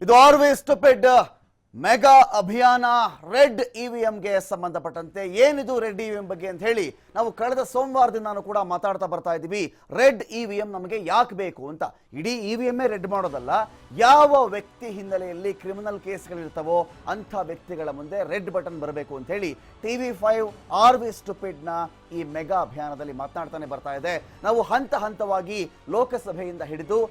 ಇದು always stupid mega ಅಭಿಯಾನ red ಇವಿಎಂಗೆ ಸಂಬಂಧಪಟ್ಟಂತೆ ಏನಿದು ರೆಡ್ ಇವಿಎಂ ಬಗ್ಗೆ ಅಂತ ಹೇಳಿ ನಾವು ಕಳೆದ ಸೋಮವಾರದಿಂದ ಕೂಡ ಮಾತಾಡ್ತಾ ಬರ್ತಾ ಇದ್ದೀವಿ. ರೆಡ್ ಇವಿಎಂ ನಮಗೆ ಯಾಕೆ ಬೇಕು ಅಂತ. ಇಡೀ ಇವಿಎಂ ರೆಡ್ ಮಾಡೋದಲ್ಲ, ಯಾವ ವ್ಯಕ್ತಿ ಹಿನ್ನೆಲೆಯಲ್ಲಿ ಕ್ರಿಮಿನಲ್ ಕೇಸ್ಗಳಿರ್ತಾವೋ ಅಂಥ ವ್ಯಕ್ತಿಗಳ ಮುಂದೆ ರೆಡ್ ಬಟನ್ ಬರಬೇಕು ಅಂತ ಹೇಳಿ TV5 ಆಲ್ವೇಸ್ ಸ್ಟುಪಿಡ್ನ ಈ ಮೆಗಾ ಅಭಿಯಾನದಲ್ಲಿ ಮಾತನಾಡ್ತಾನೆ ಬರ್ತಾ ಇದೆ. ನಾವು ಹಂತ ಹಂತವಾಗಿ ಲೋಕಸಭೆಯಿಂದ ಹಿಡಿದು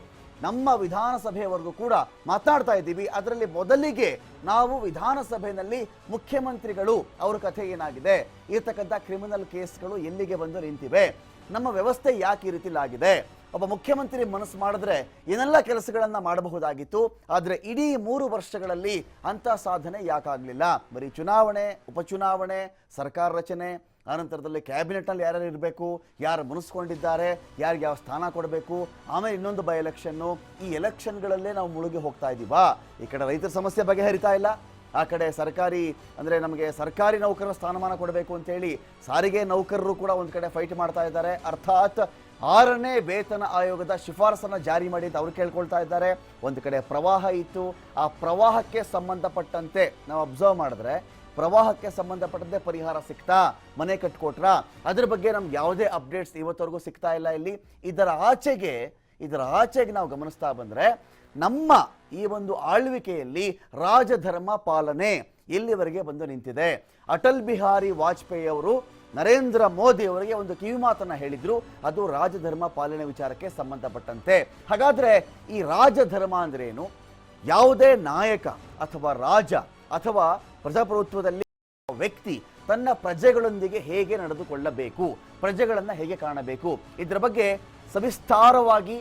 ನಮ್ಮ ವಿಧಾನಸಭೆಯವರೆಗೂ ಕೂಡ ಮಾತನಾಡ್ತಾ ಇದ್ದೀವಿ. ಅದರಲ್ಲಿ ಮೊದಲಿಗೆ ನಾವು ವಿಧಾನಸಭೆಯಲ್ಲಿ ಮುಖ್ಯಮಂತ್ರಿಗಳು ಅವರ ಕಥೆ ಏನಾಗಿದೆ, ಇರ್ತಕ್ಕಂಥ ಕ್ರಿಮಿನಲ್ ಕೇಸ್ಗಳು ಎಲ್ಲಿಗೆ ಬಂದು ನಿಂತಿವೆ, ನಮ್ಮ ವ್ಯವಸ್ಥೆ ಯಾಕೆ ಈ ರೀತಿಲಾಗಿದೆ, ಒಬ್ಬ ಮುಖ್ಯಮಂತ್ರಿ ಮನಸ್ಸು ಮಾಡಿದ್ರೆ ಏನೆಲ್ಲ ಕೆಲಸಗಳನ್ನ ಮಾಡಬಹುದಾಗಿತ್ತು, ಆದರೆ ಇಡೀ 3 ವರ್ಷಗಳಲ್ಲಿ ಅಂಥ ಸಾಧನೆ ಯಾಕಾಗಲಿಲ್ಲ. ಬರೀ ಚುನಾವಣೆ, ಉಪಚುನಾವಣೆ, ಸರ್ಕಾರ ರಚನೆ, ಆನಂತರದಲ್ಲಿ ಕ್ಯಾಬಿನೆಟ್ನಲ್ಲಿ ಯಾರ್ಯಾರು ಇರಬೇಕು, ಯಾರು ಮುನಿಸ್ಕೊಂಡಿದ್ದಾರೆ, ಯಾರಿಗೆ ಯಾವ ಸ್ಥಾನ ಕೊಡಬೇಕು, ಆಮೇಲೆ ಇನ್ನೊಂದು ಬೈ ಎಲೆಕ್ಷನ್ನು, ಈ ಎಲೆಕ್ಷನ್ಗಳಲ್ಲೇ ನಾವು ಮುಳುಗಿ ಹೋಗ್ತಾ ಇದ್ದೀವಾ. ಈ ಕಡೆ ರೈತರ ಸಮಸ್ಯೆ ಬಗೆಹರಿತಾ ಇಲ್ಲ, ಆ ಕಡೆ ಸರ್ಕಾರಿ ಅಂದರೆ ನಮಗೆ ಸರ್ಕಾರಿ ನೌಕರರ ಸ್ಥಾನಮಾನ ಕೊಡಬೇಕು ಅಂತೇಳಿ ಸಾರಿಗೆ ನೌಕರರು ಕೂಡ ಒಂದು ಕಡೆ ಫೈಟ್ ಮಾಡ್ತಾ ಇದ್ದಾರೆ. ಅರ್ಥಾತ್ 6ನೇ ವೇತನ ಆಯೋಗದ ಶಿಫಾರಸನ್ನು ಜಾರಿ ಮಾಡಿ ಅಂತ ಅವ್ರು ಕೇಳ್ಕೊಳ್ತಾ ಇದ್ದಾರೆ. ಒಂದು ಕಡೆ ಪ್ರವಾಹ ಇತ್ತು, ಆ ಪ್ರವಾಹಕ್ಕೆ ಸಂಬಂಧಪಟ್ಟಂತೆ ನಾವು ಅಬ್ಸರ್ವ್ ಮಾಡಿದ್ರೆ ಪ್ರವಾಹಕ್ಕೆ ಸಂಬಂಧಪಟ್ಟಂತೆ ಪರಿಹಾರ ಸಿಗ್ತಾ, ಮನೆ ಕಟ್ಕೊಟ್ರಾ, ಅದ್ರ ಬಗ್ಗೆ ನಮ್ಗೆ ಯಾವುದೇ ಅಪ್ಡೇಟ್ಸ್ ಇವತ್ತವರೆಗೂ ಸಿಗ್ತಾ ಇಲ್ಲ. ಇಲ್ಲಿ ಇದರ ಆಚೆಗೆ ನಾವು ಗಮನಿಸ್ತಾ ಬಂದರೆ ನಮ್ಮ ಈ ಒಂದು ಆಳ್ವಿಕೆಯಲ್ಲಿ ರಾಜಧರ್ಮ ಪಾಲನೆ ಇಲ್ಲಿವರೆಗೆ ಬಂದು ನಿಂತಿದೆ. ಅಟಲ್ ಬಿಹಾರಿ ವಾಜಪೇಯಿ ಅವರು ನರೇಂದ್ರ ಮೋದಿ ಅವರಿಗೆ ಒಂದು ಕಿವಿಮಾತನ್ನ ಹೇಳಿದ್ರು, ಅದು ರಾಜಧರ್ಮ ಪಾಲನೆ ವಿಚಾರಕ್ಕೆ ಸಂಬಂಧಪಟ್ಟಂತೆ. ಹಾಗಾದ್ರೆ ಈ ರಾಜಧರ್ಮ ಅಂದ್ರೆ ಏನು? ಯಾವುದೇ ನಾಯಕ ಅಥವಾ ರಾಜ ಅಥವಾ ಪ್ರಜಾಪ್ರಭುತ್ವದಲ್ಲಿ ವ್ಯಕ್ತಿ ತನ್ನ ಪ್ರಜೆಗಳೊಂದಿಗೆ ಹೇಗೆ ನಡೆದುಕೊಳ್ಳಬೇಕು, ಪ್ರಜೆಗಳನ್ನ ಹೇಗೆ ಕಾಣಬೇಕು, ಇದರ ಬಗ್ಗೆ ಸವಿಸ್ತಾರವಾಗಿ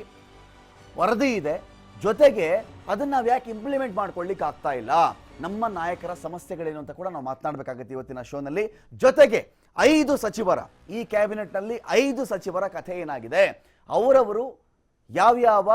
ವರದಿ ಇದೆ. ಜೊತೆಗೆ ಅದನ್ನ ನಾವು ಯಾಕೆ ಇಂಪ್ಲಿಮೆಂಟ್ ಮಾಡ್ಕೊಳ್ಳಿಕ್ಕೆ ಆಗ್ತಾ ಇಲ್ಲ, ನಮ್ಮ ನಾಯಕರ ಸಮಸ್ಯೆಗಳೇನು ಅಂತ ಕೂಡ ನಾವು ಮಾತನಾಡಬೇಕಾಗುತ್ತೆ ಇವತ್ತಿನ ಶೋನಲ್ಲಿ. ಜೊತೆಗೆ 5 ಸಚಿವರ ಈ ಕ್ಯಾಬಿನೆಟ್ನಲ್ಲಿ 5 ಸಚಿವರ ಕಥೆ ಏನಾಗಿದೆ, ಅವರವರು ಯಾವ್ಯಾವ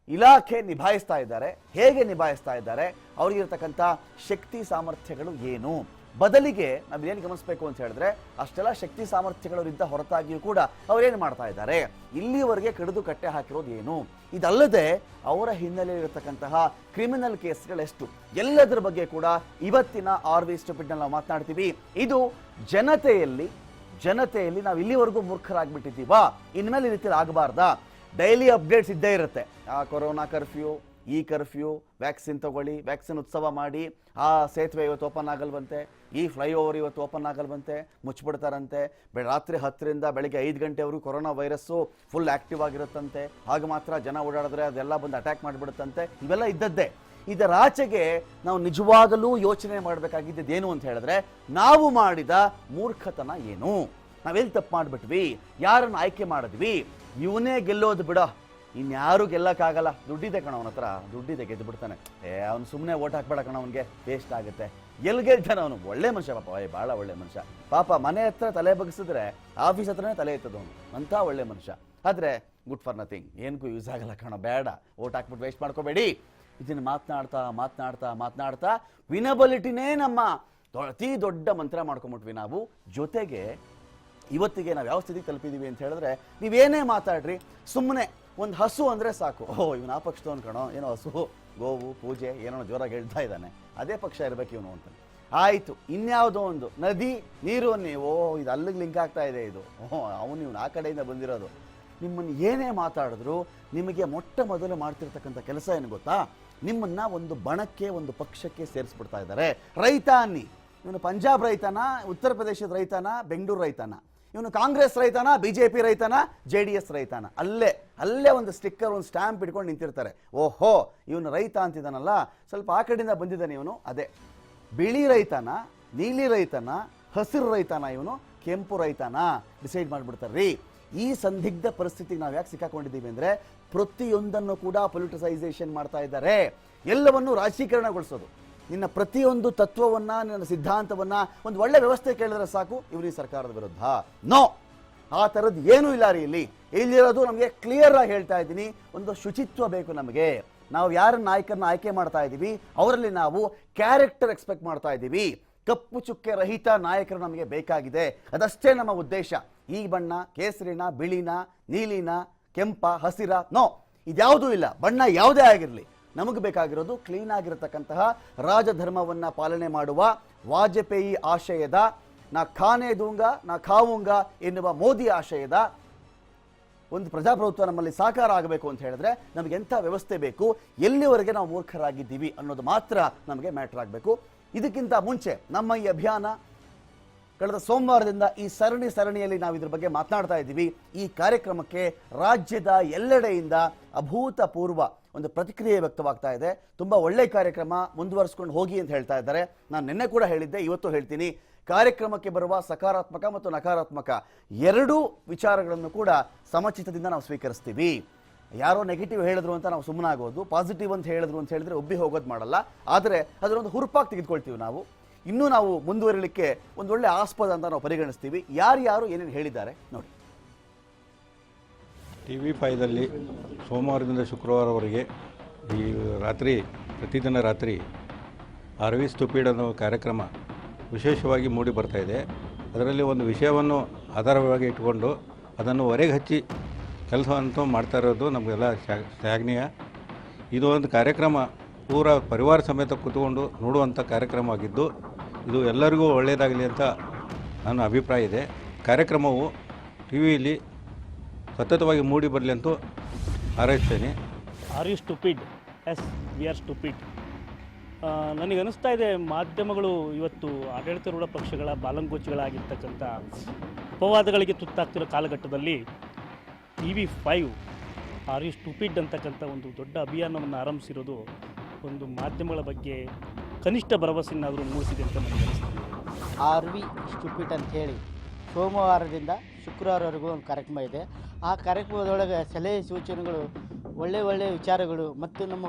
ಇಲಾಖೆ ನಿಭಾಯಿಸ್ತಾ ಇದ್ದಾರೆ, ಹೇಗೆ ನಿಭಾಯಿಸ್ತಾ ಇದ್ದಾರೆ, ಅವ್ರಿಗಿರ್ತಕ್ಕಂಥ ಶಕ್ತಿ ಸಾಮರ್ಥ್ಯಗಳು ಏನು. ಬದಲಿಗೆ ನಾವೇನು ಗಮನಿಸಬೇಕು ಅಂತ ಹೇಳಿದ್ರೆ ಅಷ್ಟೆಲ್ಲ ಶಕ್ತಿ ಸಾಮರ್ಥ್ಯಗಳವರಿದ್ದ ಹೊರತಾಗಿಯೂ ಕೂಡ ಅವರೇನು ಮಾಡ್ತಾ ಇದ್ದಾರೆ, ಇಲ್ಲಿವರೆಗೆ ಕಡಿದು ಕಟ್ಟೆ ಹಾಕಿರೋದು ಏನು, ಇದಲ್ಲದೆ ಅವರ ಹಿನ್ನೆಲೆಯಲ್ಲಿರತಕ್ಕಂತಹ ಕ್ರಿಮಿನಲ್ ಕೇಸ್ಗಳೆಷ್ಟು, ಎಲ್ಲದರ ಬಗ್ಗೆ ಕೂಡ ಇವತ್ತಿನ ಆಲ್ವೇಸ್ ಸ್ಟುಪಿಡ್ನಲ್ಲಿ ನಾವು ಮಾತನಾಡ್ತೀವಿ. ಇದು ಜನತೆಯಲ್ಲಿ ನಾವು ಇಲ್ಲಿವರೆಗೂ ಮೂರ್ಖರಾಗ್ಬಿಟ್ಟಿದ್ದೀವಾ, ಇನ್ಮೇಲೆ ಈ ರೀತಿ ಆಗಬಾರ್ದಾ. ಡೈಲಿ ಅಪ್ಡೇಟ್ಸ್ ಇದ್ದೇ ಇರುತ್ತೆ. ಆ ಕೊರೋನಾ ಕರ್ಫ್ಯೂ, ಈ ಕರ್ಫ್ಯೂ, ವ್ಯಾಕ್ಸಿನ್ ತಗೊಳ್ಳಿ, ವ್ಯಾಕ್ಸಿನ್ ಉತ್ಸವ ಮಾಡಿ, ಆ ಸೇತುವೆ ಇವತ್ತು ಓಪನ್ ಆಗಲ್ವಂತೆ, ಈ ಫ್ಲೈಓವರ್ ಇವತ್ತು ಓಪನ್ ಆಗಲ್ವಂತೆ, ಮುಚ್ಚಿಬಿಡ್ತಾರಂತೆ, ರಾತ್ರಿ 10ರಿಂದ ಬೆಳಗ್ಗೆ 5 ಗಂಟೆವರೆಗೂ ಕೊರೋನಾ ವೈರಸ್ಸು ಫುಲ್ ಆಕ್ಟಿವ್ ಆಗಿರುತ್ತಂತೆ, ಆಗ ಮಾತ್ರ ಜನ ಓಡಾಡಿದ್ರೆ ಅದೆಲ್ಲ ಬಂದು ಅಟ್ಯಾಕ್ ಮಾಡಿಬಿಡುತ್ತಂತೆ. ಇವೆಲ್ಲ ಇದ್ದದ್ದೇ. ಇದರಾಚೆಗೆ ನಾವು ನಿಜವಾಗಲೂ ಯೋಚನೆ ಮಾಡಬೇಕಾಗಿದ್ದೇನು ಅಂತ ಹೇಳಿದ್ರೆ ನಾವು ಮಾಡಿದ ಮೂರ್ಖತನ ಏನು, ನಾವೆಲ್ಲಿ ತಪ್ಪು ಮಾಡಿಬಿಟ್ವಿ, ಯಾರನ್ನು ಆಯ್ಕೆ ಮಾಡಿದ್ವಿ, ಇವನೇ ಗೆಲ್ಲೋದು ಬಿಡ, ಇನ್ಯಾರು ಗೆಲ್ಲಕ್ಕಾಗಲ್ಲ, ದುಡ್ಡಿದೆ ಕಣ ಅವನ ಹತ್ರ, ದುಡ್ಡಿದೆ ಗೆದ್ದು ಬಿಡ್ತಾನೆ, ಅವ್ನು ಸುಮ್ಮನೆ ಓಟ್ ಹಾಕ್ಬೇಡ ಕಣ, ಅವನಿಗೆ ವೇಸ್ಟ್ ಆಗುತ್ತೆ, ಎಲ್ಲಿ ಗೆಲ್ತಾನೆ ಅವನು, ಒಳ್ಳೆ ಮನುಷ್ಯ ಪಾಪ, ಭಾಳ ಒಳ್ಳೆ ಮನುಷ್ಯ ಪಾಪ, ಮನೆ ಹತ್ರ ತಲೆ ಬಗ್ಸಿದ್ರೆ ಆಫೀಸ್ ಹತ್ರನೇ ತಲೆ ಎತ್ತದವನು, ಅಂಥ ಒಳ್ಳೆ ಮನುಷ್ಯ. ಆದರೆ ಗುಡ್ ಫಾರ್ ನಥಿಂಗ್, ಏನಕ್ಕೂ ಯೂಸ್ ಆಗಲ್ಲ ಕಣ, ಬೇಡ, ಓಟ್ ಹಾಕ್ಬಿಟ್ಟು ವೇಸ್ಟ್ ಮಾಡ್ಕೋಬೇಡಿ. ಇದನ್ನು ಮಾತನಾಡ್ತಾ ವಿನಬಿಲಿಟಿನೇ ನಮ್ಮ ಅತಿ ದೊಡ್ಡ ಮಂತ್ರ ಮಾಡ್ಕೊಂಬಿಟ್ವಿ ನಾವು. ಜೊತೆಗೆ ಇವತ್ತಿಗೆ ನಾವು ಯಾವ ಸ್ಥಿತಿಗೆ ತಲುಪಿದ್ದೀವಿ ಅಂತ ಹೇಳಿದ್ರೆ, ನೀವೇನೇ ಮಾತಾಡ್ರಿ, ಸುಮ್ಮನೆ ಒಂದು ಹಸು ಅಂದರೆ ಸಾಕು, ಇವನು ಆ ಪಕ್ಷದವನು ಕಣೋ, ಏನೋ ಹಸು, ಗೋವು, ಪೂಜೆ ಏನೋ ಜೋರಾಗಿ ಹೇಳ್ತಾ ಇದ್ದಾನೆ, ಅದೇ ಪಕ್ಷ ಇರಬೇಕು ಇವನು ಅಂತ. ಆಯಿತು, ಇನ್ಯಾವುದೋ ಒಂದು ನದಿ ನೀರು, ನೀವು ಇದು ಅಲ್ಲಿಗೆ ಲಿಂಕ್ ಆಗ್ತಾ ಇದೆ, ಇದು ಅವನು ಇವನು ಆ ಕಡೆಯಿಂದ ಬಂದಿರೋದು. ನಿಮ್ಮನ್ನು ಏನೇ ಮಾತಾಡಿದ್ರು ನಿಮಗೆ ಮೊಟ್ಟ ಮೊದಲು ಮಾಡ್ತಿರ್ತಕ್ಕಂಥ ಕೆಲಸ ಏನು ಗೊತ್ತಾ, ನಿಮ್ಮನ್ನು ಒಂದು ಬಣಕ್ಕೆ, ಒಂದು ಪಕ್ಷಕ್ಕೆ ಸೇರಿಸ್ಬಿಡ್ತಾ ಇದ್ದಾರೆ. ರೈತ ಅನ್ನಿ, ಇವನು ಪಂಜಾಬ್ ರೈತನ, ಉತ್ತರ ಪ್ರದೇಶದ ರೈತನ, ಬೆಂಗಳೂರು ರೈತನ, ಇವನು ಕಾಂಗ್ರೆಸ್ ರೈತನ, BJP ರೈತನ, JDS ರೈತನ, ಅಲ್ಲೇ ಒಂದು ಸ್ಟಿಕ್ಕರ್, ಒಂದು ಸ್ಟ್ಯಾಂಪ್ ಇಟ್ಕೊಂಡು ನಿಂತಿರ್ತಾರೆ. ಓಹೋ, ಇವನು ರೈತ ಅಂತಿದ್ದಾನಲ್ಲ, ಸ್ವಲ್ಪ ಆ ಕಡೆಯಿಂದ ಬಂದಿದ್ದಾನೆ ಇವನು, ಅದೇ ಬಿಳಿ ರೈತನ, ನೀಲಿ ರೈತನ, ಹಸಿರು ರೈತನ, ಇವನು ಕೆಂಪು ರೈತನ ಡಿಸೈಡ್ ಮಾಡಿಬಿಡ್ತಾರ್ರಿ. ಈ ಸಂದಿಗ್ಧ ಪರಿಸ್ಥಿತಿಗೆ ನಾವು ಯಾಕೆ ಸಿಕ್ಕಾಕೊಂಡಿದ್ದೀವಿ ಅಂದರೆ ಪ್ರತಿಯೊಂದನ್ನು ಕೂಡ ಪೊಲಿಟಿಸೈಸೇಷನ್ ಮಾಡ್ತಾ ಇದ್ದಾರೆ, ಎಲ್ಲವನ್ನು ರಾಜಕೀಕರಣಗೊಳಿಸೋದು. ನಿನ್ನ ಪ್ರತಿಯೊಂದು ತತ್ವವನ್ನು, ನಿನ್ನ ಸಿದ್ಧಾಂತವನ್ನು, ಒಂದು ಒಳ್ಳೆ ವ್ಯವಸ್ಥೆ ಕೇಳಿದ್ರೆ ಸಾಕು ಇವರು ಈ ಸರ್ಕಾರದ ವಿರುದ್ಧ. ನೋ, ಆ ಥರದ್ದು ಏನೂ ಇಲ್ಲ ರೀ. ಇಲ್ಲಿರೋದು ನಮಗೆ ಕ್ಲಿಯರ್ ಆಗಿ ಹೇಳ್ತಾ ಇದ್ದೀನಿ, ಒಂದು ಶುಚಿತ್ವ ಬೇಕು ನಮಗೆ. ನಾವು ಯಾರ ನಾಯಕರನ್ನ ಆಯ್ಕೆ ಮಾಡ್ತಾ ಇದ್ದೀವಿ ಅವರಲ್ಲಿ ನಾವು ಕ್ಯಾರೆಕ್ಟರ್ ಎಕ್ಸ್ಪೆಕ್ಟ್ ಮಾಡ್ತಾ ಇದ್ದೀವಿ. ಕಪ್ಪು ಚುಕ್ಕೆ ರಹಿತ ನಾಯಕರು ನಮಗೆ ಬೇಕಾಗಿದೆ, ಅದಷ್ಟೇ ನಮ್ಮ ಉದ್ದೇಶ. ಈ ಬಣ್ಣ ಕೇಸರಿನ, ಬಿಳಿನ, ನೀಲಿನ, ಕೆಂಪ, ಹಸಿರ, ನೋ, ಇದ್ಯಾವುದೂ ಇಲ್ಲ. ಬಣ್ಣ ಯಾವುದೇ ಆಗಿರಲಿ, ನಮಗೆ ಬೇಕಾಗಿರೋದು ಕ್ಲೀನ್ ಆಗಿರತಕ್ಕಂತಹ ರಾಜಧರ್ಮವನ್ನು ಪಾಲನೆ ಮಾಡುವ ವಾಜಪೇಯಿ ಆಶಯದ ನಾ ಖಾನೆ ದೂಂಗ ನಾ ಖಾವುಂಗ ಎನ್ನುವ ಮೋದಿ ಆಶಯದ ಒಂದು ಪ್ರಜಾಪ್ರಭುತ್ವ ನಮ್ಮಲ್ಲಿ ಸಾಕಾರ ಆಗಬೇಕು ಅಂತ ಹೇಳಿದ್ರೆ ನಮಗೆ ಎಂಥ ವ್ಯವಸ್ಥೆ ಬೇಕು, ಎಲ್ಲಿವರೆಗೆ ನಾವು ಮೂರ್ಖರಾಗಿದ್ದೀವಿ ಅನ್ನೋದು ಮಾತ್ರ ನಮಗೆ ಮ್ಯಾಟರ್ ಆಗಬೇಕು. ಇದಕ್ಕಿಂತ ಮುಂಚೆ ನಮ್ಮ ಈ ಅಭಿಯಾನ ಕಳೆದ ಸೋಮವಾರದಿಂದ ಈ ಸರಣಿಯಲ್ಲಿ ನಾವು ಇದ್ರ ಬಗ್ಗೆ ಮಾತನಾಡ್ತಾ ಇದ್ದೀವಿ. ಈ ಕಾರ್ಯಕ್ರಮಕ್ಕೆ ರಾಜ್ಯದ ಎಲ್ಲೆಡೆಯಿಂದ ಅಭೂತಪೂರ್ವ ಒಂದು ಪ್ರತಿಕ್ರಿಯೆ ವ್ಯಕ್ತವಾಗ್ತಾ ಇದೆ. ತುಂಬ ಒಳ್ಳೆ ಕಾರ್ಯಕ್ರಮ, ಮುಂದುವರಿಸ್ಕೊಂಡು ಹೋಗಿ ಅಂತ ಹೇಳ್ತಾ ಇದ್ದಾರೆ. ನಾನು ನಿನ್ನೆ ಕೂಡ ಹೇಳಿದ್ದೆ, ಇವತ್ತು ಹೇಳ್ತೀನಿ, ಕಾರ್ಯಕ್ರಮಕ್ಕೆ ಬರುವ ಸಕಾರಾತ್ಮಕ ಮತ್ತು ನಕಾರಾತ್ಮಕ ಎರಡೂ ವಿಚಾರಗಳನ್ನು ಕೂಡ ಸಮಚಿತ್ತದಿಂದ ನಾವು ಸ್ವೀಕರಿಸ್ತೀವಿ. ಯಾರೋ ನೆಗೆಟಿವ್ ಹೇಳಿದ್ರು ಅಂತ ನಾವು ಸುಮ್ಮನಾಗೋದು, ಪಾಸಿಟಿವ್ ಅಂತ ಹೇಳಿದ್ರೆ ಒಬ್ಬಿ ಹೋಗೋದು ಮಾಡಲ್ಲ. ಆದರೆ ಅದರೊಂದು ಹುರುಪಾಗಿ ತೆಗೆದುಕೊಳ್ತೀವಿ ನಾವು. ಇನ್ನೂ ನಾವು ಮುಂದುವರಿಲಿಕ್ಕೆ ಒಂದೊಳ್ಳೆ ಆಸ್ಪದ ಅಂತ ನಾವು ಪರಿಗಣಿಸ್ತೀವಿ. ಯಾರು ಏನೇನು ಹೇಳಿದ್ದಾರೆ ನೋಡಿ. TV5ದಲ್ಲಿ ಸೋಮವಾರದಿಂದ ಶುಕ್ರವಾರವರೆಗೆ ಈ ರಾತ್ರಿ ಪ್ರತಿದಿನ ರಾತ್ರಿ ಆರ್.ವಿ. ಸ್ಟುಪಿಡ್ ಅನ್ನೋ ಕಾರ್ಯಕ್ರಮ ವಿಶೇಷವಾಗಿ ಮೂಡಿ ಬರ್ತಾ ಇದೆ. ಅದರಲ್ಲಿ ಒಂದು ವಿಷಯವನ್ನು ಆಧಾರವಾಗಿ ಇಟ್ಟುಕೊಂಡು ಅದನ್ನು ಹೊರೆಗೆ ಹಚ್ಚಿ ಕೆಲಸವಂತೂ ಮಾಡ್ತಾ ಇರೋದು ನಮಗೆಲ್ಲ ಶ್ಲಾಘನೀಯ. ಇದು ಒಂದು ಕಾರ್ಯಕ್ರಮ ಪೂರ ಪರಿವಾರ ಸಮೇತ ಕೂತ್ಕೊಂಡು ನೋಡುವಂಥ ಕಾರ್ಯಕ್ರಮ ಆಗಿದ್ದು ಇದು ಎಲ್ಲರಿಗೂ ಒಳ್ಳೆಯದಾಗಲಿ ಅಂತ ನನ್ನ ಅಭಿಪ್ರಾಯ ಇದೆ. ಕಾರ್ಯಕ್ರಮವು ಟಿವಿಯಲ್ಲಿ ಸತತವಾಗಿ ಮೂಡಿ ಬರಲಿ ಅಂತೂ ಹಾರೈಸ್ತೇನೆ. Are you stupid? Yes, we are stupid. ನನಗನ್ನಿಸ್ತಾ ಇದೆ, ಮಾಧ್ಯಮಗಳು ಇವತ್ತು ಆಡಳಿತಾರೂಢ ಪಕ್ಷಗಳ ಬಾಲಂಗೋಚಿಗಳಾಗಿರ್ತಕ್ಕಂಥ ಅಪವಾದಗಳಿಗೆ ತುತ್ತಾಗ್ತಿರೋ ಕಾಲಘಟ್ಟದಲ್ಲಿ TV5 ಆರ್ ಯು ಸ್ಟುಪಿಡ್ ಅಂತಕ್ಕಂಥ ಒಂದು ದೊಡ್ಡ ಅಭಿಯಾನವನ್ನು ಆರಂಭಿಸಿರೋದು ಒಂದು ಮಾಧ್ಯಮಗಳ ಬಗ್ಗೆ ಕನಿಷ್ಠ ಭರವಸೆಯನ್ನಾದರೂ ಮೂಡಿಸಿದೆ ಅಂತ ನನಗೆ ಅನಿಸ್ತದೆ. ಆರ್ ವಿ ಸ್ಟುಪಿಡ್ ಅಂಥೇಳಿ ಸೋಮವಾರದಿಂದ ಶುಕ್ರವಾರವರೆಗೂ ಒಂದು ಕಾರ್ಯಕ್ರಮ ಇದೆ. ಆ ಕಾರ್ಯಕ್ರಮದೊಳಗೆ ಸಲಹೆ ಸೂಚನೆಗಳು, ಒಳ್ಳೆಯ ವಿಚಾರಗಳು ಮತ್ತು ನಮ್ಮ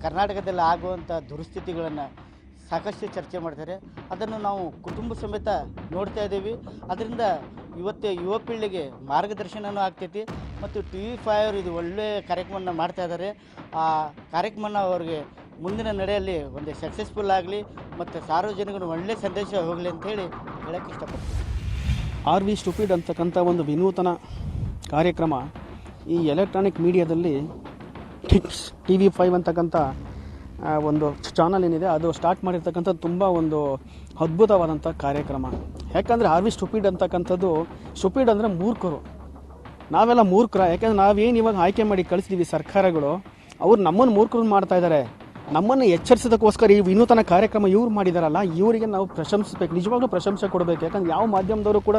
ಕರ್ನಾಟಕದಲ್ಲಿ ಆಗುವಂಥ ದುರಸ್ಥಿತಿಗಳನ್ನು ಸಾಕಷ್ಟು ಚರ್ಚೆ ಮಾಡ್ತಾರೆ. ಅದನ್ನು ನಾವು ಕುಟುಂಬ ಸಮೇತ ನೋಡ್ತಾ ಇದ್ದೀವಿ. ಅದರಿಂದ ಇವತ್ತು ಯುವ ಪೀಳಿಗೆ ಮಾರ್ಗದರ್ಶನವೂ ಆಗ್ತೈತಿ. ಮತ್ತು TV5 ಇದು ಒಳ್ಳೆಯ ಕಾರ್ಯಕ್ರಮವನ್ನು ಮಾಡ್ತಾ ಇದ್ದಾರೆ. ಆ ಕಾರ್ಯಕ್ರಮನ ಅವ್ರಿಗೆ ಮುಂದಿನ ನಡೆಯಲ್ಲಿ ಒಂದು ಸಕ್ಸಸ್ಫುಲ್ ಆಗಲಿ ಮತ್ತು ಸಾರ್ವಜನಿಕರು ಒಳ್ಳೆಯ ಸಂದೇಶ ಹೋಗಲಿ ಅಂಥೇಳಿ ಹೇಳೋಕ್ಕೆ ಇಷ್ಟಪಡ್ತೀನಿ. ಆರ್ ವಿ ಸ್ಟುಪಿಡ್ ಅಂತಕ್ಕಂಥ ಒಂದು ವಿನೂತನ ಕಾರ್ಯಕ್ರಮ ಈ ಎಲೆಕ್ಟ್ರಾನಿಕ್ ಮೀಡಿಯಾದಲ್ಲಿ TV5 ಅಂತಕ್ಕಂಥ ಒಂದು ಚಾನಲ್ ಏನಿದೆ ಅದು ಸ್ಟಾರ್ಟ್ ಮಾಡಿರ್ತಕ್ಕಂಥ ತುಂಬ ಒಂದು ಅದ್ಭುತವಾದಂಥ ಕಾರ್ಯಕ್ರಮ. ಯಾಕಂದರೆ ಆರ್ ವಿ ಸ್ಟುಪಿಡ್ ಅಂತಕ್ಕಂಥದ್ದು, ಸ್ಟುಪಿಡ್ ಅಂದರೆ ಮೂರ್ಖರು, ನಾವೆಲ್ಲ ಮೂರ್ಖರ. ಯಾಕೆಂದರೆ ನಾವೇನು ಇವಾಗ ಆಯ್ಕೆ ಮಾಡಿ ಕಳಿಸ್ತೀವಿ ಸರ್ಕಾರಗಳು, ಅವ್ರು ನಮ್ಮನ್ನು ಮೂರ್ಖರು ಮಾಡ್ತಾ ಇದ್ದಾರೆ. ನಮ್ಮನ್ನು ಎಚ್ಚರಿಸೋದಕ್ಕೋಸ್ಕರ ಈ ವಿನೂತನ ಕಾರ್ಯಕ್ರಮ ಇವ್ರು ಮಾಡಿದಾರಲ್ಲ, ಇವರಿಗೆ ನಾವು ಪ್ರಶಂಸಿಸಬೇಕು, ನಿಜವಾಗ್ಲೂ ಪ್ರಶಂಸೆ ಕೊಡಬೇಕು. ಯಾಕಂದ್ರೆ ಯಾವ ಮಾಧ್ಯಮದವರು ಕೂಡ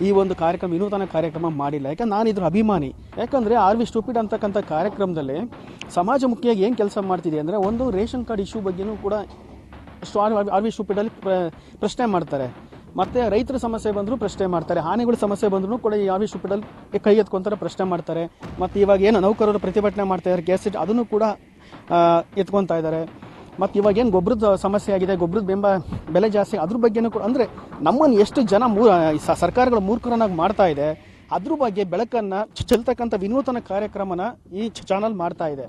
ಈ ಒಂದು ಕಾರ್ಯಕ್ರಮ, ವಿನೂತನ ಕಾರ್ಯಕ್ರಮ ಮಾಡಿಲ್ಲ. ಯಾಕಂದ್ರೆ ನಾನು ಇದ್ರ ಅಭಿಮಾನಿ. ಯಾಕಂದರೆ ಆರ್ ವಿ ಸ್ಟುಪಿಡ್ ಅಂತಕ್ಕಂಥ ಕಾರ್ಯಕ್ರಮದಲ್ಲಿ ಸಮಾಜಮುಖಿಯಾಗಿ ಏನು ಕೆಲಸ ಮಾಡ್ತಿದೆ ಅಂದರೆ, ಒಂದು ರೇಷನ್ ಕಾರ್ಡ್ ಇಶ್ಯೂ ಬಗ್ಗೆಯೂ ಕೂಡ ಆರ್ ವಿ ಸ್ಟುಪಿಡಲ್ಲಿ ಪ್ರಶ್ನೆ ಮಾಡ್ತಾರೆ. ಮತ್ತು ರೈತರ ಸಮಸ್ಯೆ ಬಂದರೂ ಪ್ರಶ್ನೆ ಮಾಡ್ತಾರೆ, ಆನೆಗಳ ಸಮಸ್ಯೆ ಬಂದರೂ ಕೂಡ ಈ ಆರ್ ವಿ ಸ್ಟುಪಿಡಲ್ಲಿ ಕೈ ಎತ್ಕೊಂತಾರೆ, ಪ್ರಶ್ನೆ ಮಾಡ್ತಾರೆ. ಮತ್ತು ಇವಾಗ ಏನು ನೌಕರರು ಪ್ರತಿಭಟನೆ ಮಾಡ್ತಾಯಿದ್ದಾರೆ, ಗ್ಯಾಸ್ ಅದನ್ನು ಕೂಡ ಎತ್ಕೊತಾ ಇದ್ದಾರೆ. ಮತ್ತು ಇವಾಗ ಏನು ಗೊಬ್ಬರದ ಸಮಸ್ಯೆ ಆಗಿದೆ, ಗೊಬ್ಬರದ ಬೆಲೆ ಜಾಸ್ತಿ, ಅದ್ರ ಬಗ್ಗೆನೂ ಕೂಡ, ಅಂದರೆ ನಮ್ಮನ್ನು ಎಷ್ಟು ಜನ ಸರ್ಕಾರಗಳ ಮೂರ್ಖರನ್ನಾಗಿ ಮಾಡ್ತಾ ಇದೆ ಅದ್ರ ಬಗ್ಗೆ ಬೆಳಕನ್ನು ಚೆಲ್ತಕ್ಕಂಥ ವಿನೂತನ ಕಾರ್ಯಕ್ರಮನ ಈ ಚಾನಲ್ ಮಾಡ್ತಾ ಇದೆ.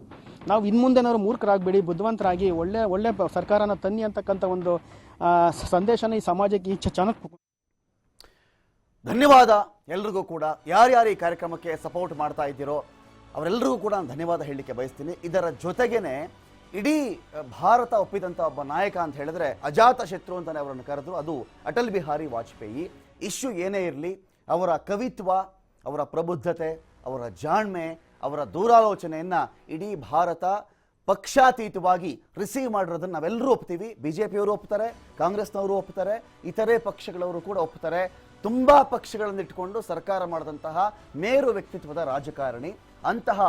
ನಾವು ಇನ್ನು ಮುಂದೆ ನಾವು ಮೂರ್ಖರಾಗಬೇಡಿ, ಬುದ್ಧಿವಂತರಾಗಿ ಒಳ್ಳೆ ಸರ್ಕಾರನ ತನ್ನಿ ಅಂತಕ್ಕಂಥ ಒಂದು ಸಂದೇಶನ ಈ ಸಮಾಜಕ್ಕೆ ಈ ಚಾನಲ್. ಧನ್ಯವಾದ ಎಲ್ರಿಗೂ ಕೂಡ. ಯಾರ್ಯಾರು ಈ ಕಾರ್ಯಕ್ರಮಕ್ಕೆ ಸಪೋರ್ಟ್ ಮಾಡ್ತಾ ಇದ್ದೀರೋ ಅವರೆಲ್ಲರಿಗೂ ಕೂಡ ನಾನು ಧನ್ಯವಾದ ಹೇಳಲಿಕ್ಕೆ ಬಯಸ್ತೀನಿ. ಇದರ ಜೊತೆಗೇನೆ ಇಡೀ ಭಾರತ ಒಪ್ಪಿದಂಥ ಒಬ್ಬ ನಾಯಕ ಅಂತ ಹೇಳಿದ್ರೆ ಅಜಾತ ಶತ್ರು ಅಂತಲೇ ಅವರನ್ನು ಕರೆದ್ರು, ಅದು ಅಟಲ್ ಬಿಹಾರಿ ವಾಜಪೇಯಿ. ಇಶ್ಯೂ ಏನೇ ಇರಲಿ, ಅವರ ಕವಿತ್ವ, ಅವರ ಪ್ರಬುದ್ಧತೆ, ಅವರ ಜಾಣ್ಮೆ, ಅವರ ದೂರಾಲೋಚನೆಯನ್ನು ಇಡೀ ಭಾರತ ಪಕ್ಷಾತೀತವಾಗಿ ರಿಸೀವ್ ಮಾಡಿರೋದನ್ನು ನಾವೆಲ್ಲರೂ ಒಪ್ತೀವಿ. BJPಯವರು ಒಪ್ತಾರೆ, ಕಾಂಗ್ರೆಸ್ನವರು ಒಪ್ತಾರೆ, ಇತರೆ ಪಕ್ಷಗಳವರು ಕೂಡ ಒಪ್ತಾರೆ. ತುಂಬ ಪಕ್ಷಗಳನ್ನು ಇಟ್ಕೊಂಡು ಸರ್ಕಾರ ಮಾಡಿದಂತಹ ಮೇರು ವ್ಯಕ್ತಿತ್ವದ ರಾಜಕಾರಣಿ ಅಂತಹ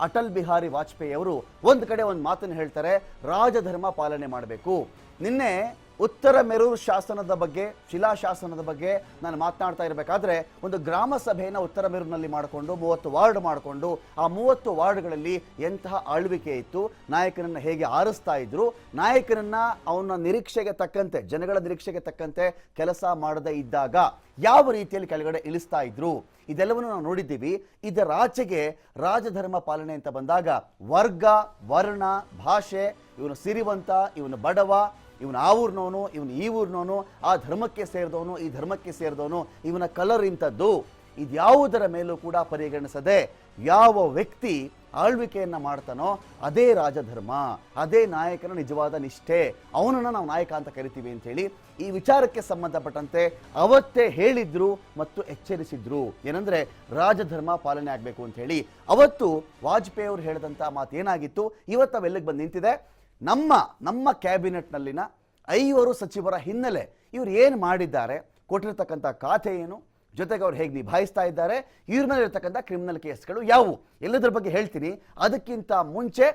ಅಟಲ್ ಬಿಹಾರಿ ವಾಜಪೇಯಿ ಅವರು ಒಂದು ಕಡೆ ಒಂದು ಮಾತನ್ನು ಹೇಳ್ತಾರೆ, ರಾಜಧರ್ಮ ಪಾಲನೆ ಮಾಡಬೇಕು. ನಿನ್ನೆ ಉತ್ತರ ಮೆರೂರು ಶಾಸನದ ಬಗ್ಗೆ, ಶಿಲಾಶಾಸನದ ಬಗ್ಗೆ ನಾನು ಮಾತನಾಡ್ತಾ ಇರಬೇಕಾದ್ರೆ ಒಂದು ಗ್ರಾಮ ಸಭೆಯನ್ನು ಉತ್ತರ ಮೆರೂರಿನಲ್ಲಿ ಮಾಡಿಕೊಂಡು 30 ವಾರ್ಡ್ ಮಾಡಿಕೊಂಡು ಆ 30 ವಾರ್ಡ್ಗಳಲ್ಲಿ ಎಂತಹ ಆಳ್ವಿಕೆ ಇತ್ತು, ನಾಯಕನನ್ನು ಹೇಗೆ ಆರಿಸ್ತಾ ಇದ್ರು, ನಾಯಕನನ್ನ ಅವನ ನಿರೀಕ್ಷೆಗೆ ತಕ್ಕಂತೆ, ಜನಗಳ ನಿರೀಕ್ಷೆಗೆ ತಕ್ಕಂತೆ ಕೆಲಸ ಮಾಡದೇ ಇದ್ದಾಗ ಯಾವ ರೀತಿಯಲ್ಲಿ ಕೆಳಗಡೆ ಇಳಿಸ್ತಾ ಇದ್ರು, ಇದೆಲ್ಲವನ್ನು ನಾವು ನೋಡಿದ್ದೀವಿ. ಇದರಾಚೆಗೆ ರಾಜಧರ್ಮ ಪಾಲನೆ ಅಂತ ಬಂದಾಗ ವರ್ಗ, ವರ್ಣ, ಭಾಷೆ, ಇವನು ಸಿರಿವಂತ, ಇವನು ಬಡವ, ಇವನು ಆ ಊರಿನವನು, ಇವನು ಈ ಊರಿನವನು, ಆ ಧರ್ಮಕ್ಕೆ ಸೇರಿದವನು, ಈ ಧರ್ಮಕ್ಕೆ ಸೇರಿದವನು, ಇವನ ಕಲರ್ ಇಂಥದ್ದು, ಇದ್ಯಾವುದರ ಮೇಲೂ ಕೂಡ ಪರಿಗಣಿಸದೆ ಯಾವ ವ್ಯಕ್ತಿ ಆಳ್ವಿಕೆಯನ್ನು ಮಾಡ್ತಾನೋ ಅದೇ ರಾಜಧರ್ಮ, ಅದೇ ನಾಯಕನ ನಿಜವಾದ ನಿಷ್ಠೆ, ಅವನನ್ನು ನಾವು ನಾಯಕ ಅಂತ ಕರಿತೀವಿ ಅಂತೇಳಿ ಈ ವಿಚಾರಕ್ಕೆ ಸಂಬಂಧಪಟ್ಟಂತೆ ಅವತ್ತೇ ಹೇಳಿದ್ರು ಮತ್ತು ಎಚ್ಚರಿಸಿದ್ರು. ಏನಂದ್ರೆ ರಾಜಧರ್ಮ ಪಾಲನೆ ಆಗಬೇಕು ಅಂತ ಹೇಳಿ. ಅವತ್ತು ವಾಜಪೇಯಿ ಅವರು ಹೇಳಿದಂಥ ಮಾತು ಏನಾಗಿತ್ತು, ಇವತ್ತು ಅವೆಲ್ಲಿಗೆ ಬಂದು ನಿಂತಿದೆ. ನಮ್ಮ ಕ್ಯಾಬಿನೆಟ್ನಲ್ಲಿನ 5 ಸಚಿವರ ಹಿನ್ನೆಲೆ ಇವರು ಏನು ಮಾಡಿದ್ದಾರೆ, ಕೊಟ್ಟಿರ್ತಕ್ಕಂಥ ಖಾತೆ ಏನು, ಜೊತೆಗೆ ಅವ್ರು ಹೇಗೆ ನಿಭಾಯಿಸ್ತಾ ಇದ್ದಾರೆ, ಇವ್ರ ಮೇಲೆ ಇರತಕ್ಕಂಥ ಕ್ರಿಮಿನಲ್ ಕೇಸ್ಗಳು ಯಾವುವು, ಎಲ್ಲದರ ಬಗ್ಗೆ ಹೇಳ್ತೀನಿ. ಅದಕ್ಕಿಂತ ಮುಂಚೆ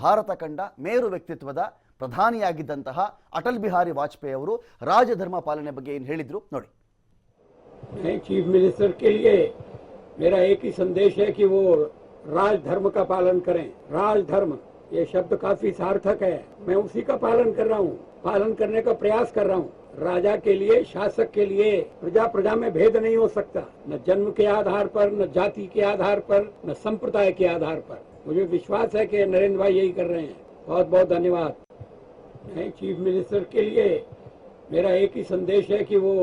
ಭಾರತ ಕಂಡ ಮೇರು ವ್ಯಕ್ತಿತ್ವದ ಪ್ರಧಾನಿಯಾಗಿದ್ದಂತಹ ಅಟಲ್ ಬಿಹಾರಿ ವಾಜಪೇಯಿ ಅವರು ರಾಜಧರ್ಮ ಪಾಲನೆ ಬಗ್ಗೆ ಏನು ಹೇಳಿದ್ರು ನೋಡಿ. चीफ मिनिस्टर के लिए मेरा एक ही संदेश है कि वो राजधर्म का पालन करें। राजधर्म ये शब्द काफी सार्थक है, मैं उसी का पालन कर रहा हूँ, पालन करने का प्रयास कर रहा हूँ। राजा के लिए, शासक के लिए प्रजा प्रजा में भेद नहीं हो सकता, न जन्म के आधार पर, न जाति के आधार पर, न संप्रदाय के आधार पर। मुझे विश्वास है कि नरेंद्र भाई यही कर रहे हैं। बहुत बहुत धन्यवाद। चीफ मिनिस्टर के लिए मेरा एक ही संदेश है कि वो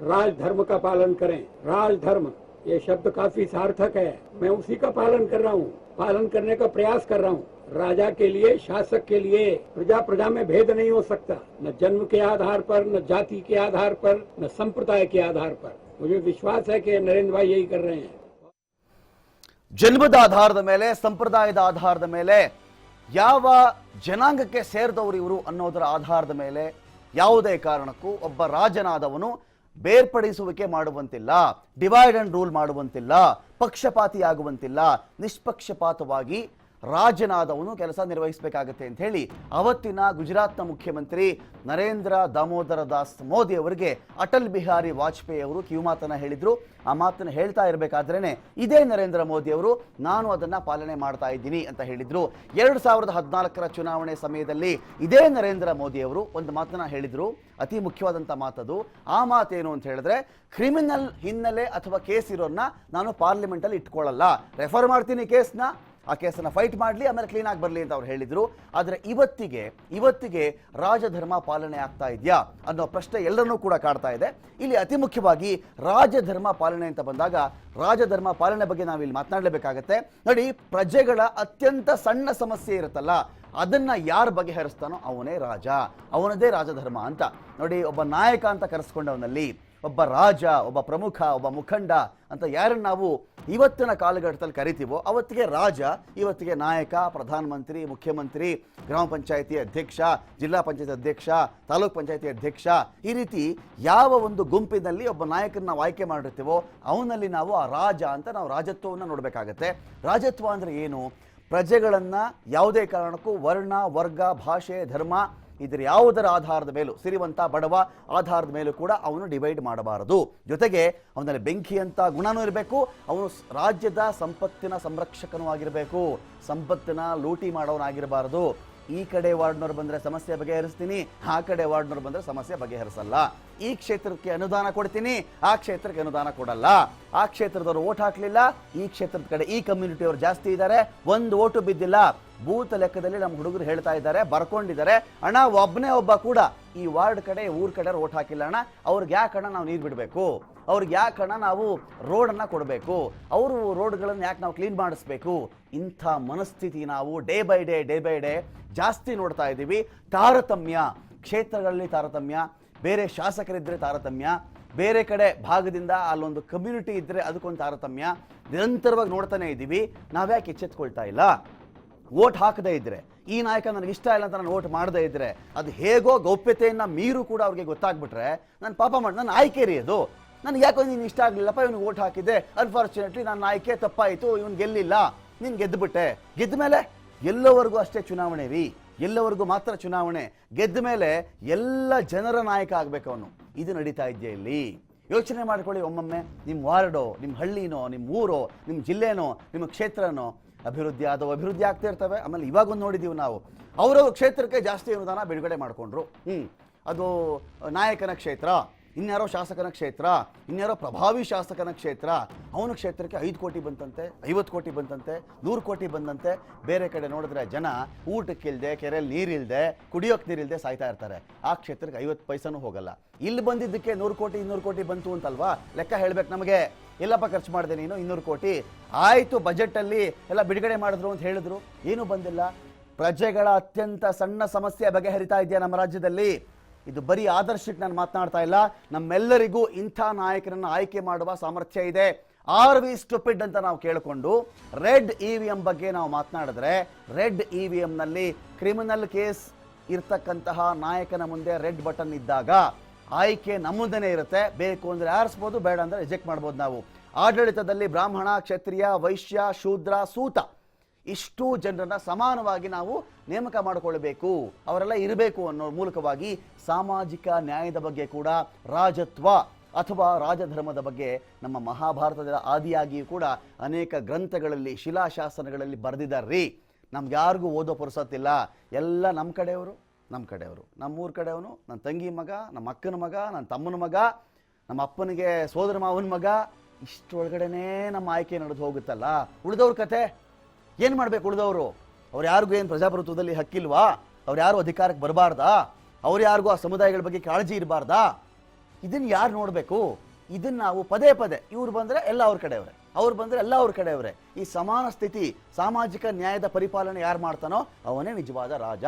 राजधर्म का पालन करें। राजधर्म ये शब्द काफी सार्थक है, मैं उसी का पालन कर रहा हूँ, पालन करने का प्रयास कर रहा हूँ। राजा के लिए, शासक के लिए प्रजा प्रजा में भेद नहीं हो सकता, न जन्म के आधार पर, न जाति के आधार पर, न संप्रदाय के आधार पर। मुझे विश्वास है कि नरेंद्र भाई यही कर रहे हैं। ಜನ್ಮದ ಆಧಾರದ ಮೇಲೆ, ಸಂಪ್ರದಾಯದ ಆಧಾರದ ಮೇಲೆ, ಯಾವ ಜನಾಂಗಕ್ಕೆ ಸೇರಿದವರು ಇವರು ಅನ್ನೋದರ ಆಧಾರದ ಮೇಲೆ ಯಾವುದೇ ಕಾರಣಕ್ಕೂ ಒಬ್ಬ ರಾಜನಾದವನು ಬೇರ್ಪಡಿಸುವಿಕೆ ಮಾಡುವಂತಿಲ್ಲ, ಡಿವೈಡ್ ಅಂಡ್ ರೂಲ್ ಮಾಡುವಂತಿಲ್ಲ, ಪಕ್ಷಪಾತಿಯಾಗುವಂತಿಲ್ಲ. ನಿಷ್ಪಕ್ಷಪಾತವಾಗಿ ರಾಜನಾದವನು ಕೆಲಸ ನಿರ್ವಹಿಸಬೇಕಾಗತ್ತೆ ಅಂತ ಹೇಳಿ ಅವತ್ತಿನ ಗುಜರಾತ್ನ ಮುಖ್ಯಮಂತ್ರಿ ನರೇಂದ್ರ ದಾಮೋದರ ದಾಸ್ ಮೋದಿ ಅವರಿಗೆ ಅಟಲ್ ಬಿಹಾರಿ ವಾಜಪೇಯಿ ಅವರು ಕಿವಿಮಾತನ್ನ ಹೇಳಿದ್ರು. ಆ ಮಾತನ್ನು ಹೇಳ್ತಾ ಇರಬೇಕಾದ್ರೇನೆ ಇದೇ ನರೇಂದ್ರ ಮೋದಿ ಅವರು ನಾನು ಅದನ್ನ ಪಾಲನೆ ಮಾಡ್ತಾ ಇದ್ದೀನಿ ಅಂತ ಹೇಳಿದ್ರು. 2014ರ ಚುನಾವಣೆ ಸಮಯದಲ್ಲಿ ಇದೇ ನರೇಂದ್ರ ಮೋದಿ ಅವರು ಒಂದು ಮಾತನ್ನ ಹೇಳಿದ್ರು, ಅತಿ ಮುಖ್ಯವಾದಂಥ ಮಾತದು. ಆ ಮಾತೇನು ಅಂತ ಹೇಳಿದ್ರೆ, ಕ್ರಿಮಿನಲ್ ಹಿನ್ನೆಲೆ ಅಥವಾ ಕೇಸ್ ಇರೋನ್ನ ನಾನು ಪಾರ್ಲಿಮೆಂಟಲ್ಲಿ ಇಟ್ಕೊಳ್ಳಲ್ಲ, ರೆಫರ್ ಮಾಡ್ತೀನಿ ಕೇಸ್ನ, ಆ ಕೇಸನ್ನು ಫೈಟ್ ಮಾಡಲಿ, ಆಮೇಲೆ ಕ್ಲೀನ್ ಆಗಿ ಬರಲಿ ಅಂತ ಅವ್ರು ಹೇಳಿದ್ರು. ಆದರೆ ಇವತ್ತಿಗೆ ರಾಜಧರ್ಮ ಪಾಲನೆ ಆಗ್ತಾ ಇದೆಯಾ ಅನ್ನೋ ಪ್ರಶ್ನೆ ಎಲ್ಲರನ್ನೂ ಕೂಡ ಕಾಡ್ತಾ ಇದೆ. ಇಲ್ಲಿ ಅತಿ ಮುಖ್ಯವಾಗಿ ರಾಜಧರ್ಮ ಪಾಲನೆ ಅಂತ ಬಂದಾಗ ರಾಜಧರ್ಮ ಪಾಲನೆ ಬಗ್ಗೆ ನಾವಿಲ್ಲಿ ಮಾತನಾಡಲೇಬೇಕಾಗತ್ತೆ. ನೋಡಿ, ಪ್ರಜೆಗಳ ಅತ್ಯಂತ ಸಣ್ಣ ಸಮಸ್ಯೆ ಇರುತ್ತಲ್ಲ, ಅದನ್ನ ಯಾರು ಬಗೆಹರಿಸ್ತಾನೋ ಅವನೇ ರಾಜ, ಅವನದೇ ರಾಜಧರ್ಮ ಅಂತ. ನೋಡಿ, ಒಬ್ಬ ನಾಯಕ ಅಂತ ಕರೆಸ್ಕೊಂಡವನಲ್ಲಿ ಒಬ್ಬ ರಾಜ, ಒಬ್ಬ ಪ್ರಮುಖ, ಒಬ್ಬ ಮುಖಂಡ ಅಂತ ಯಾರನ್ನು ನಾವು ಇವತ್ತಿನ ಕಾಲಘಟ್ಟದಲ್ಲಿ ಕರಿತೀವೋ ಅವತ್ತಿಗೆ ರಾಜ, ಇವತ್ತಿಗೆ ನಾಯಕ, ಪ್ರಧಾನಮಂತ್ರಿ, ಮುಖ್ಯಮಂತ್ರಿ, ಗ್ರಾಮ ಪಂಚಾಯತಿ ಅಧ್ಯಕ್ಷ, ಜಿಲ್ಲಾ ಪಂಚಾಯತಿ ಅಧ್ಯಕ್ಷ, ತಾಲೂಕ್ ಪಂಚಾಯತಿ ಅಧ್ಯಕ್ಷ, ಈ ರೀತಿ ಯಾವ ಒಂದು ಗುಂಪಿನಲ್ಲಿ ಒಬ್ಬ ನಾಯಕನ ನಾವು ಆಯ್ಕೆ ಮಾಡಿರ್ತೀವೋ ಅವನಲ್ಲಿ ನಾವು ಆ ರಾಜ ಅಂತ ನಾವು ರಾಜತ್ವವನ್ನು ನೋಡಬೇಕಾಗತ್ತೆ. ರಾಜತ್ವ ಅಂದರೆ ಏನು? ಪ್ರಜೆಗಳನ್ನು ಯಾವುದೇ ಕಾರಣಕ್ಕೂ ವರ್ಣ, ವರ್ಗ, ಭಾಷೆ, ಧರ್ಮ ಇದರ ಯಾವುದರ ಆಧಾರದ ಮೇಲೂ, ಸಿರಿವಂತ ಬಡವ ಆಧಾರದ ಮೇಲೂ ಕೂಡ ಅವನು ಡಿವೈಡ್ ಮಾಡಬಾರದು. ಜೊತೆಗೆ ಅವನಲ್ಲಿ ಬೆಂಕಿ ಅಂತ ಗುಣನೂ ಇರಬೇಕು, ಅವನು ರಾಜ್ಯದ ಸಂಪತ್ತಿನ ಸಂರಕ್ಷಕನೂ ಆಗಿರಬೇಕು, ಸಂಪತ್ತಿನ ಲೂಟಿ ಮಾಡೋನಾಗಿರಬಾರದು. ಈ ಕಡೆ ವಾರ್ಡ್ನವ್ರು ಬಂದರೆ ಸಮಸ್ಯೆ ಬಗೆಹರಿಸ್ತೀನಿ, ಆ ಕಡೆ ವಾರ್ಡ್ನವ್ರು ಬಂದರೆ ಸಮಸ್ಯೆ ಬಗೆಹರಿಸಲ್ಲ. ಈ ಕ್ಷೇತ್ರಕ್ಕೆ ಅನುದಾನ ಕೊಡ್ತೀನಿ, ಆ ಕ್ಷೇತ್ರಕ್ಕೆ ಅನುದಾನ ಕೊಡಲ್ಲ. ಆ ಕ್ಷೇತ್ರದವ್ರು ಓಟ್ ಹಾಕಲಿಲ್ಲ, ಈ ಕ್ಷೇತ್ರದ ಕಡೆ ಈ ಕಮ್ಯುನಿಟಿಯವರು ಜಾಸ್ತಿ ಇದ್ದಾರೆ, ಒಂದು ಓಟು ಬಿದ್ದಿಲ್ಲ. ಬೂತ್ ಲೆಕ್ಕದಲ್ಲಿ ನಮ್ಮ ಹುಡುಗರು ಹೇಳ್ತಾ ಇದ್ದಾರೆ, ಬರ್ಕೊಂಡಿದ್ದಾರೆ, ಅಣ್ಣ ಒಬ್ಬನೇ ಒಬ್ಬ ಕೂಡ ಈ ವಾರ್ಡ್ ಕಡೆ ಊರ ಕಡೆ ಓಟ್ ಹಾಕಿಲ್ಲ ಅಣ್ಣ, ಅವ್ರಿಗೆ ಯಾಕಣ್ಣ ನಾವು ನೀರು ಬಿಡಬೇಕು, ಅವ್ರಿಗೆ ಯಾಕಣ್ಣ ನಾವು ರೋಡನ್ನು ಕೊಡಬೇಕು, ಅವರು ರೋಡ್ಗಳನ್ನು ಯಾಕೆ ನಾವು ಕ್ಲೀನ್ ಮಾಡಿಸ್ಬೇಕು. ಇಂಥ ಮನಸ್ಥಿತಿ ನಾವು ಡೇ ಬೈ ಡೇ ಜಾಸ್ತಿ ನೋಡ್ತಾ ಇದ್ದೀವಿ. ತಾರತಮ್ಯ, ಕ್ಷೇತ್ರಗಳಲ್ಲಿ ತಾರತಮ್ಯ, ಬೇರೆ ಶಾಸಕರಿದ್ದರೆ ತಾರತಮ್ಯ, ಬೇರೆ ಕಡೆ ಭಾಗದಿಂದ ಅಲ್ಲೊಂದು ಕಮ್ಯುನಿಟಿ ಇದ್ದರೆ ಅದಕ್ಕೊಂದು ತಾರತಮ್ಯ ನಿರಂತರವಾಗಿ ನೋಡ್ತಾನೆ ಇದ್ದೀವಿ. ನಾವ್ಯಾಕೆ ಎಚ್ಚೆತ್ಕೊಳ್ತಾ ಇಲ್ಲ? ವೋಟ್ ಹಾಕದೇ ಇದ್ದರೆ, ಈ ನಾಯಕ ನನಗೆ ಇಷ್ಟ ಇಲ್ಲ ಅಂತ ನಾನು ವೋಟ್ ಮಾಡದೇ ಇದ್ದರೆ, ಅದು ಹೇಗೋ ಗೌಪ್ಯತೆಯನ್ನು ಮೀರು ಕೂಡ ಅವ್ರಿಗೆ ಗೊತ್ತಾಗ್ಬಿಟ್ರೆ ನಾನು ಪಾಪ ಮಾಡಿ ನನ್ನ ಆಯ್ಕೆ ರೀ ಅದು, ನನಗೆ ಯಾಕೋ ನೀನು ಇಷ್ಟ ಆಗಲಿಲ್ಲಪ್ಪ, ಇವನಿಗೆ ವೋಟ್ ಹಾಕಿದ್ದೆ, ಅನ್ಫಾರ್ಚುನೇಟ್ಲಿ ನನ್ನ ಆಯ್ಕೆ ತಪ್ಪಾಯಿತು, ಇವನು ಗೆಲ್ಲಿಲ್ಲ, ನೀನು ಗೆದ್ದುಬಿಟ್ಟೆ. ಗೆದ್ದ ಮೇಲೆ ಎಲ್ಲವರೆಗೂ ಅಷ್ಟೇ ಚುನಾವಣೆ ರೀ, ಎಲ್ಲವರೆಗೂ ಮಾತ್ರ ಚುನಾವಣೆ. ಗೆದ್ದ ಮೇಲೆ ಎಲ್ಲ ಜನರ ನಾಯಕ ಆಗಬೇಕು ಅವನು. ಇದು ನಡೀತಾ ಇದೆಯಾ ಇಲ್ಲಿ? ಯೋಚನೆ ಮಾಡ್ಕೊಳ್ಳಿ ಒಮ್ಮೊಮ್ಮೆ. ನಿಮ್ಮ ವಾರ್ಡೋ, ನಿಮ್ಮ ಹಳ್ಳಿನೋ, ನಿಮ್ಮ ಊರೋ, ನಿಮ್ಮ ಜಿಲ್ಲೆನೋ, ನಿಮ್ಮ ಕ್ಷೇತ್ರನೋ ಅಭಿವೃದ್ಧಿ ಆಗ್ತಾ ಇರ್ತವೆ. ಆಮೇಲೆ ಇವಾಗೊಂದು ನೋಡಿದ್ದೀವಿ ನಾವು, ಅವರವ್ರ ಕ್ಷೇತ್ರಕ್ಕೆ ಜಾಸ್ತಿ ಅನುದಾನ ಬಿಡುಗಡೆ ಮಾಡಿಕೊಂಡ್ರು. ಅದು ನಾಯಕನ ಕ್ಷೇತ್ರ, ಇನ್ಯಾರೋ ಶಾಸಕನ ಕ್ಷೇತ್ರ, ಇನ್ಯಾರೋ ಪ್ರಭಾವಿ ಶಾಸಕನ ಕ್ಷೇತ್ರ, ಅವನ ಕ್ಷೇತ್ರಕ್ಕೆ 5 ಕೋಟಿ ಬಂತಂತೆ, 50 ಕೋಟಿ ಬಂತಂತೆ, 100 ಕೋಟಿ ಬಂದಂತೆ. ಬೇರೆ ಕಡೆ ನೋಡಿದ್ರೆ ಜನ ಊಟಕ್ಕಿಲ್ಲದೆ, ಕೆರೆಯಲ್ಲಿ ನೀರಿಲ್ಲದೆ, ಕುಡಿಯೋಕೆ ನೀರಿಲ್ಲದೆ ಸಾಯ್ತಾ ಇರ್ತಾರೆ. ಆ ಕ್ಷೇತ್ರಕ್ಕೆ 50 ಪೈಸನೂ ಹೋಗಲ್ಲ. ಇಲ್ಲಿ ಬಂದಿದ್ದಕ್ಕೆ 100 ಕೋಟಿ 200 ಕೋಟಿ ಬಂತು ಅಂತಲ್ವಾ ಲೆಕ್ಕ ಹೇಳ್ಬೇಕು ನಮಗೆ. ಎಲ್ಲಪ್ಪ ಖರ್ಚು ಮಾಡಿದೆ ನೀನು 200 ಕೋಟಿ? ಆಯಿತು, ಬಜೆಟಲ್ಲಿ ಎಲ್ಲ ಬಿಡುಗಡೆ ಮಾಡಿದ್ರು ಅಂತ ಹೇಳಿದ್ರು, ಏನೂ ಬಂದಿಲ್ಲ. ಪ್ರಜೆಗಳ ಅತ್ಯಂತ ಸಣ್ಣ ಸಮಸ್ಯೆ ಬಗೆಹರಿತಾ ಇದೆಯಾ ನಮ್ಮ ರಾಜ್ಯದಲ್ಲಿ? ಇದು ಬರೀ ಆದರ್ಶಕ್ಕೆ ನಾನು ಮಾತನಾಡ್ತಾ ಇಲ್ಲ, ನಮ್ಮೆಲ್ಲರಿಗೂ ಇಂಥ ನಾಯಕರನ್ನು ಆಯ್ಕೆ ಮಾಡುವ ಸಾಮರ್ಥ್ಯ ಇದೆ. ಆರ್ ವಿ ಸ್ಟುಪಿಡ್ ಅಂತ ನಾವು ಕೇಳಿಕೊಂಡು ರೆಡ್ EVM ಬಗ್ಗೆ ನಾವು ಮಾತನಾಡಿದ್ರೆ, ರೆಡ್ EVMನಲ್ಲಿ ಕ್ರಿಮಿನಲ್ ಕೇಸ್ ಇರ್ತಕ್ಕಂತಹ ನಾಯಕನ ಮುಂದೆ ರೆಡ್ ಬಟನ್ ಇದ್ದಾಗ ಆಯ್ಕೆ ನಮ್ಮದೇ ಇರುತ್ತೆ. ಬೇಕು ಅಂದರೆ ಆರಿಸ್ಬೋದು, ಬೇಡ ಅಂದರೆ ರಿಜೆಕ್ಟ್ ಮಾಡ್ಬೋದು. ನಾವು ಆಡಳಿತದಲ್ಲಿ ಬ್ರಾಹ್ಮಣ, ಕ್ಷತ್ರಿಯ, ವೈಶ್ಯ, ಶೂದ್ರ, ಸೂತ ಇಷ್ಟು ಜನರನ್ನ ಸಮಾನವಾಗಿ ನಾವು ನೇಮಕ ಮಾಡಿಕೊಳ್ಳಬೇಕು, ಅವರೆಲ್ಲ ಇರಬೇಕು ಅನ್ನೋ ಮೂಲಕವಾಗಿ ಸಾಮಾಜಿಕ ನ್ಯಾಯದ ಬಗ್ಗೆ ಕೂಡ, ರಾಜತ್ವ ಅಥವಾ ರಾಜಧರ್ಮದ ಬಗ್ಗೆ ನಮ್ಮ ಮಹಾಭಾರತದ ಆದಿಯಾಗಿಯೂ ಕೂಡ ಅನೇಕ ಗ್ರಂಥಗಳಲ್ಲಿ, ಶಿಲಾಶಾಸನಗಳಲ್ಲಿ ಬರೆದಿದ್ದಾರ್ರಿ. ನಮ್ಗೆ ಯಾರಿಗೂ ಓದೋ ಪುರ್ಸತ್ತಿಲ್ಲ. ಎಲ್ಲ ನಮ್ಮ ಕಡೆಯವರು, ನಮ್ಮೂರ ಕಡೆಯವನು, ನನ್ನ ತಂಗಿ ಮಗ, ನಮ್ಮ ಅಕ್ಕನ ಮಗ, ನನ್ನ ತಮ್ಮನ ಮಗ, ನಮ್ಮ ಅಪ್ಪನಿಗೆ ಸೋದರ ಮಾವನ ಮಗ, ಇಷ್ಟೊಳಗಡೆನೇ ನಮ್ಮ ಆಯ್ಕೆ ನಡೆದು ಹೋಗುತ್ತಲ್ಲ. ಉಳಿದವ್ರ ಕತೆ ಏನು ಮಾಡಬೇಕು? ಉಳಿದವರು ಅವ್ರು ಯಾರಿಗೂ ಏನು ಪ್ರಜಾಪ್ರಭುತ್ವದಲ್ಲಿ ಹಕ್ಕಿಲ್ವಾ? ಅವ್ರು ಯಾರು ಅಧಿಕಾರಕ್ಕೆ ಬರಬಾರ್ದಾ? ಅವ್ರು ಯಾರಿಗೂ ಆ ಸಮುದಾಯಗಳ ಬಗ್ಗೆ ಕಾಳಜಿ ಇರಬಾರ್ದಾ? ಇದನ್ನು ಯಾರು ನೋಡಬೇಕು? ಇದನ್ನು ನಾವು ಪದೇ ಪದೇ ಇವ್ರು ಬಂದರೆ ಎಲ್ಲ ಅವ್ರ ಕಡೆಯವರೇ, ಅವ್ರು ಬಂದರೆ ಎಲ್ಲ ಅವ್ರ ಕಡೆಯವರೇ. ಈ ಸಮಾನ ಸ್ಥಿತಿ, ಸಾಮಾಜಿಕ ನ್ಯಾಯದ ಪರಿಪಾಲನೆ ಯಾರು ಮಾಡ್ತಾನೋ ಅವನೇ ನಿಜವಾದ ರಾಜ.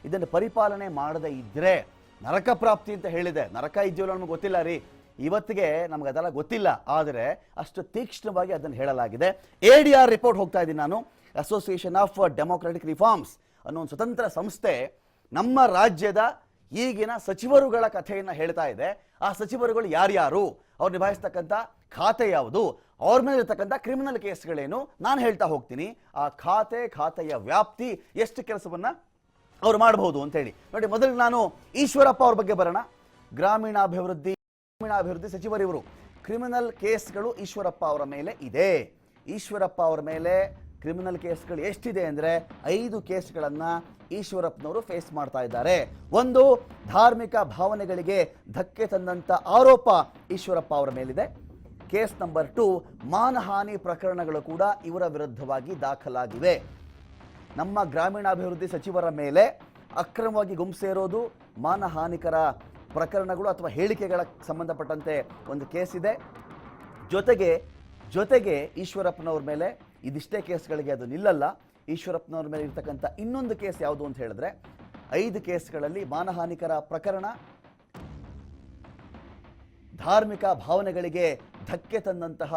ಇದನ್ನು ಪರಿಪಾಲನೆ ಮಾಡದೇ ಇದ್ದರೆ ನರಕ ಪ್ರಾಪ್ತಿ ಅಂತ ಹೇಳಿದೆ. ನರಕ ಇದೆಯಲ್ಲ ನಮಗೆ ಗೊತ್ತಿಲ್ಲ ರೀ, ಇವತ್ತಿಗೆ ನಮ್ಗೆ ಅದೆಲ್ಲ ಗೊತ್ತಿಲ್ಲ. ಆದರೆ ಅಷ್ಟು ತೀಕ್ಷ್ಣವಾಗಿ ಅದನ್ನು ಹೇಳಲಾಗಿದೆ. ADR ರಿಪೋರ್ಟ್ ಹೋಗ್ತಾ ಇದ್ದೀನಿ ನಾನು. ಅಸೋಸಿಯೇಷನ್ ಆಫ್ ಡೆಮೋಕ್ರೆಟಿಕ್ ರಿಫಾರ್ಮ್ಸ್ ಅನ್ನೋ ಒಂದು ಸ್ವತಂತ್ರ ಸಂಸ್ಥೆ ನಮ್ಮ ರಾಜ್ಯದ ಈಗಿನ ಸಚಿವರುಗಳ ಕಥೆಯನ್ನು ಹೇಳ್ತಾ ಇದೆ. ಆ ಸಚಿವರುಗಳು ಯಾರ್ಯಾರು, ಅವ್ರು ನಿಭಾಯಿಸ್ತಕ್ಕಂಥ ಖಾತೆ ಯಾವುದು, ಅವ್ರ ಮೇಲೆ ಇರ್ತಕ್ಕಂಥ ಕ್ರಿಮಿನಲ್ ಕೇಸ್ಗಳೇನು, ನಾನು ಹೇಳ್ತಾ ಹೋಗ್ತೀನಿ. ಆ ಖಾತೆಯ ವ್ಯಾಪ್ತಿ, ಎಷ್ಟು ಕೆಲಸವನ್ನ ಅವ್ರು ಮಾಡಬಹುದು ಅಂತೇಳಿ ನೋಡಿ. ಮೊದಲು ನಾನು ಈಶ್ವರಪ್ಪ ಅವ್ರ ಬಗ್ಗೆ ಬರೋಣ. ಗ್ರಾಮೀಣಾಭಿವೃದ್ಧಿ ಸಚಿವರಿವರು. ಕ್ರಿಮಿನಲ್ ಕೇಸ್ಗಳು ಈಶ್ವರಪ್ಪ ಅವರ ಮೇಲೆ ಇದೆ. ಈಶ್ವರಪ್ಪ ಅವರ ಮೇಲೆ ಕ್ರಿಮಿನಲ್ ಕೇಸ್ಗಳು ಎಷ್ಟಿದೆ ಅಂದರೆ 5 ಕೇಸ್ಗಳನ್ನು ಈಶ್ವರಪ್ಪನವರು ಫೇಸ್ ಮಾಡ್ತಾ ಇದ್ದಾರೆ. ಒಂದು, ಧಾರ್ಮಿಕ ಭಾವನೆಗಳಿಗೆ ಧಕ್ಕೆ ತಂದಂಥ ಆರೋಪ ಈಶ್ವರಪ್ಪ ಅವರ ಮೇಲಿದೆ. ಕೇಸ್ ನಂಬರ್ 2, ಮಾನಹಾನಿ ಪ್ರಕರಣಗಳು ಕೂಡ ಇವರ ವಿರುದ್ಧವಾಗಿ ದಾಖಲಾಗಿವೆ. ನಮ್ಮ ಗ್ರಾಮೀಣಾಭಿವೃದ್ಧಿ ಸಚಿವರ ಮೇಲೆ ಅಕ್ರಮವಾಗಿ ಗುಂಪು ಮಾನಹಾನಿಕರ ಪ್ರಕರಣಗಳು ಅಥವಾ ಹೇಳಿಕೆಗಳ ಸಂಬಂಧಪಟ್ಟಂತೆ ಒಂದು ಕೇಸ್ ಇದೆ. ಜೊತೆಗೆ ಈಶ್ವರಪ್ಪನವ್ರ ಮೇಲೆ ಇದಿಷ್ಟೇ ಕೇಸ್ಗಳಿಗೆ ಅದು ನಿಲ್ಲಲ್ಲ. ಈಶ್ವರಪ್ಪನವ್ರ ಮೇಲೆ ಇರ್ತಕ್ಕಂಥ ಇನ್ನೊಂದು ಕೇಸ್ ಯಾವುದು ಅಂತ ಹೇಳಿದ್ರೆ, 5 ಕೇಸ್ಗಳಲ್ಲಿ ಮಾನಹಾನಿಕರ ಪ್ರಕರಣ, ಧಾರ್ಮಿಕ ಭಾವನೆಗಳಿಗೆ ಧಕ್ಕೆ ತಂದಂತಹ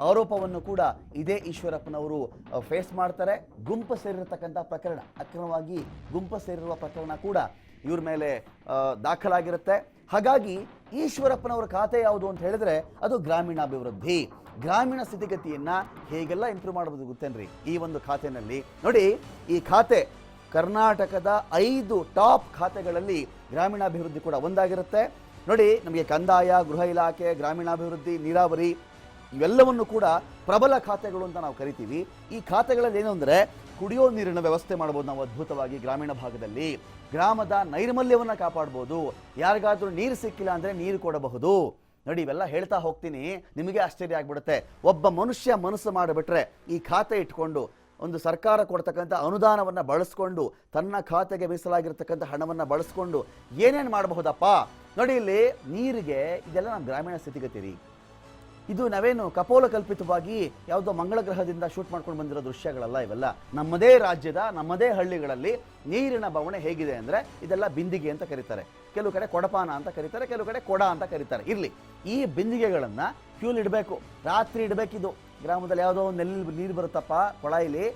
ಆರೋಪವನ್ನು ಕೂಡ ಇದೇ ಈಶ್ವರಪ್ಪನವರು ಫೇಸ್ ಮಾಡ್ತಾರೆ. ಗುಂಪು ಸೇರಿರತಕ್ಕಂಥ ಪ್ರಕರಣ, ಅಕ್ರಮವಾಗಿ ಗುಂಪು ಸೇರಿರುವ ಪ್ರಕರಣ ಕೂಡ ಇವ್ರ ಮೇಲೆ ದಾಖಲಾಗಿರುತ್ತೆ. ಹಾಗಾಗಿ ಈಶ್ವರಪ್ಪನವರ ಖಾತೆ ಯಾವುದು ಅಂತ ಹೇಳಿದ್ರೆ ಅದು ಗ್ರಾಮೀಣಾಭಿವೃದ್ಧಿ. ಗ್ರಾಮೀಣ ಸ್ಥಿತಿಗತಿಯನ್ನ ಹೇಗೆಲ್ಲ ಇಂಪ್ರೂವ್ ಮಾಡಬಹುದು ಗೊತ್ತೇನ್ರಿ ಈ ಒಂದು ಖಾತೆನಲ್ಲಿ? ನೋಡಿ, ಈ ಖಾತೆ ಕರ್ನಾಟಕದ 5 ಟಾಪ್ ಖಾತೆಗಳಲ್ಲಿ ಗ್ರಾಮೀಣಾಭಿವೃದ್ಧಿ ಕೂಡ ಒಂದಾಗಿರುತ್ತೆ. ನೋಡಿ, ನಮಗೆ ಕಂದಾಯ, ಗೃಹ ಇಲಾಖೆ, ಗ್ರಾಮೀಣಾಭಿವೃದ್ಧಿ, ನೀರಾವರಿ ಇವೆಲ್ಲವನ್ನು ಕೂಡ ಪ್ರಬಲ ಖಾತೆಗಳು ಅಂತ ನಾವು ಕರಿತೀವಿ. ಈ ಖಾತೆಗಳಲ್ಲಿ ಏನು ಅಂದರೆ, ಕುಡಿಯೋ ನೀರಿನ ವ್ಯವಸ್ಥೆ ಮಾಡ್ಬೋದು ನಾವು ಅದ್ಭುತವಾಗಿ ಗ್ರಾಮೀಣ ಭಾಗದಲ್ಲಿ. ಗ್ರಾಮದ ನೈರ್ಮಲ್ಯವನ್ನು ಕಾಪಾಡ್ಬೋದು. ಯಾರಿಗಾದ್ರೂ ನೀರು ಸಿಕ್ಕಿಲ್ಲ ಅಂದರೆ ನೀರು ಕೊಡಬಹುದು. ನೋಡಿ, ಇವೆಲ್ಲ ಹೇಳ್ತಾ ಹೋಗ್ತೀನಿ, ನಿಮಗೆ ಆಶ್ಚರ್ಯ ಆಗ್ಬಿಡುತ್ತೆ. ಒಬ್ಬ ಮನುಷ್ಯ ಮನಸ್ಸು ಮಾಡಿಬಿಟ್ರೆ ಈ ಖಾತೆ ಇಟ್ಕೊಂಡು ಒಂದು ಸರ್ಕಾರ ಕೊಡ್ತಕ್ಕಂಥ ಅನುದಾನವನ್ನು ಬಳಸ್ಕೊಂಡು, ತನ್ನ ಖಾತೆಗೆ ಮೀಸಲಾಗಿರ್ತಕ್ಕಂಥ ಹಣವನ್ನು ಬಳಸ್ಕೊಂಡು ಏನೇನು ಮಾಡಬಹುದಪ್ಪ? ನೋಡಿ, ಇಲ್ಲಿ ನೀರಿಗೆ ಇದೆಲ್ಲ ನಮ್ಮ ಗ್ರಾಮೀಣ ಸ್ಥಿತಿಗತಿ ರೀ. ಇದು ನಾವೇನು ಕಪೋಲ ಕಲ್ಪಿತವಾಗಿ ಯಾವುದೋ ಮಂಗಳ ಗ್ರಹದಿಂದ ಶೂಟ್ ಮಾಡ್ಕೊಂಡು ಬಂದಿರೋ ದೃಶ್ಯಗಳಲ್ಲ ಇವೆಲ್ಲ. ನಮ್ಮದೇ ರಾಜ್ಯದ ನಮ್ಮದೇ ಹಳ್ಳಿಗಳಲ್ಲಿ ನೀರಿನ ಬವಣೆ ಹೇಗಿದೆ ಅಂದರೆ, ಇದೆಲ್ಲ ಬಿಂದಿಗೆ ಅಂತ ಕರೀತಾರೆ, ಕೆಲವು ಕಡೆ ಕೊಡಪಾನ ಅಂತ ಕರೀತಾರೆ, ಕೆಲವು ಕಡೆ ಕೊಡ ಅಂತ ಕರೀತಾರೆ. ಇರಲಿ, ಈ ಬಿಂದಿಗೆಗಳನ್ನು ಫ್ಯೂಲ್ ಇಡಬೇಕು, ರಾತ್ರಿ ಇಡಬೇಕಿದು. ಗ್ರಾಮದಲ್ಲಿ ಯಾವುದೋ ಒಂದು ನಲ್ಲಿ ನೀರು ಬರುತ್ತಪ್ಪ ಕೊಳಾಯಿಲಿ,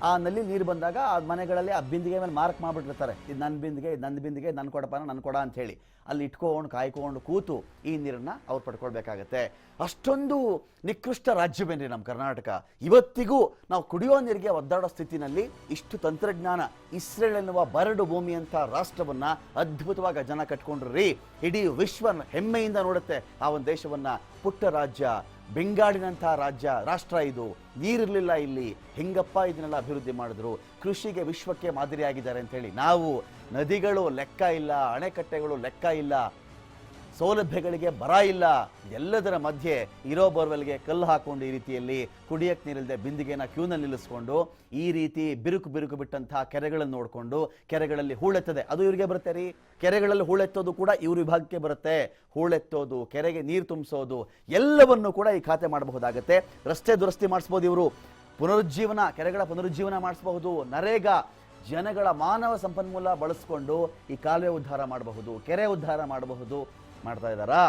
ಆ ನಲ್ಲಿ ನೀರು ಬಂದಾಗ ಆ ಮನೆಗಳಲ್ಲಿ ಆ ಬಿಂದಿಗೆ ಮೇಲೆ ಮಾರ್ಕ್ ಮಾಡಿಬಿಟ್ಟಿರ್ತಾರೆ, ಇದು ನನ್ನ ಬಿಂದಿಗೆ, ಇದು ನನ್ನ ಬಿಂದಿಗೆ, ನನ್ನ ಕೊಡಪಾನ, ನನ್ನ ಕೊಡ ಅಂಥೇಳಿ. ಅಲ್ಲಿ ಇಟ್ಕೊಂಡು ಕಾಯ್ಕೊಂಡು ಕೂತು ಈ ನೀರನ್ನು ಅವ್ರು ಪಡ್ಕೊಳ್ಬೇಕಾಗತ್ತೆ. ಅಷ್ಟೊಂದು ನಿಕೃಷ್ಟ ರಾಜ್ಯವೇನ್ರಿ ನಮ್ಮ ಕರ್ನಾಟಕ. ಇವತ್ತಿಗೂ ನಾವು ಕುಡಿಯೋ ನೀರಿಗೆ ಒದ್ದಾಡೋ ಸ್ಥಿತಿನಲ್ಲಿ ಇಷ್ಟು ತಂತ್ರಜ್ಞಾನ, ಇಸ್ರೇಲ್ ಎನ್ನುವ ಬರಡು ಭೂಮಿ ಅಂತ ರಾಷ್ಟ್ರವನ್ನು ಅದ್ಭುತವಾಗಿ ಜನ ಕಟ್ಕೊಂಡ್ರಿ. ಇಡೀ ವಿಶ್ವ ಹೆಮ್ಮೆಯಿಂದ ನೋಡುತ್ತೆ ಆ ಒಂದು ದೇಶವನ್ನು. ಪುಟ್ಟ ರಾಜ್ಯ, ಬೆಂಗಾಡಿನಂಥ ರಾಷ್ಟ್ರ ಇದು. ನೀರಿರಲಿಲ್ಲ ಇಲ್ಲಿ, ಹೆಂಗಪ್ಪ ಇದನ್ನೆಲ್ಲ ಅಭಿವೃದ್ಧಿ ಮಾಡಿದ್ರು. ಕೃಷಿಗೆ ವಿಶ್ವಕ್ಕೆ ಮಾದರಿಯಾಗಿದ್ದಾರೆ ಅಂಥೇಳಿ. ನಾವು ನದಿಗಳು ಲೆಕ್ಕ ಇಲ್ಲ, ಅಣೆಕಟ್ಟೆಗಳು ಲೆಕ್ಕ ಇಲ್ಲ. ಸೌಲಭ್ಯಗಳಿಗೆ ಬರ ಇಲ್ಲ. ಎಲ್ಲದರ ಮಧ್ಯೆ ಇರೋ ಬೋರ್ವೆಲ್ಗೆ ಕಲ್ಲು ಹಾಕೊಂಡು ಈ ರೀತಿಯಲ್ಲಿ ಕುಡಿಯಕ್ಕೆ ನೀರಿಲ್ಲದೆ ಬಿಂದಿಗೆನ ಕ್ಯೂನಲ್ಲಿ ನಿಲ್ಲಿಸ್ಕೊಂಡು ಈ ರೀತಿ ಬಿರುಕು ಬಿಟ್ಟಂತಹ ಕೆರೆಗಳನ್ನು ನೋಡಿಕೊಂಡು ಕೆರೆಗಳಲ್ಲಿ ಹೂಳೆತ್ತದೆ. ಅದು ಇವರಿಗೆ ಬರುತ್ತೆ ರೀ. ಕೆರೆಗಳಲ್ಲಿ ಹೂಳೆತ್ತೋದು ಕೂಡ ಇವ್ರ ವಿಭಾಗಕ್ಕೆ ಬರುತ್ತೆ. ಹೂಳೆತ್ತೋದು, ಕೆರೆಗೆ ನೀರು ತುಂಬಿಸೋದು ಎಲ್ಲವನ್ನು ಕೂಡ ಈ ಖಾತೆ ಮಾಡಬಹುದಾಗತ್ತೆ. ರಸ್ತೆ ದುರಸ್ತಿ ಮಾಡಿಸ್ಬೋದು ಇವರು. ಪುನರುಜ್ಜೀವನ, ಕೆರೆಗಳ ಪುನರುಜ್ಜೀವನ ಮಾಡಿಸಬಹುದು. ನರೇಗಾ, ಜನಗಳ ಮಾನವ ಸಂಪನ್ಮೂಲ ಬಳಸ್ಕೊಂಡು ಈ ಕಾಲುವೆ ಉದ್ಧಾರ ಮಾಡಬಹುದು, ಕೆರೆ ಉದ್ಧಾರ ಮಾಡಬಹುದು. ಮಾಡ್ತಾ ಇದ್ದಾರಾ?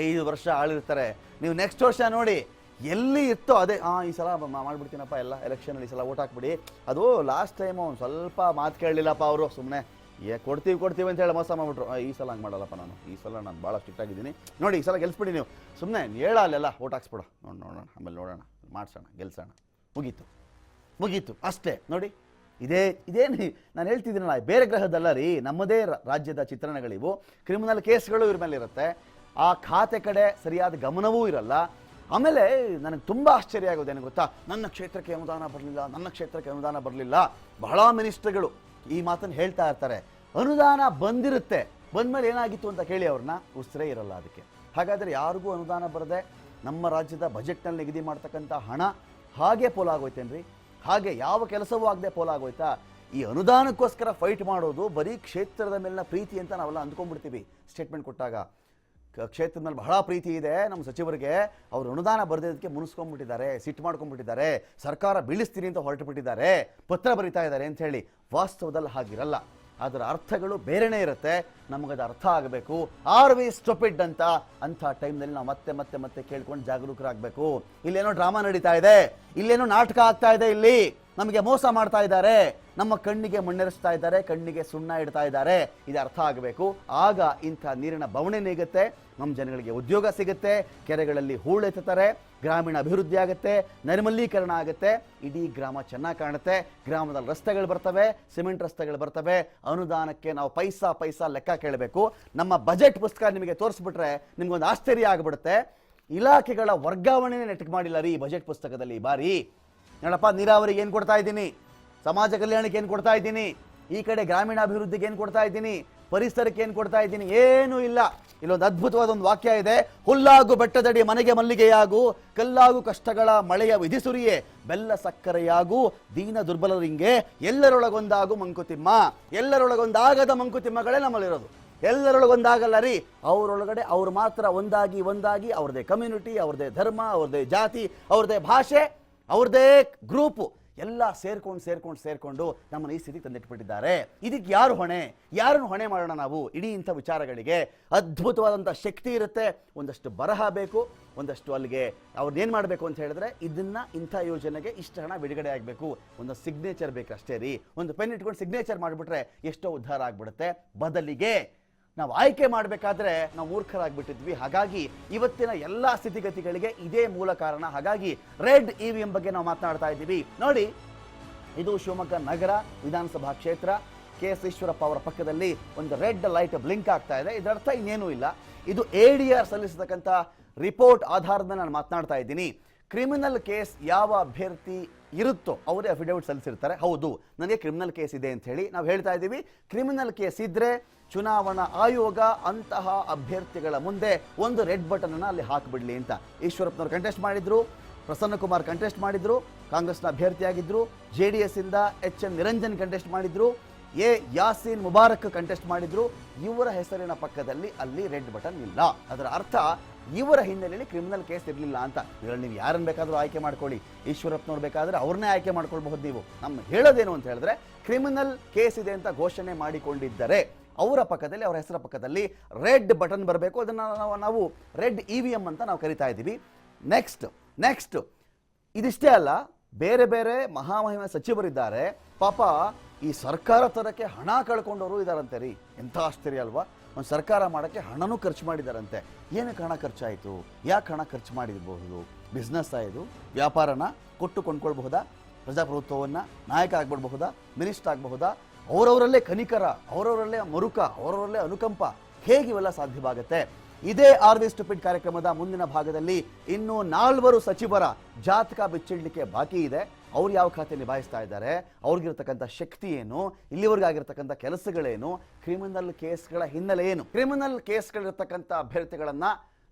5 ವರ್ಷ ಆಳಿರ್ತಾರೆ. ನೀವು ನೆಕ್ಸ್ಟ್ ವರ್ಷ ನೋಡಿ ಎಲ್ಲಿ ಇತ್ತೋ ಅದೇ ಈ ಸಲ ಮಾಡ್ಬಿಡ್ತೀನಪ್ಪ, ಎಲ್ಲ ಎಲೆಕ್ಷನಲ್ಲಿ ಈ ಸಲ ಓಟ್ ಹಾಕ್ಬಿಡಿ. ಅದು ಲಾಸ್ಟ್ ಟೈಮು ಒಂದು ಸ್ವಲ್ಪ ಮಾತು ಕೇಳಲಿಲ್ಲಪ್ಪ ಅವರು. ಸುಮ್ಮನೆ ಕೊಡ್ತೀವಿ ಅಂತ ಹೇಳಿ ಮೋಸ ಮಾಡ್ಬಿಟ್ರು. ಈ ಸಲ ಹಂಗೆ ಮಾಡಲ್ಲಪ್ಪ, ಈ ಸಲ ನಾನು ಭಾಳ ಸ್ಟ್ರಿಕ್ಟ್ ಆಗಿದ್ದೀನಿ, ನೋಡಿ ಈ ಸಲ ಗೆಲ್ಸ್ಬಿಡಿ ನೀವು. ಸುಮ್ಮನೆ ಹೇಳ ಅಲ್ಲೆಲ್ಲ ಓಟ್ ಹಾಕ್ಸ್ಬಿಡು, ನೋಡೋಣ ಆಮೇಲೆ ನೋಡೋಣ, ಮಾಡಿಸೋಣ, ಗೆಲ್ಸೋಣ, ಮುಗೀತು ಅಷ್ಟೇ. ನೋಡಿ ಇದೇನು ನಾನು ಹೇಳ್ತಿದ್ದೀನಲ್ಲ, ಬೇರೆ ಗ್ರಹದಲ್ಲ ರೀ, ನಮ್ಮದೇ ರಾಜ್ಯದ ಚಿತ್ರಣಗಳಿವು. ಕ್ರಿಮಿನಲ್ ಕೇಸ್ಗಳು ಇವ್ರ ಮೇಲೆ ಇರುತ್ತೆ. ಆ ಖಾತೆ ಕಡೆ ಸರಿಯಾದ ಗಮನವೂ ಇರಲ್ಲ. ಆಮೇಲೆ ನನಗೆ ತುಂಬ ಆಶ್ಚರ್ಯ ಆಗೋದು ಏನು ಗೊತ್ತಾ, ನನ್ನ ಕ್ಷೇತ್ರಕ್ಕೆ ಅನುದಾನ ಬರಲಿಲ್ಲ. ಬಹಳ ಮಿನಿಸ್ಟರ್ಗಳು ಈ ಮಾತನ್ನು ಹೇಳ್ತಾ ಇರ್ತಾರೆ. ಅನುದಾನ ಬಂದಿರುತ್ತೆ, ಬಂದಮೇಲೆ ಏನಾಗಿತ್ತು ಅಂತ ಕೇಳಿ ಅವ್ರನ್ನ, ಉಸಿರೇ ಇರಲ್ಲ ಅದಕ್ಕೆ. ಹಾಗಾದರೆ ಯಾರಿಗೂ ಅನುದಾನ ಬರದೆ ನಮ್ಮ ರಾಜ್ಯದ ಬಜೆಟ್ನಲ್ಲಿ ನಿಗದಿ ಮಾಡ್ತಕ್ಕಂಥ ಹಣ ಹಾಗೆ ಪೋಲಾಗೋಯ್ತೇನ್ರಿ? ಹಾಗೆ ಯಾವ ಕೆಲಸವೂ ಆಗದೆ ಪೋಲಾಗೋಯ್ತಾ? ಈ ಅನುದಾನಕ್ಕೋಸ್ಕರ ಫೈಟ್ ಮಾಡೋದು ಬರೀ ಕ್ಷೇತ್ರದ ಮೇಲಿನ ಪ್ರೀತಿ ಅಂತ ನಾವೆಲ್ಲ ಅಂದ್ಕೊಂಡ್ಬಿಡ್ತೀವಿ. ಸ್ಟೇಟ್ಮೆಂಟ್ ಕೊಟ್ಟಾಗ ಕ್ಷೇತ್ರದ ಮೇಲೆ ಬಹಳ ಪ್ರೀತಿ ಇದೆ ನಮ್ಮ ಸಚಿವರಿಗೆ, ಅವರು ಅನುದಾನ ಬರೆದಿದ್ದಕ್ಕೆ ಮುನಿಸ್ಕೊಂಡ್ಬಿಟ್ಟಿದ್ದಾರೆ, ಸಿಟ್ಟು ಮಾಡ್ಕೊಂಡ್ಬಿಟ್ಟಿದ್ದಾರೆ, ಸರ್ಕಾರ ಬೀಳಿಸ್ತೀನಿ ಅಂತ ಹೊರಟುಬಿಟ್ಟಿದ್ದಾರೆ, ಪತ್ರ ಬರಿತಾ ಇದ್ದಾರೆ ಅಂತ ಹೇಳಿ. ವಾಸ್ತವದಲ್ಲಿ ಹಾಗಿರಲ್ಲ. ಅದರ ಅರ್ಥಗಳು ಬೇರೆನೇ ಇರುತ್ತೆ. ನಮಗದು ಅರ್ಥ ಆಗಬೇಕು. ಆರ್ ವಿ ಸ್ಟುಪಿಡ್ ಅಂಥ ಟೈಮ್ನಲ್ಲಿ ನಾವು ಮತ್ತೆ ಕೇಳ್ಕೊಂಡು ಜಾಗರೂಕರಾಗಬೇಕು. ಇಲ್ಲೇನೋ ಡ್ರಾಮಾ ನಡೀತಾ ಇದೆ, ಇಲ್ಲೇನೋ ನಾಟಕ ಆಗ್ತಾ ಇದೆ, ಇಲ್ಲಿ ನಮಗೆ ಮೋಸ ಮಾಡ್ತಾ ಇದ್ದಾರೆ, ನಮ್ಮ ಕಣ್ಣಿಗೆ ಮಣ್ಣೆರೆಸ್ತಾ ಇದ್ದಾರೆ, ಕಣ್ಣಿಗೆ ಸುಣ್ಣ ಇಡ್ತಾ ಇದ್ದಾರೆ. ಇದು ಅರ್ಥ ಆಗಬೇಕು. ಆಗ ಇಂಥ ನೀರಿನ ಬವಣೆ ನೀಗುತ್ತೆ, ನಮ್ಮ ಜನಗಳಿಗೆ ಉದ್ಯೋಗ ಸಿಗುತ್ತೆ, ಕೆರೆಗಳಲ್ಲಿ ಹೂಳೆತ್ತಾರೆ, ಗ್ರಾಮೀಣ ಅಭಿವೃದ್ಧಿ ಆಗುತ್ತೆ, ನೈರ್ಮಲೀಕರಣ ಆಗುತ್ತೆ, ಇಡೀ ಗ್ರಾಮ ಚೆನ್ನಾಗಿ ಕಾಣುತ್ತೆ. ಗ್ರಾಮದಲ್ಲಿ ರಸ್ತೆಗಳು ಬರ್ತವೆ, ಸಿಮೆಂಟ್ ರಸ್ತೆಗಳು ಬರ್ತವೆ. ಅನುದಾನಕ್ಕೆ ನಾವು ಪೈಸಾ ಲೆಕ್ಕ ಕೇಳಬೇಕು. ನಮ್ಮ ಬಜೆಟ್ ಪುಸ್ತಕ ನಿಮಗೆ ತೋರಿಸ್ಬಿಟ್ರೆ ನಿಮ್ಗೊಂದು ಆಶ್ಚರ್ಯ ಆಗಿಬಿಡುತ್ತೆ. ಇಲಾಖೆಗಳ ವರ್ಗಾವಣೆನೇ ನೆಟ್ಗೆ ಮಾಡಿಲ್ಲ ರೀ ಈ ಬಜೆಟ್ ಪುಸ್ತಕದಲ್ಲಿ ಈ ಬಾರಿ. ನೋಡಪ್ಪ, ನೀರಾವರಿಗೆ ಏನು ಕೊಡ್ತಾ ಇದ್ದೀನಿ, ಸಮಾಜ ಕಲ್ಯಾಣಕ್ಕೆ ಏನು ಕೊಡ್ತಾ ಇದ್ದೀನಿ, ಈ ಕಡೆ ಗ್ರಾಮೀಣಾಭಿವೃದ್ಧಿಗೆ ಏನು ಕೊಡ್ತಾ ಇದ್ದೀನಿ, ಪರಿಸರಕ್ಕೆ ಏನು ಕೊಡ್ತಾ ಇದ್ದೀನಿ, ಏನೂ ಇಲ್ಲ. ಇಲ್ಲೊಂದು ಅದ್ಭುತವಾದ ಒಂದು ವಾಕ್ಯ ಇದೆ, ಹುಲ್ಲಾಗು ಬೆಟ್ಟದಡಿ ಮನೆಗೆ ಮಲ್ಲಿಗೆಯಾಗು, ಕಲ್ಲಾಗು ಕಷ್ಟಗಳ ಮಳೆಯ ವಿಧಿಸುರಿಯೇ, ಬೆಲ್ಲ ಸಕ್ಕರೆಯಾಗು ದೀನ ದುರ್ಬಲರಿಂಗೆ, ಎಲ್ಲರೊಳಗೊಂದಾಗು ಮಂಕುತಿಮ್ಮ. ಎಲ್ಲರೊಳಗೊಂದಾಗದ ಮಂಕುತಿಮ್ಮಗಳೇ ನಮ್ಮಲ್ಲಿರೋದು. ಎಲ್ಲರೊಳಗೊಂದಾಗಲ್ಲ ರೀ, ಅವರೊಳಗಡೆ ಅವ್ರು ಮಾತ್ರ ಒಂದಾಗಿ ಅವ್ರದ್ದೇ ಕಮ್ಯುನಿಟಿ, ಅವ್ರದ್ದೇ ಧರ್ಮ, ಅವ್ರದ್ದೇ ಜಾತಿ, ಅವ್ರದ್ದೇ ಭಾಷೆ, ಅವ್ರದ್ದೇ ಗ್ರೂಪು ಎಲ್ಲ ಸೇರ್ಕೊಂಡು ನಮ್ಮನ್ನು ಈ ಸ್ಥಿತಿ ತಂದಿಟ್ಬಿಟ್ಟಿದ್ದಾರೆ. ಇದಕ್ಕೆ ಯಾರನ್ನು ಹೊಣೆ ಮಾಡೋಣ ನಾವು? ಇಡೀ ಇಂಥ ವಿಚಾರಗಳಿಗೆ ಅದ್ಭುತವಾದಂಥ ಶಕ್ತಿ ಇರುತ್ತೆ. ಒಂದಷ್ಟು ಬರಹ ಬೇಕು, ಒಂದಷ್ಟು ಅಲ್ಲಿಗೆ ಅವ್ರನ್ನೇನು ಮಾಡಬೇಕು ಅಂತ ಹೇಳಿದ್ರೆ, ಇಂಥ ಯೋಜನೆಗೆ ಇಷ್ಟು ಹಣ ಬಿಡುಗಡೆ ಆಗಬೇಕು, ಒಂದು ಸಿಗ್ನೇಚರ್ ಬೇಕು ಅಷ್ಟೇ ರೀ. ಒಂದು ಪೆನ್ ಇಟ್ಕೊಂಡು ಸಿಗ್ನೇಚರ್ ಮಾಡಿಬಿಟ್ರೆ ಎಷ್ಟೋ ಉದ್ಧಾರ ಆಗ್ಬಿಡುತ್ತೆ. ಬದಲಿಗೆ ನಾವು ಆಯ್ಕೆ ಮಾಡಬೇಕಾದ್ರೆ ನಾವು ಮೂರ್ಖರಾಗ್ಬಿಟ್ಟಿದ್ವಿ. ಹಾಗಾಗಿ ಇವತ್ತಿನ ಎಲ್ಲ ಸ್ಥಿತಿಗತಿಗಳಿಗೆ ಇದೇ ಮೂಲ ಕಾರಣ. ಹಾಗಾಗಿ ರೆಡ್ EVM ಬಗ್ಗೆ ನಾವು ಮಾತನಾಡ್ತಾ ಇದ್ದೀವಿ. ನೋಡಿ, ಇದು ಶಿವಮೊಗ್ಗ ನಗರ ವಿಧಾನಸಭಾ ಕ್ಷೇತ್ರ. KS ಈಶ್ವರಪ್ಪ ಅವರ ಪಕ್ಕದಲ್ಲಿ ಒಂದು ರೆಡ್ ಲೈಟ್ ಬ್ಲಿಂಕ್ ಆಗ್ತಾ ಇದೆ. ಇದರರ್ಥ ಇನ್ನೇನೂ ಇಲ್ಲ. ಇದು ADR ಸಲ್ಲಿಸತಕ್ಕಂಥ ರಿಪೋರ್ಟ್ ಆಧಾರದ ನಾನು ಮಾತನಾಡ್ತಾ ಇದ್ದೀನಿ. ಕ್ರಿಮಿನಲ್ ಕೇಸ್ ಯಾವ ಅಭ್ಯರ್ಥಿ ಇರುತ್ತೋ ಅವರೇ ಅಫಿಡೇವಿಟ್ ಸಲ್ಲಿಸಿರ್ತಾರೆ. ಹೌದು, ನನಗೆ ಕ್ರಿಮಿನಲ್ ಕೇಸ್ ಇದೆ ಅಂತ ಹೇಳಿ ನಾವು ಹೇಳ್ತಾ ಇದ್ದೀವಿ. ಕ್ರಿಮಿನಲ್ ಕೇಸ್ ಇದ್ದರೆ ಚುನಾವಣಾ ಆಯೋಗ ಅಂತಹ ಅಭ್ಯರ್ಥಿಗಳ ಮುಂದೆ ಒಂದು ರೆಡ್ ಬಟನ್ ಅನ್ನು ಅಲ್ಲಿ ಹಾಕಿಬಿಡ್ಲಿ ಅಂತ. ಈಶ್ವರಪ್ಪನವರು ಕಂಟೆಸ್ಟ್ ಮಾಡಿದ್ರು, ಪ್ರಸನ್ನ ಕುಮಾರ್ ಕಂಟೆಸ್ಟ್ ಮಾಡಿದ್ರು, ಕಾಂಗ್ರೆಸ್ನ ಅಭ್ಯರ್ಥಿಯಾಗಿದ್ದರು. JDS ಇಂದ HN ನಿರಂಜನ್ ಕಂಟೆಸ್ಟ್ ಮಾಡಿದ್ರು, ಯಾಸೀನ್ ಮುಬಾರಕ್ ಕಂಟೆಸ್ಟ್ ಮಾಡಿದ್ರು. ಇವರ ಹೆಸರಿನ ಪಕ್ಕದಲ್ಲಿ ಅಲ್ಲಿ ರೆಡ್ ಬಟನ್ ಇಲ್ಲ. ಅದರ ಅರ್ಥ ಇವರ ಹಿನ್ನೆಲೆಯಲ್ಲಿ ಕ್ರಿಮಿನಲ್ ಕೇಸ್ ಇರಲಿಲ್ಲ ಅಂತ. ಇದರಲ್ಲಿ ನೀವು ಯಾರನ್ನು ಬೇಕಾದರೂ ಆಯ್ಕೆ ಮಾಡ್ಕೊಳ್ಳಿ. ಈಶ್ವರಪ್ಪನವ್ರು ಬೇಕಾದರೆ ಅವ್ರನ್ನೇ ಆಯ್ಕೆ ಮಾಡ್ಕೊಳ್ಬಹುದು. ನೀವು ನಮ್ಮ ಹೇಳೋದೇನು ಅಂತ ಹೇಳಿದ್ರೆ, ಕ್ರಿಮಿನಲ್ ಕೇಸ್ ಇದೆ ಅಂತ ಘೋಷಣೆ ಮಾಡಿಕೊಂಡಿದ್ದರೆ ಅವರ ಪಕ್ಕದಲ್ಲಿ, ಅವರ ಹೆಸರ ಪಕ್ಕದಲ್ಲಿ ರೆಡ್ ಬಟನ್ ಬರಬೇಕು. ಅದನ್ನು ನಾವು ರೆಡ್ EVM ಅಂತ ನಾವು ಕರಿತಾ ಇದ್ದೀವಿ. ನೆಕ್ಸ್ಟ್ ಇದಿಷ್ಟೇ ಅಲ್ಲ, ಬೇರೆ ಬೇರೆ ಮಹಾಮಹಿಮ ಸಚಿವರಿದ್ದಾರೆ. ಪಾಪ ಈ ಸರ್ಕಾರ ತರಕ್ಕೆ ಹಣ ಕಳ್ಕೊಂಡವರು ಇದ್ದಾರಂತೆ ರೀ. ಎಂಥ ಆಶ್ಚರ್ಯ ಅಲ್ವಾ? ಒಂದು ಸರ್ಕಾರ ಮಾಡೋಕ್ಕೆ ಹಣನೂ ಖರ್ಚು ಮಾಡಿದಾರಂತೆ. ಏನಕ್ಕೆ ಹಣ ಖರ್ಚಾಯಿತು? ಯಾಕೆ ಹಣ ಖರ್ಚು ಮಾಡಿರಬಹುದು? ಬಿಸ್ನೆಸ್ ಆಯಿತು, ವ್ಯಾಪಾರನ ಕೊಟ್ಟು ಕೊಂಡ್ಕೊಳ್ಬಹುದಾ? ಪ್ರಜಾಪ್ರಭುತ್ವವನ್ನು ನಾಯಕ ಆಗ್ಬಿಡ್ಬಹುದಾ? ಮಿನಿಸ್ಟರ್ ಆಗಬಹುದಾ? ಅವರವರಲ್ಲೇ ಕನಿಕರ, ಅವರವರಲ್ಲೇ ಮರುಕ, ಅವರವರಲ್ಲೇ ಅನುಕಂಪ, ಹೇಗೆ ಇವೆಲ್ಲ ಸಾಧ್ಯವಾಗುತ್ತೆ? ಇದೇ ಆರ್ ವಿ ಸ್ಟುಪಿಡ್ ಕಾರ್ಯಕ್ರಮದ ಮುಂದಿನ ಭಾಗದಲ್ಲಿ ಇನ್ನೂ 4 ಸಚಿವರ ಜಾತಕ ಬಿಚ್ಚಿಡ್ಲಿಕ್ಕೆ ಬಾಕಿ ಇದೆ. ಅವ್ರು ಯಾವ ಖಾತೆ ನಿಭಾಯಿಸ್ತಾ ಇದ್ದಾರೆ, ಅವ್ರಿಗಿರ್ತಕ್ಕಂಥ ಶಕ್ತಿ ಏನು, ಇಲ್ಲಿವರೆಗಾಗಿರ್ತಕ್ಕಂಥ ಕೆಲಸಗಳೇನು, ಕ್ರಿಮಿನಲ್ ಕೇಸ್ಗಳ ಹಿನ್ನೆಲೆ ಏನು, ಕ್ರಿಮಿನಲ್ ಕೇಸ್ಗಳಿರ್ತಕ್ಕಂಥ ಅಭ್ಯರ್ಥಿಗಳನ್ನ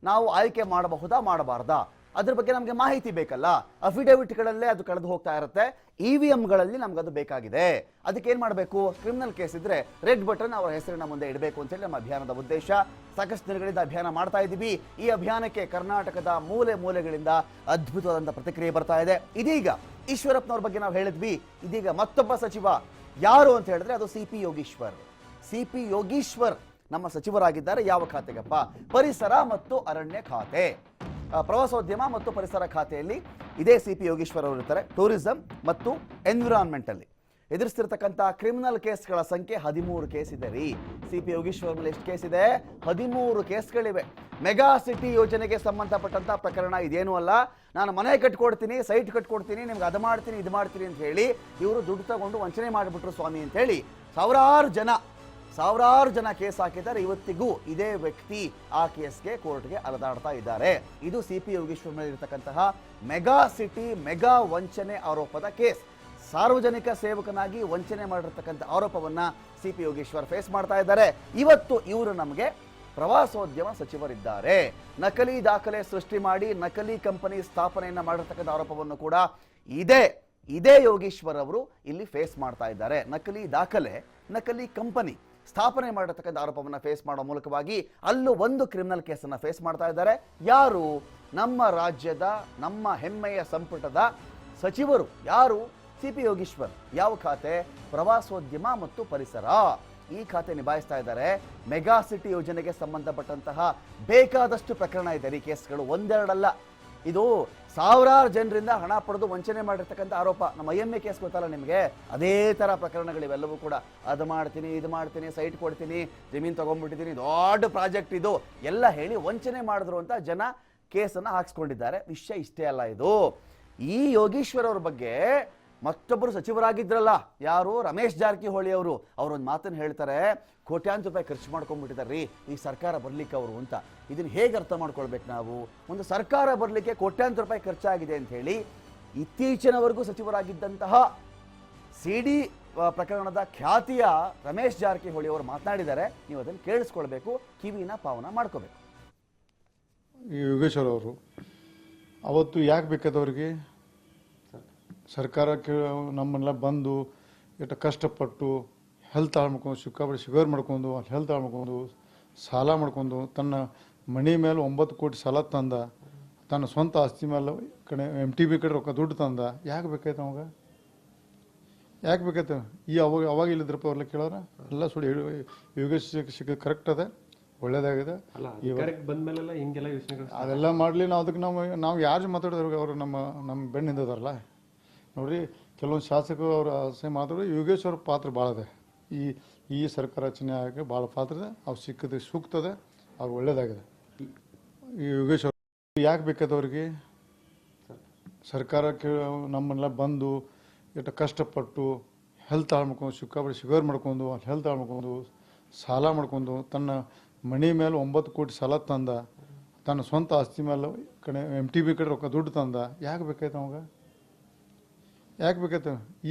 ನಾವು ಆಯ್ಕೆ ಮಾಡಬಹುದಾ ಮಾಡಬಾರ್ದಾ, ಅದ್ರ ಬಗ್ಗೆ ನಮಗೆ ಮಾಹಿತಿ ಬೇಕಲ್ಲ. ಅಫಿಡವಿಟ್ಗಳಲ್ಲೇ ಅದು ಕಳೆದು ಹೋಗ್ತಾ ಇರುತ್ತೆ, EVMಗಳಲ್ಲಿ ನಮ್ಗೆ ಅದು ಬೇಕಾಗಿದೆ. ಅದಕ್ಕೆ ಏನು ಮಾಡಬೇಕು, ಕ್ರಿಮಿನಲ್ ಕೇಸ್ ಇದ್ರೆ ರೆಡ್ ಬಟನ್ ಅವರ ಹೆಸರಿನ ಮುಂದೆ ಇಡಬೇಕು ಅಂತೇಳಿ ನಮ್ಮ ಅಭಿಯಾನದ ಉದ್ದೇಶ. ಸಾಕಷ್ಟು ದಿನಗಳಿಂದ ಅಭಿಯಾನ ಮಾಡ್ತಾ ಇದ್ದೀವಿ. ಈ ಅಭಿಯಾನಕ್ಕೆ ಕರ್ನಾಟಕದ ಮೂಲೆ ಮೂಲೆಗಳಿಂದ ಅದ್ಭುತವಾದಂಥ ಪ್ರತಿಕ್ರಿಯೆ ಬರ್ತಾ ಇದೆ. ಇದೀಗ ಈಶ್ವರಪ್ಪನವ್ರ ಬಗ್ಗೆ ನಾವು ಹೇಳಿದ್ವಿ, ಇದೀಗ ಮತ್ತೊಬ್ಬ ಸಚಿವ ಯಾರು ಅಂತ ಹೇಳಿದ್ರೆ ಅದು CP ಯೋಗೀಶ್ವರ್. CP ಯೋಗೀಶ್ವರ್ ನಮ್ಮ ಸಚಿವರಾಗಿದ್ದಾರೆ. ಯಾವ ಖಾತೆಗಪ್ಪ? ಪರಿಸರ ಮತ್ತು ಅರಣ್ಯ ಖಾತೆ, ಪ್ರವಾಸೋದ್ಯಮ ಮತ್ತು ಪರಿಸರ ಖಾತೆಯಲ್ಲಿ ಇದೇ CP ಯೋಗೀಶ್ವರ್ ಅವರು ಇರ್ತಾರೆ. ಟೂರಿಸಂ ಮತ್ತು ಎನ್ವಿರಾನ್ಮೆಂಟಲ್ಲಿ ಎದುರಿಸ್ತಿರ್ತಕ್ಕಂಥ ಕ್ರಿಮಿನಲ್ ಕೇಸ್ಗಳ ಸಂಖ್ಯೆ 13 ಕೇಸ್ ಇದೆ ರೀ. CP ಯೋಗೀಶ್ವರ್ ಮೇಲೆ ಎಷ್ಟು ಕೇಸ್ ಇದೆ? 13 ಕೇಸ್ಗಳಿವೆ. ಮೆಗಾ ಸಿಟಿ ಯೋಜನೆಗೆ ಸಂಬಂಧಪಟ್ಟಂತ ಪ್ರಕರಣ ಇದೇನೂ ಅಲ್ಲ. ನಾನು ಮನೆ ಕಟ್ಕೊಡ್ತೀನಿ, ಸೈಟ್ ಕಟ್ಕೊಡ್ತೀನಿ, ನಿಮ್ಗೆ ಅದು ಮಾಡ್ತೀನಿ ಇದು ಮಾಡ್ತೀನಿ ಅಂತ ಹೇಳಿ ಇವರು ದುಡ್ಡು ತಗೊಂಡು ವಂಚನೆ ಮಾಡಿಬಿಟ್ರು ಸ್ವಾಮಿ ಅಂತ ಹೇಳಿ ಸಾವಿರಾರು ಜನ ಕೇಸ್ ಹಾಕಿದ್ದಾರೆ. ಇವತ್ತಿಗೂ ಇದೇ ವ್ಯಕ್ತಿ ಆ ಕೇಸ್ಗೆ ಕೋರ್ಟ್ಗೆ ಅಲೆದಾಡ್ತಾ ಇದ್ದಾರೆ. ಇದು CP ಯೋಗೀಶ್ವರ್ ಮೇಲೆ ಇರತಕ್ಕಂತಹ ಮೆಗಾ ಸಿಟಿ ಮೆಗಾ ವಂಚನೆ ಆರೋಪದ ಕೇಸ್. ಸಾರ್ವಜನಿಕ ಸೇವಕನಾಗಿ ವಂಚನೆ ಮಾಡಿರ್ತಕ್ಕಂಥ ಆರೋಪವನ್ನ CP ಯೋಗೀಶ್ವರ್ ಫೇಸ್ ಮಾಡ್ತಾ ಇದ್ದಾರೆ. ಇವತ್ತು ಇವರು ನಮಗೆ ಪ್ರವಾಸೋದ್ಯಮ ಸಚಿವರಿದ್ದಾರೆ. ನಕಲಿ ದಾಖಲೆ ಸೃಷ್ಟಿ ಮಾಡಿ ನಕಲಿ ಕಂಪನಿ ಸ್ಥಾಪನೆಯನ್ನ ಮಾಡಿರ್ತಕ್ಕಂಥ ಆರೋಪವನ್ನು ಕೂಡ ಇದೇ ಯೋಗೀಶ್ವರ್ ಅವರು ಇಲ್ಲಿ ಫೇಸ್ ಮಾಡ್ತಾ ಇದ್ದಾರೆ. ನಕಲಿ ದಾಖಲೆ, ನಕಲಿ ಕಂಪನಿ ಸ್ಥಾಪನೆ ಮಾಡಿರ್ತಕ್ಕಂಥ ಆರೋಪವನ್ನು ಫೇಸ್ ಮಾಡೋ ಮೂಲಕವಾಗಿ ಅಲ್ಲೂ ಒಂದು ಕ್ರಿಮಿನಲ್ ಕೇಸನ್ನು ಫೇಸ್ ಮಾಡ್ತಾ ಇದ್ದಾರೆ. ಯಾರು? ನಮ್ಮ ರಾಜ್ಯದ, ನಮ್ಮ ಹೆಮ್ಮೆಯ ಸಂಪುಟದ ಸಚಿವರು. ಯಾರು? CP ಯೋಗೀಶ್ವರ್. ಯಾವ ಖಾತೆ? ಪ್ರವಾಸೋದ್ಯಮ ಮತ್ತು ಪರಿಸರ. ಈ ಖಾತೆ ನಿಭಾಯಿಸ್ತಾ ಇದ್ದಾರೆ. ಮೆಗಾ ಸಿಟಿ ಯೋಜನೆಗೆ ಸಂಬಂಧಪಟ್ಟಂತಹ ಬೇಕಾದಷ್ಟು ಪ್ರಕರಣ ಇದೆ ಈ ಕೇಸ್ಗಳು, ಒಂದೆರಡಲ್ಲ. ಇದು ಸಾವಿರಾರು ಜನರಿಂದ ಹಣ ಪಡೆದು ವಂಚನೆ ಮಾಡಿರ್ತಕ್ಕಂಥ ಆರೋಪ. ನಮ್ಮ IMA ಕೇಸ್ ಗೊತ್ತಲ್ಲ ನಿಮಗೆ, ಅದೇ ಥರ ಪ್ರಕರಣಗಳಿವೆಲ್ಲವೂ ಕೂಡ. ಅದು ಮಾಡ್ತೀನಿ, ಇದು ಮಾಡ್ತೀನಿ, ಸೈಟ್ ಕೊಡ್ತೀನಿ, ಜಮೀನು ತೊಗೊಂಡ್ಬಿಟ್ಟಿದ್ದೀನಿ, ದೊಡ್ಡ ಪ್ರಾಜೆಕ್ಟ್ ಇದು ಎಲ್ಲ ಹೇಳಿ ವಂಚನೆ ಮಾಡಿದ್ರು ಅಂತ ಜನ ಕೇಸನ್ನು ಹಾಕ್ಸ್ಕೊಂಡಿದ್ದಾರೆ. ವಿಷಯ ಇಷ್ಟೇ ಅಲ್ಲ ಇದು. ಈ ಯೋಗೀಶ್ವರ್ ಅವ್ರ ಬಗ್ಗೆ ಮತ್ತೊಬ್ಬರು ಸಚಿವರಾಗಿದ್ರಲ್ಲ, ಯಾರು? ರಮೇಶ್ ಜಾರಕಿಹೊಳಿ ಅವರು. ಅವರೊಂದು ಮಾತನ್ನು ಹೇಳ್ತಾರೆ, ಕೋಟ್ಯಾಂತರ ರೂಪಾಯಿ ಖರ್ಚು ಮಾಡ್ಕೊಂಡ್ಬಿಟ್ಟಿದ್ದಾರೆ ರೀ ಈ ಸರ್ಕಾರ ಬರಲಿಕ್ಕೆ ಅವರು ಅಂತ. ಇದನ್ನು ಹೇಗೆ ಅರ್ಥ ಮಾಡ್ಕೊಳ್ಬೇಕು ನಾವು? ಒಂದು ಸರ್ಕಾರ ಬರಲಿಕ್ಕೆ ಕೋಟ್ಯಾಂತರ ರೂಪಾಯಿ ಖರ್ಚಾಗಿದೆ ಅಂತ ಹೇಳಿ ಇತ್ತೀಚಿನವರೆಗೂ ಸಚಿವರಾಗಿದ್ದಂತಹ CD ಪ್ರಕರಣದ ಖ್ಯಾತಿಯ ರಮೇಶ್ ಜಾರಕಿಹೊಳಿ ಅವರು ಮಾತನಾಡಿದ್ದಾರೆ. ನೀವು ಅದನ್ನು ಕೇಳಿಸ್ಕೊಳ್ಬೇಕು, ಕಿವಿನ ಪಾವನ ಮಾಡ್ಕೋಬೇಕು. ಈ ಯೋಗೇಶ್ವರ್ ಅವರು ಅವತ್ತು ಯಾಕೆ ಬೇಕಾದವ್ರಿಗೆ ಸರ್ಕಾರಕ್ಕೆ ನಮ್ಮನ್ನೆಲ್ಲ ಬಂದು ಎಷ್ಟು ಕಷ್ಟಪಟ್ಟು ಹೆಲ್ತ್ ಹಾಳು ಮಾಡ್ಕೊಂಡು, ಸಿಕ್ಕಾಪಟ್ಟೆ ಶುಗರ್ ಮಾಡ್ಕೊಂಡು, ಹೆಲ್ತ್ ಹಾಳು ಮಾಡ್ಕೊಂಡು, ಸಾಲ ಮಾಡ್ಕೊಂಡು, ತನ್ನ ಮನೆ ಮೇಲೆ 9 ಕೋಟಿ ಸಾಲ ತಂದ, ತನ್ನ ಸ್ವಂತ ಆಸ್ತಿ ಮೇಲೆ ಕಡೆ MTB ಕಡೆ ರೊಕ್ಕ ದುಡ್ಡು ತಂದ. ಯಾಕೆ ಬೇಕಾಯ್ತು ಅವಾಗ? ಯಾಕೆ ಬೇಕಾಯ್ತು? ಅವಾಗ ಇಲ್ಲಿದ್ರಪ್ಪ ಅವ್ರೆಲ್ಲ ಕೇಳೋರ ಎಲ್ಲ ಸುಳ್ಳು. ಯೋಗೇಶ್ ಸಿಕ್ಕ ಕರೆಕ್ಟ್ ಅದ, ಒಳ್ಳೇದಾಗಿದೆ. ಅದೆಲ್ಲ ಮಾಡಲಿ. ನಾವು ಅದಕ್ಕೆ ನಾವು ಯಾರು ಮಾತಾಡಿದ್ರು ಅವರು ನಮ್ಮ ಬೆನ್ನಿಂದದಾರಲ್ಲ ನೋಡ್ರಿ. ಕೆಲವೊಂದು ಶಾಸಕರು ಅವ್ರ ಆಸೆ ಮಾತಾಡೋದು. ಯೋಗೇಶ್ವರ ಪಾತ್ರ ಭಾಳ ಇದೆ ಈ ಸರ್ಕಾರ ರಚನೆ ಆಗೋಕ್ಕೆ ಭಾಳ ಪಾತ್ರ ಇದೆ. ಅವ್ರು ಸಿಕ್ಕದೆ ಸೂಕ್ತದೆ, ಅವ್ರು ಒಳ್ಳೇದಾಗಿದೆ. ಈ ಯೋಗೇಶ್ವರ ಯಾಕೆ ಬೇಕಾದವ್ರಿಗೆ ಸರ್ಕಾರಕ್ಕೆ ನಮ್ಮನ್ನೆಲ್ಲ ಬಂದು ಎಷ್ಟು ಕಷ್ಟಪಟ್ಟು ಹೆಲ್ತ್ ಹಾಳು ಮಾಡ್ಕೊಂಡು, ಸಿಕ್ಕಾಪಟ್ಟೆ ಶುಗರ್ ಮಾಡ್ಕೊಂಡು, ಹೆಲ್ತ್ ಹಾಳು ಮಾಡ್ಕೊಂಡು, ಸಾಲ ಮಾಡ್ಕೊಂಡು, ತನ್ನ ಮನೆ ಮೇಲೆ 9 ಕೋಟಿ ಸಾಲ ತಂದ, ತನ್ನ ಸ್ವಂತ ಆಸ್ತಿ ಮೇಲೆ ಕಡೆ MTB ಕಡೆ ರೊಕ್ಕ ದುಡ್ಡು ತಂದ. ಯಾಕೆ ಬೇಕಾಯ್ತು ಅವಾಗ? ಯಾಕೆ ಬೇಕಾಯ್ತು?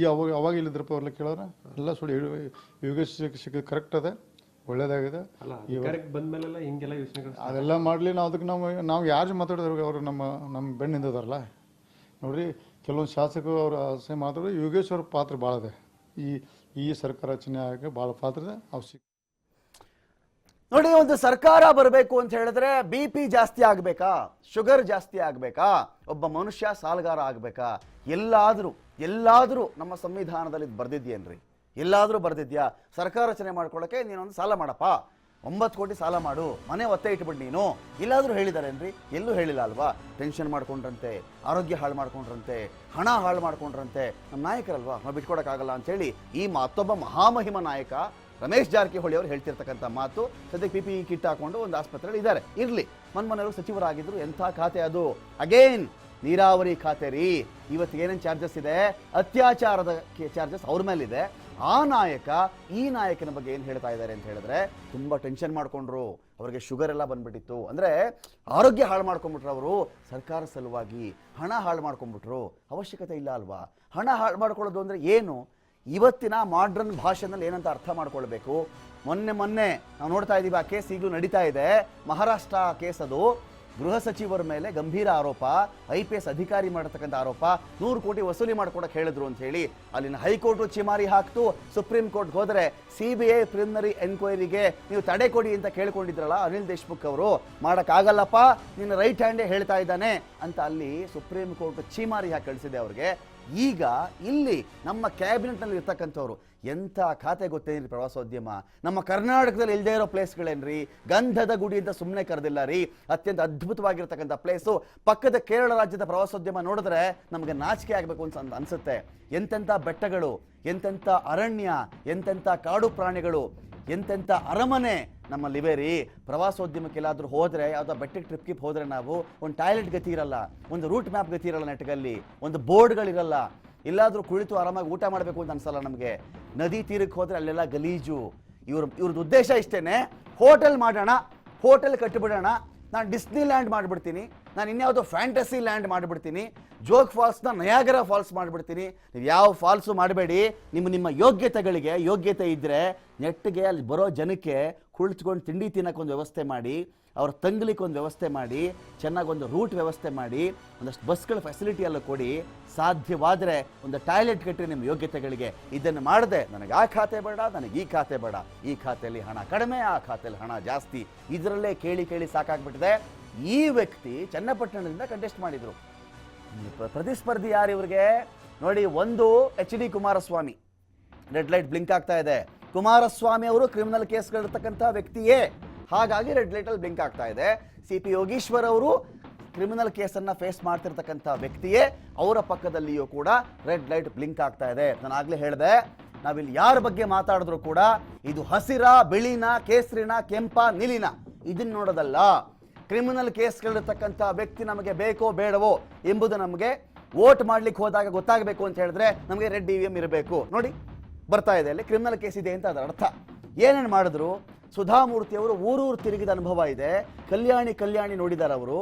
ಅವಾಗ ಇಲ್ಲಿದ್ರಪ್ಪ ಅವ್ರೆಲ್ಲ ಕೇಳೋರ ಎಲ್ಲ ಸುಳ್ಳು. ಯೋಗೇಶ್ ಸಿಕ್ಕ ಕರೆಕ್ಟ್ ಅದ, ಒಳ್ಳೇದಾಗಿದೆ. ಅದೆಲ್ಲ ಮಾಡಲಿ. ನಾವು ಅದಕ್ಕೆ ನಾವು ಯಾರು ಮಾತಾಡಿದ್ರು ಅವರು ನಮ್ಮ ಬೆನ್ನಿಂದದಾರಲ್ಲ ನೋಡ್ರಿ. ಕೆಲವೊಂದು ಶಾಸಕರು ಅವ್ರ ಆಸೆ ಮಾತಾಡೋದು. ಯೋಗೇಶ್ವರ ಪಾತ್ರ ಭಾಳ ಇದೆ ಈ ಸರ್ಕಾರ ರಚನೆ ಆಗೋಕ್ಕೆ ಭಾಳ ಪಾತ್ರ ಇದೆ. ಅವ್ರು ನೋಡಿ, ಒಂದು ಸರ್ಕಾರ ಬರಬೇಕು ಅಂತ ಹೇಳಿದ್ರೆ BP ಜಾಸ್ತಿ ಆಗಬೇಕಾ? ಶುಗರ್ ಜಾಸ್ತಿ ಆಗಬೇಕಾ? ಒಬ್ಬ ಮನುಷ್ಯ ಸಾಲಗಾರ ಆಗಬೇಕಾ? ಎಲ್ಲಾದರೂ ನಮ್ಮ ಸಂವಿಧಾನದಲ್ಲಿ ಬರ್ದಿದ್ಯೇನ್ರಿ? ಎಲ್ಲಾದರೂ ಬರ್ದಿದ್ಯಾ? ಸರ್ಕಾರ ರಚನೆ ಮಾಡ್ಕೊಳ್ಳೋಕೆ ನೀನೊಂದು ಸಾಲ ಮಾಡಪ್ಪ, 9 ಕೋಟಿ ಸಾಲ ಮಾಡು, ಮನೆ ಒತ್ತೆ ಇಟ್ಬಿಟ್ಟು ನೀನು. ಎಲ್ಲಾದರೂ ಹೇಳಿದಾರೇನ್ರಿ? ಎಲ್ಲೂ ಹೇಳಿಲ್ಲ ಅಲ್ವಾ? ಟೆನ್ಷನ್ ಮಾಡ್ಕೊಂಡ್ರಂತೆ, ಆರೋಗ್ಯ ಹಾಳು ಮಾಡ್ಕೊಂಡ್ರಂತೆ, ಹಣ ಹಾಳು ಮಾಡ್ಕೊಂಡ್ರಂತೆ. ನಮ್ಮ ನಾಯಕರಲ್ವಾ, ನಾವು ಬಿಟ್ಕೊಡೋಕ್ಕಾಗಲ್ಲ ಅಂಥೇಳಿ ಈ ಮತ್ತೊಬ್ಬ ಮಹಾಮಹಿಮ ನಾಯಕ ರಮೇಶ್ ಜಾರಕಿಹೊಳಿ ಅವರು ಹೇಳ್ತಿರ್ತಕ್ಕಂಥ ಮಾತು. ಸದ್ಯಕ್ಕೆ PPE ಕಿಟ್ ಹಾಕೊಂಡು ಒಂದು ಆಸ್ಪತ್ರೆಯಲ್ಲಿ ಇದ್ದಾರೆ. ಇರಲಿ, ಮೊನ್ನೆಯವರು ಸಚಿವರಾಗಿದ್ರು. ಎಂಥ ಖಾತೆ ಅದು? ಅಗೇನ್ ನೀರಾವರಿ ಖಾತೆ ರೀ. ಇವತ್ತು ಏನೇನು ಚಾರ್ಜಸ್ ಇದೆ? ಅತ್ಯಾಚಾರದ ಚಾರ್ಜಸ್ ಅವ್ರ ಮೇಲಿದೆ. ಆ ನಾಯಕ ಈ ನಾಯಕನ ಬಗ್ಗೆ ಏನು ಹೇಳ್ತಾ ಇದ್ದಾರೆ ಅಂತ ಹೇಳಿದ್ರೆ ತುಂಬ ಟೆನ್ಷನ್ ಮಾಡ್ಕೊಂಡ್ರು. ಅವರಿಗೆ ಶುಗರ್ ಎಲ್ಲ ಬಂದ್ಬಿಟ್ಟಿತ್ತು. ಅಂದರೆ ಆರೋಗ್ಯ ಹಾಳು ಮಾಡ್ಕೊಂಡ್ಬಿಟ್ರು ಅವರು ಸರ್ಕಾರ ಸಲುವಾಗಿ. ಹಣ ಹಾಳು ಮಾಡ್ಕೊಂಡ್ಬಿಟ್ರು. ಅವಶ್ಯಕತೆ ಇಲ್ಲ ಅಲ್ವಾ? ಹಣ ಹಾಳು ಮಾಡ್ಕೊಳ್ಳೋದು ಅಂದರೆ ಏನು? ಇವತ್ತಿನ ಮಾಡ್ರನ್ ಭಾಷೆನಲ್ಲಿ ಏನಂತ ಅರ್ಥ ಮಾಡ್ಕೊಳ್ಬೇಕು. ಮೊನ್ನೆ ನಾವು ನೋಡ್ತಾ ಇದ್ದೀವಿ, ಆ ಕೇಸ್ ಈಗಲೂ ನಡೀತಾ ಇದೆ. ಮಹಾರಾಷ್ಟ್ರ ಕೇಸ್ ಅದು. ಗೃಹ ಸಚಿವರ ಮೇಲೆ ಗಂಭೀರ ಆರೋಪ, IPS ಅಧಿಕಾರಿ ಮಾಡತಕ್ಕಂಥ ಆರೋಪ, 100 ಕೋಟಿ ವಸೂಲಿ ಮಾಡ್ಕೊಡಕ್ಕೆ ಹೇಳಿದ್ರು ಅಂತ ಹೇಳಿ ಅಲ್ಲಿನ ಹೈಕೋರ್ಟು ಚಿಮಾರಿ ಹಾಕ್ತು. ಸುಪ್ರೀಂ ಕೋರ್ಟ್ಗೆ ಹೋದರೆ CBI ಪ್ರಿಲಿಮಿನರಿ ಎನ್ಕ್ವೈರಿಗೆ ನೀವು ತಡೆ ಕೊಡಿ ಅಂತ ಕೇಳ್ಕೊಂಡಿದ್ರಲ್ಲ ಅನಿಲ್ ದೇಶ್ಮುಖ್ ಅವರು, ಮಾಡೋಕ್ಕಾಗಲ್ಲಪ್ಪ ನಿನ್ನ ರೈಟ್ ಹ್ಯಾಂಡೇ ಹೇಳ್ತಾ ಇದ್ದಾನೆ ಅಂತ ಅಲ್ಲಿ ಸುಪ್ರೀಂ ಕೋರ್ಟ್ ಚಿಮಾರಿ ಹಾಕಿ ಕಳಿಸಿದೆ ಅವ್ರಿಗೆ. ಈಗ ಇಲ್ಲಿ ನಮ್ಮ ಕ್ಯಾಬಿನೆಟ್ನಲ್ಲಿ ಇರ್ತಕ್ಕಂಥವ್ರು ಎಂಥ ಖಾತೆ ಗೊತ್ತೇನ್ರಿ? ಪ್ರವಾಸೋದ್ಯಮ ನಮ್ಮ ಕರ್ನಾಟಕದಲ್ಲಿ ಇಲ್ಲದೆ ಇರೋ ಪ್ಲೇಸ್ಗಳೇನ್ರಿ? ಗಂಧದ ಗುಡಿ ಅಂತ ಸುಮ್ಮನೆ ಕರೆದಿಲ್ಲ ರೀ, ಅತ್ಯಂತ ಅದ್ಭುತವಾಗಿರ್ತಕ್ಕಂಥ ಪ್ಲೇಸು. ಪಕ್ಕದ ಕೇರಳ ರಾಜ್ಯದ ಪ್ರವಾಸೋದ್ಯಮ ನೋಡಿದ್ರೆ ನಮಗೆ ನಾಚಿಕೆ ಆಗಬೇಕು ಅಂತ ಅನ್ಸುತ್ತೆ. ಎಂತೆಂಥ ಬೆಟ್ಟಗಳು, ಎಂತೆಂಥ ಅರಣ್ಯ, ಎಂತೆಂಥ ಕಾಡು ಪ್ರಾಣಿಗಳು, ಎಂತೆಂಥ ಅರಮನೆ ನಮ್ಮಲ್ಲಿವೆ ರೀ. ಪ್ರವಾಸೋದ್ಯಮಕ್ಕೆಲ್ಲಾದರೂ ಹೋದರೆ, ಯಾವುದೋ ಬೆಟ್ಟಕ್ಕೆ ಟ್ರಿಪ್ಗೆ ಹೋದರೆ ನಾವು ಒಂದು ಟಾಯ್ಲೆಟ್ ಗತಿ ಇರಲ್ಲ, ಒಂದು ರೂಟ್ ಮ್ಯಾಪ್ ಗತಿ ಇರಲ್ಲ, ನೆಟ್ಗಲ್ಲಿ ಒಂದು ಬೋರ್ಡ್ಗಳಿರಲ್ಲ, ಎಲ್ಲಾದರೂ ಕುಳಿತು ಆರಾಮಾಗಿ ಊಟ ಮಾಡಬೇಕು ಅಂತ ಅನ್ಸಲ್ಲ ನಮಗೆ. ನದಿ ತೀರಕ್ಕೆ ಹೋದರೆ ಅಲ್ಲೆಲ್ಲ ಗಲೀಜು. ಇವ್ರದ್ದು ಉದ್ದೇಶ ಇಷ್ಟೇ, ಹೋಟೆಲ್ ಮಾಡೋಣ, ಹೋಟೆಲ್ ಕಟ್ಟಿಬಿಡೋಣ, ನಾನು ಡಿಸ್ನಿ ಲ್ಯಾಂಡ್ ಮಾಡಿಬಿಡ್ತೀನಿ, ನಾನು ಇನ್ಯಾವುದೋ ಫ್ಯಾಂಟಸಿ ಲ್ಯಾಂಡ್ ಮಾಡಿಬಿಡ್ತೀನಿ, ಜೋಗ್ ಫಾಲ್ಸ್ನ ನಯಾಗರ ಫಾಲ್ಸ್ ಮಾಡಿಬಿಡ್ತೀನಿ. ನೀವು ಯಾವ ಫಾಲ್ಸು ಮಾಡಬೇಡಿ. ನಿಮ್ಮ ಯೋಗ್ಯತೆಗಳಿಗೆ ಯೋಗ್ಯತೆ ಇದ್ದರೆ ನೆಟ್ಟಿಗೆ ಅಲ್ಲಿ ಬರೋ ಜನಕ್ಕೆ ಕುಳಿತುಕೊಂಡು ತಿಂಡಿ ತಿನ್ನೋಕ್ಕೊಂದು ವ್ಯವಸ್ಥೆ ಮಾಡಿ, ಅವ್ರ ತಂಗ್ಲಿಕ್ಕೆ ಒಂದು ವ್ಯವಸ್ಥೆ ಮಾಡಿ, ಚೆನ್ನಾಗಿ ಒಂದು ರೂಟ್ ವ್ಯವಸ್ಥೆ ಮಾಡಿ, ಒಂದಷ್ಟು ಬಸ್ಗಳ ಫೆಸಿಲಿಟಿ ಎಲ್ಲ ಕೊಡಿ. ಸಾಧ್ಯವಾದರೆ ಒಂದು ಟಾಯ್ಲೆಟ್ ಕಟ್ಟಿ ನಿಮ್ಮ ಯೋಗ್ಯತೆಗಳಿಗೆ. ಇದನ್ನು ಮಾಡದೆ ನನಗೆ ಆ ಖಾತೆ ಬೇಡ, ನನಗೆ ಈ ಖಾತೆ ಬೇಡ, ಈ ಖಾತೆಯಲ್ಲಿ ಹಣ ಕಡಿಮೆ, ಆ ಖಾತೆಯಲ್ಲಿ ಹಣ ಜಾಸ್ತಿ, ಇದರಲ್ಲೇ ಕೇಳಿ ಸಾಕಾಗ್ಬಿಟ್ಟಿದೆ. ಈ ವ್ಯಕ್ತಿ ಚನ್ನಪಟ್ಟಣದಿಂದ ಕಂಟೆಸ್ಟ್ ಮಾಡಿದರು. ಪ್ರತಿಸ್ಪರ್ಧಿ ಯಾರು ಇವ್ರಿಗೆ ನೋಡಿ? ಒಂದು HD Kumaraswamy. Red light blink ಆಗ್ತಾ ಇದೆ. ಕುಮಾರಸ್ವಾಮಿ ಅವರು ಕ್ರಿಮಿನಲ್ ಕೇಸ್ಗಳಿರ್ತಕ್ಕಂಥ ವ್ಯಕ್ತಿಯೇ, ಹಾಗಾಗಿ ರೆಡ್ ಲೈಟಲ್ಲಿ ಬ್ಲಿಂಕ್ ಆಗ್ತಾ ಇದೆ. CP ಯೋಗೀಶ್ವರ್ ಅವರು ಕ್ರಿಮಿನಲ್ ಕೇಸನ್ನು ಫೇಸ್ ಮಾಡ್ತಿರ್ತಕ್ಕಂಥ ವ್ಯಕ್ತಿಯೇ, ಅವರ ಪಕ್ಕದಲ್ಲಿಯೂ ಕೂಡ ರೆಡ್ ಲೈಟ್ ಬ್ಲಿಂಕ್ ಆಗ್ತಾ ಇದೆ. ನಾನು ಆಗಲೇ ಹೇಳಿದೆ, ನಾವಿಲ್ಲಿ ಯಾರ ಬಗ್ಗೆ ಮಾತಾಡಿದ್ರು ಕೂಡ ಇದು ಹಸಿರ, ಬಿಳಿನ, ಕೇಸರಿನ, ಕೆಂಪ, ನೀಲಿನ ಇದನ್ನು ನೋಡೋದಲ್ಲ. ಕ್ರಿಮಿನಲ್ ಕೇಸ್ಗಳಿರ್ತಕ್ಕಂಥ ವ್ಯಕ್ತಿ ನಮಗೆ ಬೇಕೋ ಬೇಡವೋ ಎಂಬುದು ನಮಗೆ ವೋಟ್ ಮಾಡ್ಲಿಕ್ಕೆ ಹೋದಾಗ ಗೊತ್ತಾಗಬೇಕು ಅಂತ ಹೇಳಿದ್ರೆ ನಮಗೆ ರೆಡ್ EVM ಇರಬೇಕು. ನೋಡಿ ಬರ್ತಾ ಇದೆ, ಅಲ್ಲಿ ಕ್ರಿಮಿನಲ್ ಕೇಸ್ ಇದೆ ಅಂತ ಅದರ ಅರ್ಥ. ಏನೇನು ಮಾಡಿದ್ರು? ಸುಧಾಮೂರ್ತಿ ಅವರು ಊರೂರು ತಿರುಗಿದ ಅನುಭವ ಇದೆ. ಕಲ್ಯಾಣಿ ನೋಡಿದ್ದಾರೆ ಅವರು.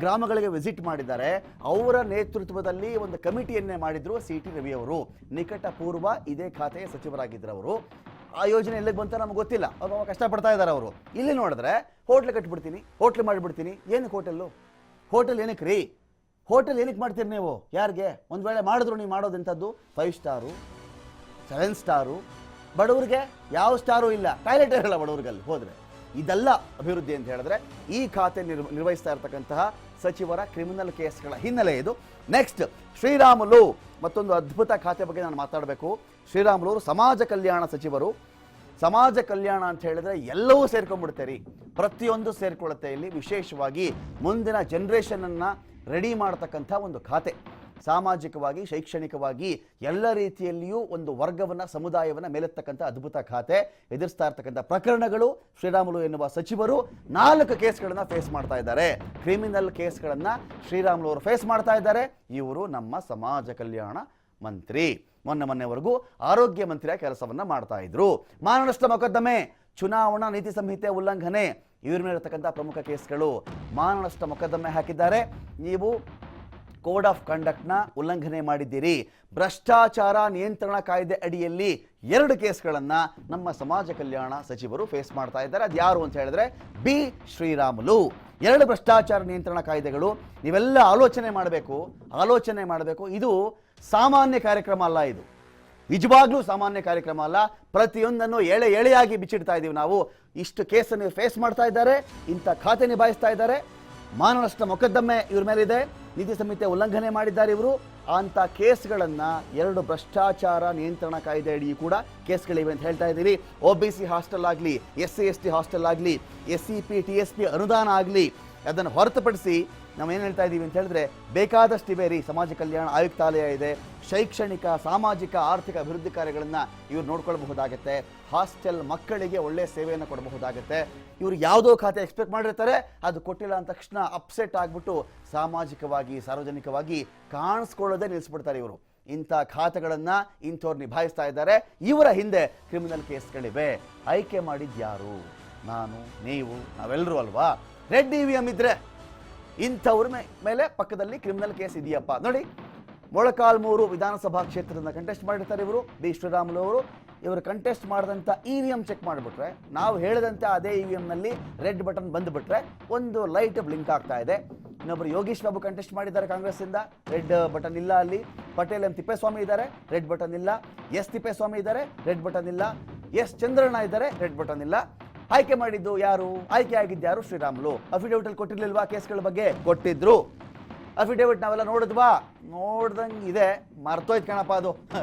ಗ್ರಾಮಗಳಿಗೆ ವಿಸಿಟ್ ಮಾಡಿದ್ದಾರೆ. ಅವರ ನೇತೃತ್ವದಲ್ಲಿ ಒಂದು ಕಮಿಟಿಯನ್ನೇ ಮಾಡಿದ್ರು CT ರವಿ ಅವರು. ನಿಕಟ ಪೂರ್ವ ಇದೇ ಖಾತೆಯ ಸಚಿವರಾಗಿದ್ದರು ಅವರು. ಆ ಯೋಜನೆ ಎಲ್ಲಿಗೆ ಬಂತ ನಮ್ಗೆ ಗೊತ್ತಿಲ್ಲ, ಅವರು ಕಷ್ಟಪಡ್ತಾ ಇದ್ದಾರೆ ಅವರು. ಇಲ್ಲಿ ನೋಡಿದ್ರೆ ಹೋಟ್ಲ್ ಕಟ್ಬಿಡ್ತೀನಿ, ಹೋಟ್ಲ್ ಮಾಡಿಬಿಡ್ತೀನಿ. ಏನಕ್ಕೆ ಹೋಟೆಲ್ಲು? ಹೋಟೆಲ್ ಏನಕ್ಕೆ ರೀ? ಹೋಟೆಲ್ ಏನಕ್ಕೆ ಮಾಡ್ತೀರಿ ನೀವು? ಯಾರಿಗೆ? ಒಂದು ವೇಳೆ ಮಾಡಿದ್ರು ನೀವು ಮಾಡೋದಂಥದ್ದು 5 ಸ್ಟಾರು, 7 ಸ್ಟಾರು. ಬಡವ್ರಿಗೆ ಯಾವ ಸ್ಟಾರು ಇಲ್ಲ, ಟಾಯ್ಲೆಟ್ ಇರಲ್ಲ ಬಡವ್ರಿಗಲ್ಲಿ ಹೋದರೆ. ಇದೆಲ್ಲ ಅಭಿವೃದ್ಧಿ ಅಂತ ಹೇಳಿದ್ರೆ ಈ ಖಾತೆ ನಿರ್ವಹಿಸ್ತಾ ಇರತಕ್ಕಂತಹ ಸಚಿವರ ಕ್ರಿಮಿನಲ್ ಕೇಸ್ಗಳ ಹಿನ್ನೆಲೆ ಇದು. ನೆಕ್ಸ್ಟ್ ಶ್ರೀರಾಮುಲು, ಮತ್ತೊಂದು ಅದ್ಭುತ ಖಾತೆ ಬಗ್ಗೆ ನಾನು ಮಾತಾಡಬೇಕು. ಶ್ರೀರಾಮುಲು ಅವರು ಸಮಾಜ ಕಲ್ಯಾಣ ಸಚಿವರು. ಸಮಾಜ ಕಲ್ಯಾಣ ಅಂತ ಹೇಳಿದ್ರೆ ಎಲ್ಲವೂ ಸೇರ್ಕೊಂಡ್ಬಿಡ್ತೇರಿ, ಪ್ರತಿಯೊಂದು ಸೇರ್ಕೊಳ್ಳುತ್ತೆ ಇಲ್ಲಿ. ವಿಶೇಷವಾಗಿ ಮುಂದಿನ ಜನ್ರೇಷನನ್ನು ರೆಡಿ ಮಾಡ್ತಕ್ಕಂಥ ಒಂದು ಖಾತೆ. ಸಾಮಾಜಿಕವಾಗಿ, ಶೈಕ್ಷಣಿಕವಾಗಿ ಎಲ್ಲ ರೀತಿಯಲ್ಲಿಯೂ ಒಂದು ವರ್ಗವನ್ನು, ಸಮುದಾಯವನ್ನು ಮೇಲೆತ್ತಕ್ಕಂಥ ಅದ್ಭುತ ಖಾತೆ. ಎದುರಿಸ್ತಾ ಇರ್ತಕ್ಕಂಥ ಪ್ರಕರಣಗಳು, ಶ್ರೀರಾಮುಲು ಎನ್ನುವ ಸಚಿವರು 4 ಕೇಸ್ಗಳನ್ನು ಫೇಸ್ ಮಾಡ್ತಾ ಇದ್ದಾರೆ. ಕ್ರಿಮಿನಲ್ ಕೇಸ್ಗಳನ್ನು ಶ್ರೀರಾಮುಲು ಅವರು ಫೇಸ್ ಮಾಡ್ತಾ ಇದ್ದಾರೆ. ಇವರು ನಮ್ಮ ಸಮಾಜ ಕಲ್ಯಾಣ ಮಂತ್ರಿ. ಮೊನ್ನೆವರೆಗೂ ಆರೋಗ್ಯ ಮಂತ್ರಿಯ ಕೆಲಸವನ್ನು ಮಾಡ್ತಾ ಇದ್ರು. ಮಾನನಷ್ಟ ಮೊಕದ್ದಮೆ, ಚುನಾವಣಾ ನೀತಿ ಸಂಹಿತೆ ಉಲ್ಲಂಘನೆ, ಇವ್ರ ಮೇಲೆ ಇರತಕ್ಕಂಥ ಪ್ರಮುಖ ಕೇಸ್ಗಳು. ಮಾನನಷ್ಟ ಮೊಕದ್ದಮೆ ಹಾಕಿದ್ದಾರೆ. ನೀವು ಕೋಡ್ ಆಫ್ ಕಂಡಕ್ಟ್ನ ಉಲ್ಲಂಘನೆ ಮಾಡಿದ್ದೀರಿ. ಭ್ರಷ್ಟಾಚಾರ ನಿಯಂತ್ರಣ ಕಾಯ್ದೆ ಅಡಿಯಲ್ಲಿ 2 ಕೇಸ್ಗಳನ್ನು ನಮ್ಮ ಸಮಾಜ ಕಲ್ಯಾಣ ಸಚಿವರು ಫೇಸ್ ಮಾಡ್ತಾ ಇದ್ದಾರೆ. ಅದು ಯಾರು ಅಂತ ಹೇಳಿದ್ರೆ ಬಿ ಶ್ರೀರಾಮುಲು. 2 ಭ್ರಷ್ಟಾಚಾರ ನಿಯಂತ್ರಣ ಕಾಯ್ದೆಗಳು. ನೀವೆಲ್ಲ ಆಲೋಚನೆ ಮಾಡಬೇಕು. ಇದು ಸಾಮಾನ್ಯ ಕಾರ್ಯಕ್ರಮ ಅಲ್ಲ, ಇದು ನಿಜವಾಗ್ಲೂ ಸಾಮಾನ್ಯ ಕಾರ್ಯಕ್ರಮ ಅಲ್ಲ. ಪ್ರತಿಯೊಂದನ್ನು ಎಳೆಯಾಗಿ ಬಿಚ್ಚಿಡ್ತಾ ಇದ್ದೀವಿ ನಾವು. ಇಷ್ಟು ಕೇಸನ್ನು ಫೇಸ್ ಮಾಡ್ತಾ ಇದ್ದಾರೆ, ಇಂಥ ಖಾತೆ ನಿಭಾಯಿಸ್ತಾ ಇದ್ದಾರೆ. ಮಾನನಷ್ಟ ಮೊಕದ್ದಮೆ ಇವ್ರ ಮೇಲಿದೆ, ನೀತಿ ಸಂಹಿತೆ ಉಲ್ಲಂಘನೆ ಮಾಡಿದ್ದಾರೆ ಇವರು. ಅಂಥ ಕೇಸ್ಗಳನ್ನು 2 ಭ್ರಷ್ಟಾಚಾರ ನಿಯಂತ್ರಣ ಕಾಯ್ದೆ ಅಡಿ ಕೂಡ ಕೇಸ್ಗಳಿವೆ ಅಂತ ಹೇಳ್ತಾ ಇದ್ದೀವಿ. OBC ಹಾಸ್ಟೆಲ್ ಆಗಲಿ, SC ST ಹಾಸ್ಟೆಲ್ ಆಗಲಿ, SCP TSP ಅನುದಾನ ಆಗಲಿ, ಅದನ್ನು ಹೊರತುಪಡಿಸಿ ನಾವೇನು ಹೇಳ್ತಾ ಇದ್ದೀವಿ ಅಂತ ಹೇಳಿದ್ರೆ ಬೇಕಾದಷ್ಟಿವೆ ರೀ. ಸಮಾಜ ಕಲ್ಯಾಣ ಆಯುಕ್ತಾಲಯ ಇದೆ, ಶೈಕ್ಷಣಿಕ, ಸಾಮಾಜಿಕ, ಆರ್ಥಿಕ ಅಭಿವೃದ್ಧಿ ಕಾರ್ಯಗಳನ್ನು ಇವ್ರು ನೋಡ್ಕೊಳ್ಬಹುದಾಗತ್ತೆ. ಹಾಸ್ಟೆಲ್ ಮಕ್ಕಳಿಗೆ ಒಳ್ಳೆಯ ಸೇವೆಯನ್ನು ಕೊಡಬಹುದಾಗತ್ತೆ. ಇವರು ಯಾವುದೋ ಖಾತೆ ಎಕ್ಸ್ಪೆಕ್ಟ್ ಮಾಡಿರ್ತಾರೆ, ಅದು ಕೊಟ್ಟಿಲ್ಲ ಅಂದ ತಕ್ಷಣ ಅಪ್ಸೆಟ್ ಆಗಿಬಿಟ್ಟು ಸಾಮಾಜಿಕವಾಗಿ, ಸಾರ್ವಜನಿಕವಾಗಿ ಕಾಣಿಸ್ಕೊಳ್ಳೋದೇ ನಿಲ್ಲಿಸ್ಬಿಡ್ತಾರೆ ಇವರು. ಇಂಥ ಖಾತೆಗಳನ್ನು ಇಂಥವ್ರು ನಿಭಾಯಿಸ್ತಾ ಇದ್ದಾರೆ. ಇವರ ಹಿಂದೆ ಕ್ರಿಮಿನಲ್ ಕೇಸ್ಗಳಿವೆ. ಆಯ್ಕೆ ಮಾಡಿದ್ಯಾರು? ನಾನು, ನೀವು, ನಾವೆಲ್ಲರೂ ಅಲ್ವಾ? ರೆಡ್ EVM ಇದ್ರೆ ಇಂಥವ್ರ ಮೇಲೆ ಪಕ್ಕದಲ್ಲಿ ಕ್ರಿಮಿನಲ್ ಕೇಸ್ ಇದೆಯಪ್ಪ. ನೋಡಿ, ಮೊಳಕಾಲ್ಮೂರು ವಿಧಾನಸಭಾ ಕ್ಷೇತ್ರದಿಂದ ಕಂಟೆಸ್ಟ್ ಮಾಡಿರ್ತಾರೆ ಇವರು, ಡಿ ಶ್ರೀರಾಮುಲು ಅವರು. ಇವರು ಕಂಟೆಸ್ಟ್ ಮಾಡಿದಂಥ EVM ಚೆಕ್ ಮಾಡಿಬಿಟ್ರೆ, ನಾವು ಹೇಳಿದಂತೆ ಅದೇ EVMನಲ್ಲಿ ರೆಡ್ ಬಟನ್ ಬಂದುಬಿಟ್ರೆ ಒಂದು ಲೈಟ್ ಬ್ಲಿಂಕ್ ಆಗ್ತಾ ಇದೆ. ಇನ್ನೊಬ್ಬರು ಯೋಗೀಶ್ ಬಾಬು ಕಂಟೆಸ್ಟ್ ಮಾಡಿದ್ದಾರೆ ಕಾಂಗ್ರೆಸ್ಸಿಂದ, ರೆಡ್ ಬಟನ್ ಇಲ್ಲ ಅಲ್ಲಿ. ಪಟೇಲ್ ಎಂ ತಿಪ್ಪೇಸ್ವಾಮಿ ಇದ್ದಾರೆ, ರೆಡ್ ಬಟನ್ ಇಲ್ಲ. ಎಸ್ ತಿಪ್ಪೇಸ್ವಾಮಿ ಇದ್ದಾರೆ, ರೆಡ್ ಬಟನ್ ಇಲ್ಲ. ಎಸ್ ಚಂದ್ರಣ್ಣ ಇದ್ದಾರೆ, ರೆಡ್ ಬಟನ್ ಇಲ್ಲ. ಆಯ್ಕೆ ಮಾಡಿದ್ದು ಯಾರು? ಆಯ್ಕೆ ಆಗಿದ್ಯಾರು? ಶ್ರೀರಾಮುಲು. ಅಫಿಡೇವಿಟ್ ಅಲ್ಲಿ ಕೊಟ್ಟಿರ್ಲಿಲ್ವಾ ಕೇಸ್ಗಳ ಬಗ್ಗೆ? ಕೊಟ್ಟಿದ್ರು. ಅಫಿಡೇವಿಟ್ ನಾವೆಲ್ಲ ನೋಡಿದ್ವಾ? ನೋಡ್ದಂಗೆ ಇದೆ, ಮರ್ತೋಯ್ತು ಕಣಪ್ಪ ಅದು.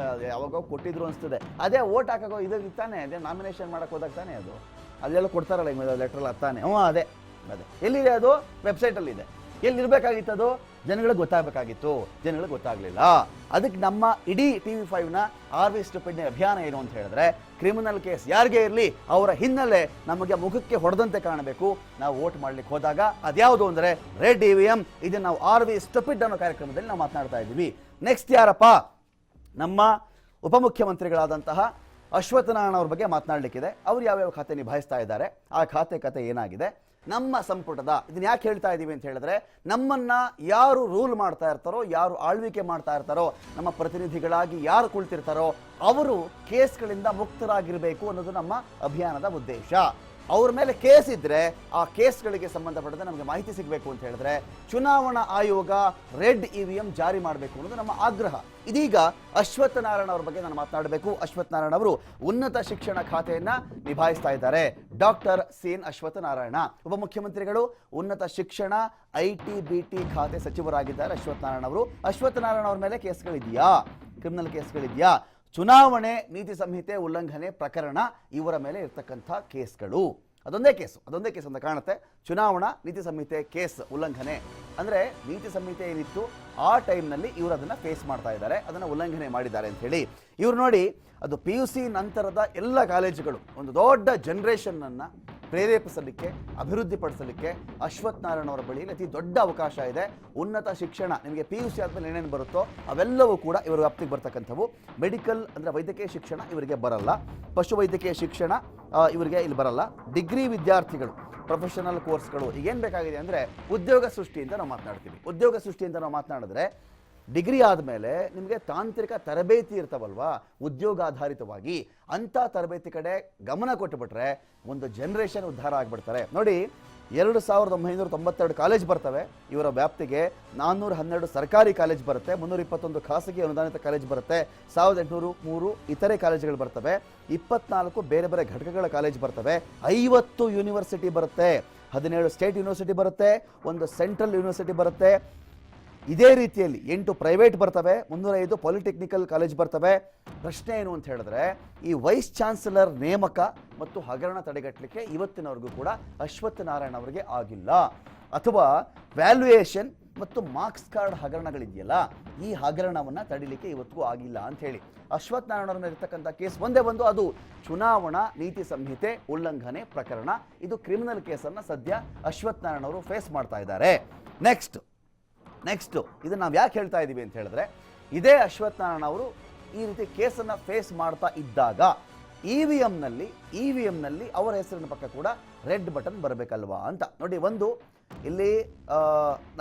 ಯಾವಾಗ ಕೊಟ್ಟಿದ್ರು ಅನಿಸ್ತದೆ. ಅದೇ ಓಟ್ ಹಾಕೋ ಇದು ತಾನೆ, ಅದೇ ನಾಮಿನೇಷನ್ ಮಾಡಕ್ಕೆ ಹೋದಾಗ ತಾನೆ ಅದು. ಅದೆಲ್ಲ ಕೊಡ್ತಾರಲ್ಲ ಲೆಟ್ರಲ್ಲಿ, ಅತ್ತಾನೆ. ಅದೇ ಅದೇ ಎಲ್ಲಿದೆ ಅದು? ವೆಬ್ಸೈಟಲ್ಲಿದೆ. ಎಲ್ಲಿರ್ಬೇಕಾಗಿತ್ತು ಅದು? ಜನಗಳಿಗೆ ಗೊತ್ತಾಗಬೇಕಾಗಿತ್ತು, ಜನಗಳಿಗೆ ಗೊತ್ತಾಗಲಿಲ್ಲ. ಅದಕ್ಕೆ ನಮ್ಮ ಇಡೀ TV5ನ RV ಸ್ಟುಪಿಡ್ ಅಭಿಯಾನ ಏನು ಅಂತ ಹೇಳಿದ್ರೆ, ಕ್ರಿಮಿನಲ್ ಕೇಸ್ ಯಾರಿಗೆ ಇರಲಿ ಅವರ ಹಿನ್ನೆಲೆ ನಮಗೆ ಮುಖಕ್ಕೆ ಹೊಡೆದಂತೆ ಕಾಣಬೇಕು. ನಾವು ವೋಟ್ ಮಾಡ್ಲಿಕ್ಕೆ ಹೋದಾಗ ಅದ್ಯಾವುದು ಅಂದರೆ ರೆಡ್ EVM. ಇದನ್ನು ನಾವು RV ಸ್ಟುಪಿಡ್ ಅನ್ನೋ ಕಾರ್ಯಕ್ರಮದಲ್ಲಿ ನಾವು ಮಾತನಾಡ್ತಾ ಇದ್ದೀವಿ. ನೆಕ್ಸ್ಟ್ ಯಾರಪ್ಪ? ನಮ್ಮ ಉಪಮುಖ್ಯಮಂತ್ರಿಗಳಾದಂತಹ ಅಶ್ವತ್ಥನಾರಾಯಣ ಅವ್ರ ಬಗ್ಗೆ ಮಾತನಾಡಲಿಕ್ಕಿದೆ. ಅವ್ರು ಯಾವ್ಯಾವ ಖಾತೆ ನಿಭಾಯಿಸ್ತಾ ಇದ್ದಾರೆ, ಆ ಕತೆ ಏನಾಗಿದೆ, ನಮ್ಮ ಸಂಪುಟದ ಇದನ್ನ ಯಾಕೆ ಹೇಳ್ತಾ ಇದ್ದೀವಿ ಅಂತ ಹೇಳಿದ್ರೆ, ನಮ್ಮನ್ನ ಯಾರು ರೂಲ್ ಮಾಡ್ತಾ ಇರ್ತಾರೋ, ಯಾರು ಆಳ್ವಿಕೆ ಮಾಡ್ತಾ ಇರ್ತಾರೋ, ನಮ್ಮ ಪ್ರತಿನಿಧಿಗಳಾಗಿ ಯಾರು ಕುಳಿತಿರ್ತಾರೋ ಅವರು ಕೇಸ್ಗಳಿಂದ ಮುಕ್ತರಾಗಿರಬೇಕು ಅನ್ನೋದು ನಮ್ಮ ಅಭಿಯಾನದ ಉದ್ದೇಶ. ಅವ್ರ ಮೇಲೆ ಕೇಸ್ ಇದ್ರೆ ಆ ಕೇಸ್ಗಳಿಗೆ ಸಂಬಂಧಪಟ್ಟಂತೆ ನಮಗೆ ಮಾಹಿತಿ ಸಿಗಬೇಕು ಅಂತ ಹೇಳಿದ್ರೆ ಚುನಾವಣಾ ಆಯೋಗ ರೆಡ್ EVM ಜಾರಿ ಮಾಡಬೇಕು ಅನ್ನೋದು ನಮ್ಮ ಆಗ್ರಹ. ಇದೀಗ ಅಶ್ವತ್ಥನಾರಾಯಣ ಅವ್ರ ಬಗ್ಗೆ ನಾನು ಮಾತನಾಡಬೇಕು. ಅಶ್ವತ್ಥನಾರಾಯಣ ಅವರು ಉನ್ನತ ಶಿಕ್ಷಣ ಖಾತೆಯನ್ನ ನಿಭಾಯಿಸ್ತಾ ಇದ್ದಾರೆ. ಡಾಕ್ಟರ್ CN ಅಶ್ವತ್ಥನಾರಾಯಣ ಉಪಮುಖ್ಯಮಂತ್ರಿಗಳು, ಉನ್ನತ ಶಿಕ್ಷಣ IT BT ಖಾತೆ ಸಚಿವರಾಗಿದ್ದಾರೆ ಅಶ್ವತ್ಥನಾರಾಯಣ ಅವರು. ಅಶ್ವತ್ಥನಾರಾಯಣ ಅವ್ರ ಮೇಲೆ ಕೇಸ್ಗಳಿದೆಯಾ? ಕ್ರಿಮಿನಲ್ ಕೇಸ್ಗಳಿದೆಯಾ? ಚುನಾವಣೆ ನೀತಿ ಸಂಹಿತೆ ಉಲ್ಲಂಘನೆ ಪ್ರಕರಣ ಇವರ ಮೇಲೆ ಇರ್ತಕ್ಕಂಥ ಕೇಸ್ಗಳು. ಅದೊಂದೇ ಕೇಸು ಅಂತ ಕಾಣುತ್ತೆ. ಚುನಾವಣಾ ನೀತಿ ಸಂಹಿತೆ ಕೇಸ್ ಉಲ್ಲಂಘನೆ ಅಂದರೆ ನೀತಿ ಸಂಹಿತೆ ಏನಿತ್ತು ಆ ಟೈಮ್ನಲ್ಲಿ ಇವರು ಅದನ್ನು ಫೇಸ್ ಮಾಡ್ತಾ ಇದ್ದಾರೆ, ಅದನ್ನು ಉಲ್ಲಂಘನೆ ಮಾಡಿದ್ದಾರೆ ಅಂತ ಹೇಳಿ. ಇವರು ನೋಡಿ, ಅದು PUC ನಂತರದ ಎಲ್ಲ ಕಾಲೇಜುಗಳು ಒಂದು ದೊಡ್ಡ ಜನರೇಷನ್ನನ್ನು ಪ್ರೇರೇಪಿಸಲಿಕ್ಕೆ, ಅಭಿವೃದ್ಧಿಪಡಿಸಲಿಕ್ಕೆ ಅಶ್ವತ್ಥನಾರಾಯಣ ಅವರ ಬಳಿಯಲ್ಲಿ ಅತಿ ದೊಡ್ಡ ಅವಕಾಶ ಇದೆ. ಉನ್ನತ ಶಿಕ್ಷಣ ನಿಮಗೆ PUC ಆದಮೇಲೆ ಏನೇನು ಬರುತ್ತೋ ಅವೆಲ್ಲವೂ ಕೂಡ ಇವರ ವ್ಯಾಪ್ತಿಗೆ ಬರ್ತಕ್ಕಂಥವು. ಮೆಡಿಕಲ್ ಅಂದರೆ ವೈದ್ಯಕೀಯ ಶಿಕ್ಷಣ ಇವರಿಗೆ ಬರಲ್ಲ, ಪಶುವೈದ್ಯಕೀಯ ಶಿಕ್ಷಣ ಇವರಿಗೆ ಇಲ್ಲಿ ಬರಲ್ಲ. ಡಿಗ್ರಿ ವಿದ್ಯಾರ್ಥಿಗಳು, ಪ್ರೊಫೆಷನಲ್ ಕೋರ್ಸ್ಗಳು, ಈಗೇನು ಬೇಕಾಗಿದೆ ಅಂದರೆ ಉದ್ಯೋಗ ಸೃಷ್ಟಿಯಿಂದ ನಾವು ಮಾತನಾಡ್ತೀವಿ. ಉದ್ಯೋಗ ಸೃಷ್ಟಿಯಿಂದ ನಾವು ಮಾತನಾಡಿದ್ರೆ ಡಿಗ್ರಿ ಆದಮೇಲೆ ನಿಮಗೆ ತಾಂತ್ರಿಕ ತರಬೇತಿ ಇರ್ತಾವಲ್ವಾ ಉದ್ಯೋಗಾಧಾರಿತವಾಗಿ, ಅಂಥ ತರಬೇತಿ ಕಡೆ ಗಮನ ಕೊಟ್ಟುಬಿಟ್ರೆ ಒಂದು ಜನರೇಷನ್ ಉದ್ಧಾರ ಆಗಿಬಿಡ್ತಾರೆ. ನೋಡಿ, 2992 ಕಾಲೇಜ್ ಬರ್ತವೆ ಇವರ ವ್ಯಾಪ್ತಿಗೆ. 412 ಸರ್ಕಾರಿ ಕಾಲೇಜ್ ಬರುತ್ತೆ, 321 ಖಾಸಗಿ ಅನುದಾನಿತ ಕಾಲೇಜ್ ಬರುತ್ತೆ, 1803 ಇತರೆ ಕಾಲೇಜುಗಳು ಬರ್ತವೆ, 24 ಬೇರೆ ಬೇರೆ ಘಟಕಗಳ ಕಾಲೇಜ್ ಬರ್ತವೆ, 50 ಯೂನಿವರ್ಸಿಟಿ ಬರುತ್ತೆ, 17 ಸ್ಟೇಟ್ ಯೂನಿವರ್ಸಿಟಿ ಬರುತ್ತೆ, ಒಂದು ಸೆಂಟ್ರಲ್ ಯೂನಿವರ್ಸಿಟಿ ಬರುತ್ತೆ. ಇದೇ ರೀತಿಯಲ್ಲಿ 8 ಪ್ರೈವೇಟ್ ಬರ್ತವೆ, 305 ಪಾಲಿಟೆಕ್ನಿಕಲ್ ಕಾಲೇಜ್ ಬರ್ತವೆ. ಪ್ರಶ್ನೆ ಏನು ಅಂತ ಹೇಳಿದ್ರೆ, ಈ ವೈಸ್ ಚಾನ್ಸಲರ್ ನೇಮಕ ಮತ್ತು ಹಗರಣ ತಡೆಗಟ್ಟಲಿಕ್ಕೆ ಇವತ್ತಿನವರೆಗೂ ಕೂಡ ಅಶ್ವತ್ಥನಾರಾಯಣ ಅವರಿಗೆ ಆಗಿಲ್ಲ. ಅಥವಾ ವ್ಯಾಲ್ಯೂಯೇಷನ್ ಮತ್ತು ಮಾರ್ಕ್ಸ್ ಕಾರ್ಡ್ ಹಗರಣಗಳಿದೆಯಲ್ಲ, ಈ ಹಗರಣವನ್ನು ತಡಿಲಿಕ್ಕೆ ಇವತ್ತಿಗೂ ಆಗಿಲ್ಲ ಅಂತ ಹೇಳಿ ಅಶ್ವತ್ಥನಾರಾಯಣ ಅವ್ರ ಇರ್ತಕ್ಕಂಥ ಕೇಸ್ ಒಂದೇ ಒಂದು, ಅದು ಚುನಾವಣಾ ನೀತಿ ಸಂಹಿತೆ ಉಲ್ಲಂಘನೆ ಪ್ರಕರಣ. ಇದು ಕ್ರಿಮಿನಲ್ ಕೇಸನ್ನು ಸದ್ಯ ಅಶ್ವತ್ಥನಾರಾಯಣ ಅವರು ಫೇಸ್ ಮಾಡ್ತಾ ಇದ್ದಾರೆ. ನೆಕ್ಸ್ಟ್ ಇದನ್ನು ನಾವು ಯಾಕೆ ಹೇಳ್ತಾ ಇದ್ದೀವಿ ಅಂತ ಹೇಳಿದ್ರೆ, ಇದೇ ಅಶ್ವತ್ಥನಾರಾಯಣ ಅವರು ಈ ರೀತಿ ಕೇಸನ್ನು ಫೇಸ್ ಮಾಡ್ತಾ ಇದ್ದಾಗ EVMನಲ್ಲಿ ಅವರ ಹೆಸರಿನ ಪಕ್ಕ ಕೂಡ ರೆಡ್ ಬಟನ್ ಬರಬೇಕಲ್ವಾ ಅಂತ. ನೋಡಿ, ಒಂದು ಇಲ್ಲಿ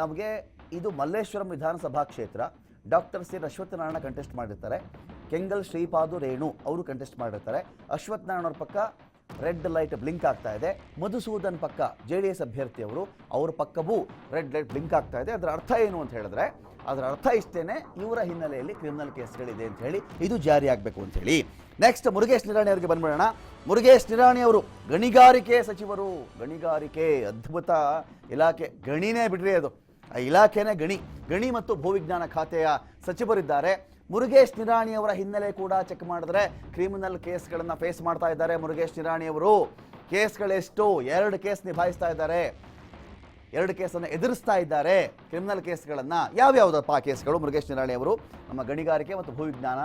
ನಮಗೆ ಇದು ಮಲ್ಲೇಶ್ವರಂ ವಿಧಾನಸಭಾ ಕ್ಷೇತ್ರ. ಡಾಕ್ಟರ್ CN ಅಶ್ವತ್ಥನಾರಾಯಣ ಕಂಟೆಸ್ಟ್ ಮಾಡಿರ್ತಾರೆ, ಕೆಂಗಲ್ ಶ್ರೀಪಾದು ರೇಣು ಅವರು ಕಂಟೆಸ್ಟ್ ಮಾಡಿರ್ತಾರೆ. ಅಶ್ವತ್ಥನಾರಾಯಣ ಅವ್ರ ಪಕ್ಕ ರೆಡ್ ಲೈಟ್ ಬ್ಲಿಂಕ್ ಆಗ್ತಾ ಇದೆ. ಮಧುಸೂದನ್ ಪಕ್ಕ JDS ಅಭ್ಯರ್ಥಿಯವರು, ಅವ್ರ ಪಕ್ಕವೂ ರೆಡ್ ಲೈಟ್ ಬ್ಲಿಂಕ್ ಆಗ್ತಾ ಇದೆ. ಅದರ ಅರ್ಥ ಏನು ಅಂತ ಹೇಳಿದ್ರೆ, ಅದರ ಅರ್ಥ ಇಷ್ಟೇನೆ, ಇವರ ಹಿನ್ನೆಲೆಯಲ್ಲಿ ಕ್ರಿಮಿನಲ್ ಕೇಸ್ಗಳಿದೆ ಅಂತ ಹೇಳಿ ಇದು ಜಾರಿ ಆಗಬೇಕು ಅಂತ ಹೇಳಿ. ನೆಕ್ಸ್ಟ್ ಮುರುಗೇಶ್ ನಿರಾಣಿ ಅವರಿಗೆ ಬಂದ್ಬಿಡೋಣ. ಮುರುಗೇಶ್ ನಿರಾಣಿ ಅವರು ಗಣಿಗಾರಿಕೆ ಸಚಿವರು. ಗಣಿಗಾರಿಕೆ ಅದ್ಭುತ ಇಲಾಖೆ, ಗಣಿನೇ ಬಿಡ್ರಿ ಅದು, ಆ ಇಲಾಖೆನೇ ಗಣಿ ಮತ್ತು ಭೂವಿಜ್ಞಾನ ಖಾತೆಯ ಸಚಿವರಿದ್ದಾರೆ. ಮುರುಗೇಶ್ ನಿರಾಣಿ ಅವರ ಹಿನ್ನೆಲೆ ಕೂಡ ಚೆಕ್ ಮಾಡಿದ್ರೆ ಕ್ರಿಮಿನಲ್ ಕೇಸ್ಗಳನ್ನು ಫೇಸ್ ಮಾಡ್ತಾ ಇದ್ದಾರೆ ಮುರುಗೇಶ್ ನಿರಾಣಿ ಅವರು. ಕೇಸ್ಗಳೆಷ್ಟು? 2 ಕೇಸ್ ನಿಭಾಯಿಸ್ತಾ ಇದ್ದಾರೆ, 2 ಕೇಸನ್ನು ಎದುರಿಸ್ತಾ ಇದ್ದಾರೆ. ಕ್ರಿಮಿನಲ್ ಕೇಸ್ಗಳನ್ನು ಯಾವ್ಯಾವುದಪ್ಪ ಕೇಸ್ಗಳು? ಮುರುಗೇಶ್ ನಿರಾಣಿ ಅವರು ನಮ್ಮ ಗಣಿಗಾರಿಕೆ ಮತ್ತು ಭೂವಿಜ್ಞಾನ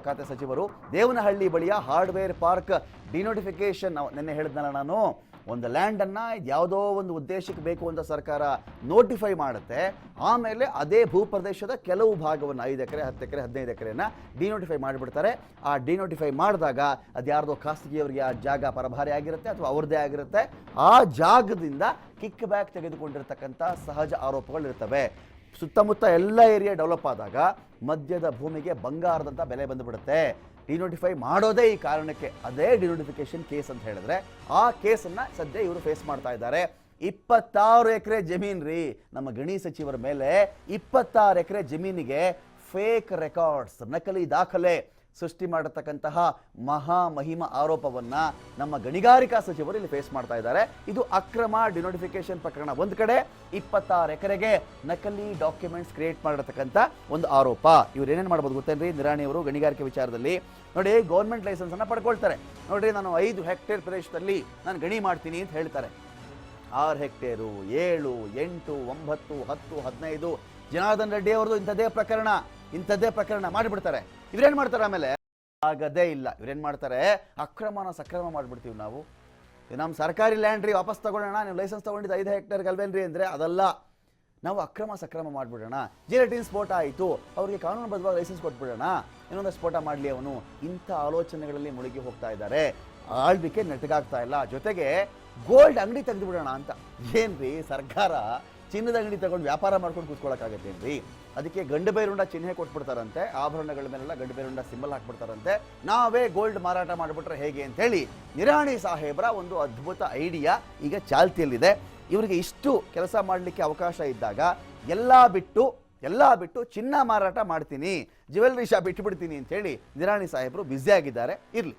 ಖಾತೆ ಸಚಿವರು. ದೇವನಹಳ್ಳಿ ಬಳಿಯ ಹಾರ್ಡ್ವೇರ್ ಪಾರ್ಕ್ ಡಿನೋಟಿಫಿಕೇಶನ್, ನಿನ್ನೆ ಹೇಳಿದ್ನಲ್ಲ ನಾನು, ಒಂದು ಲ್ಯಾಂಡನ್ನು ಯಾವುದೋ ಒಂದು ಉದ್ದೇಶಕ್ಕೆ ಬೇಕು ಅಂತ ಸರ್ಕಾರ ನೋಟಿಫೈ ಮಾಡುತ್ತೆ. ಆಮೇಲೆ ಅದೇ ಭೂಪ್ರದೇಶದ ಕೆಲವು ಭಾಗವನ್ನು 5 ಎಕರೆ 10 ಎಕರೆ 15 ಎಕರೆನ ಡಿನೋಟಿಫೈ ಮಾಡಿಬಿಡ್ತಾರೆ. ಆ ಡಿನೋಟಿಫೈ ಮಾಡಿದಾಗ ಅದು ಯಾರ್ದೋ ಖಾಸಗಿಯವರಿಗೆ ಆ ಜಾಗ ಪರಭಾರೆ ಆಗಿರುತ್ತೆ ಅಥವಾ ಅವ್ರದ್ದೇ ಆಗಿರುತ್ತೆ. ಆ ಜಾಗದಿಂದ ಕಿಕ್ ಬ್ಯಾಕ್ ತೆಗೆದುಕೊಂಡಿರ್ತಕ್ಕಂಥ ಸಹಜ ಆರೋಪಗಳಿರ್ತವೆ. ಸುತ್ತಮುತ್ತ ಎಲ್ಲ ಏರಿಯಾ ಡೆವಲಪ್ ಆದಾಗ ಮಧ್ಯದ ಭೂಮಿಗೆ ಬಂಗಾರದಂಥ ಬೆಲೆ ಬಂದುಬಿಡುತ್ತೆ. ಡಿನೋಟಿಫೈ ಮಾಡೋದೇ ಈ ಕಾರಣಕ್ಕೆ. ಅದೇ ಡಿನೋಟಿಫಿಕೇಶನ್ ಕೇಸ್ ಅಂತ ಹೇಳಿದ್ರೆ ಆ ಕೇಸನ್ನು ಸದ್ಯ ಇವರು ಫೇಸ್ ಮಾಡ್ತಾ ಇದ್ದಾರೆ. 26 ಎಕರೆ ಜಮೀನು ರೀ, ನಮ್ಮ ಗಣಿ ಸಚಿವರ ಮೇಲೆ 26 ಎಕರೆ ಜಮೀನಿಗೆ ಫೇಕ್ ರೆಕಾರ್ಡ್ಸ್, ನಕಲಿ ದಾಖಲೆ ಸೃಷ್ಟಿ ಮಾಡತಕ್ಕಂತಹ ಮಹಾಮಹಿಮ ಆರೋಪವನ್ನ ನಮ್ಮ ಗಣಿಗಾರಿಕಾ ಸಚಿವರು ಇಲ್ಲಿ ಫೇಸ್ ಮಾಡ್ತಾ ಇದ್ದಾರೆ. ಇದು ಅಕ್ರಮ ಡಿನೋಟಿಫಿಕೇಶನ್ ಪ್ರಕರಣ. ಒಂದು ಕಡೆ 26 ಎಕರೆಗೆ ನಕಲಿ ಡಾಕ್ಯುಮೆಂಟ್ಸ್ ಕ್ರಿಯೇಟ್ ಮಾಡಿರ್ತಕ್ಕಂಥ ಒಂದು ಆರೋಪ. ಇವ್ರು ಏನೇನು ಮಾಡ್ಬೋದು ಗೊತ್ತೇನ್ರಿ ನಿರಾಣಿ ಅವರು ಗಣಿಗಾರಿಕೆ ವಿಚಾರದಲ್ಲಿ? ನೋಡಿ, ಗೌರ್ಮೆಂಟ್ ಲೈಸೆನ್ಸ್ ಅನ್ನ ಪಡ್ಕೊಳ್ತಾರೆ. ನೋಡ್ರಿ, ನಾನು 5 ಹೆಕ್ಟೇರ್ ಪ್ರದೇಶದಲ್ಲಿ ನಾನು ಗಣಿ ಮಾಡ್ತೀನಿ ಅಂತ ಹೇಳ್ತಾರೆ. 6 ಹೆಕ್ಟೇರು, 7, 8, 9, 10, 15 ಜನಾರ್ದನ್ ರೆಡ್ಡಿ ಅವರದು ಇಂಥದ್ದೇ ಪ್ರಕರಣ ಮಾಡಿಬಿಡ್ತಾರೆ. ಇವ್ರೇನ್ ಮಾಡ್ತಾರೆ? ಆಮೇಲೆ ಆಗದೇ ಇಲ್ಲ, ಇವ್ರೇನ್ ಮಾಡ್ತಾರೆ? ಅಕ್ರಮನ ಸಕ್ರಮ ಮಾಡಿಬಿಡ್ತೀವಿ ನಾವು. ನಮ್ಮ ಸರ್ಕಾರಿ ಲ್ಯಾಂಡ್ ರೀ, ವಾಪಸ್ ತಗೊಳ್ಳೋಣ, ನೀವು ಲೈಸೆನ್ಸ್ ತಗೊಂಡಿದ್ದು 5 ಹೆಕ್ಟೇರ್ಗೆ ಅಲ್ವೇನ್ರಿ ಅಂದರೆ ಅದಲ್ಲ, ನಾವು ಅಕ್ರಮ ಸಕ್ರಮ ಮಾಡಿಬಿಡೋಣ. ಜಿಲೆಟಿನ್ ಸ್ಫೋಟ ಆಯಿತು, ಅವರಿಗೆ ಕಾನೂನುಬದ್ಧವಾಗಿ ಲೈಸೆನ್ಸ್ ಕೊಟ್ಬಿಡೋಣ, ಇನ್ನೊಂದು ಸ್ಫೋಟ ಮಾಡಲಿ ಅವನು. ಇಂಥ ಆಲೋಚನೆಗಳಲ್ಲಿ ಮುಳುಗಿ ಹೋಗ್ತಾ ಇದ್ದಾರೆ. ಆಳ್ವಿಕೆ ನೆಟ್ಟಗಾಗ್ತಾ ಇಲ್ಲ. ಜೊತೆಗೆ ಗೋಲ್ಡ್ ಅಂಗಡಿ ತೆಗೆದು ಬಿಡೋಣ ಅಂತ. ಏನ್ರಿ ಸರ್ಕಾರ ಚಿನ್ನದ ಅಂಗಡಿ ತಗೊಂಡು ವ್ಯಾಪಾರ ಮಾಡ್ಕೊಂಡು ಕೂತ್ಕೊಳ್ಳೋಕ್ಕಾಗತ್ತೇನ್ರಿ? ಅದಕ್ಕೆ ಗಂಡು ಬೈರುಂಡ ಚಿಹ್ನೆ ಕೊಟ್ಬಿಡ್ತಾರಂತೆ, ಆಭರಣಗಳ ಮೇಲೆಲ್ಲ ಗಂಡು ಬೈರುಂಡ ಸಿಂಬಲ್ ಹಾಕ್ಬಿಡ್ತಾರಂತೆ. ನಾವೇ ಗೋಲ್ಡ್ ಮಾರಾಟ ಮಾಡಿಬಿಟ್ರೆ ಹೇಗೆ ಅಂತ ಹೇಳಿ ನಿರಾಣಿ ಸಾಹೇಬ್ರ ಒಂದು ಅದ್ಭುತ ಐಡಿಯಾ ಈಗ ಚಾಲ್ತಿಯಲ್ಲಿದೆ. ಇವರಿಗೆ ಇಷ್ಟು ಕೆಲಸ ಮಾಡಲಿಕ್ಕೆ ಅವಕಾಶ ಇದ್ದಾಗ ಎಲ್ಲ ಬಿಟ್ಟು ಚಿನ್ನ ಮಾರಾಟ ಮಾಡ್ತೀನಿ, ಜ್ಯುವೆಲ್ರಿ ಶಾಪ್ ಇಟ್ಬಿಡ್ತೀನಿ ಅಂತ ಹೇಳಿ ನಿರಾಣಿ ಸಾಹೇಬರು ಬ್ಯುಸಿ ಆಗಿದ್ದಾರೆ. ಇರಲಿ,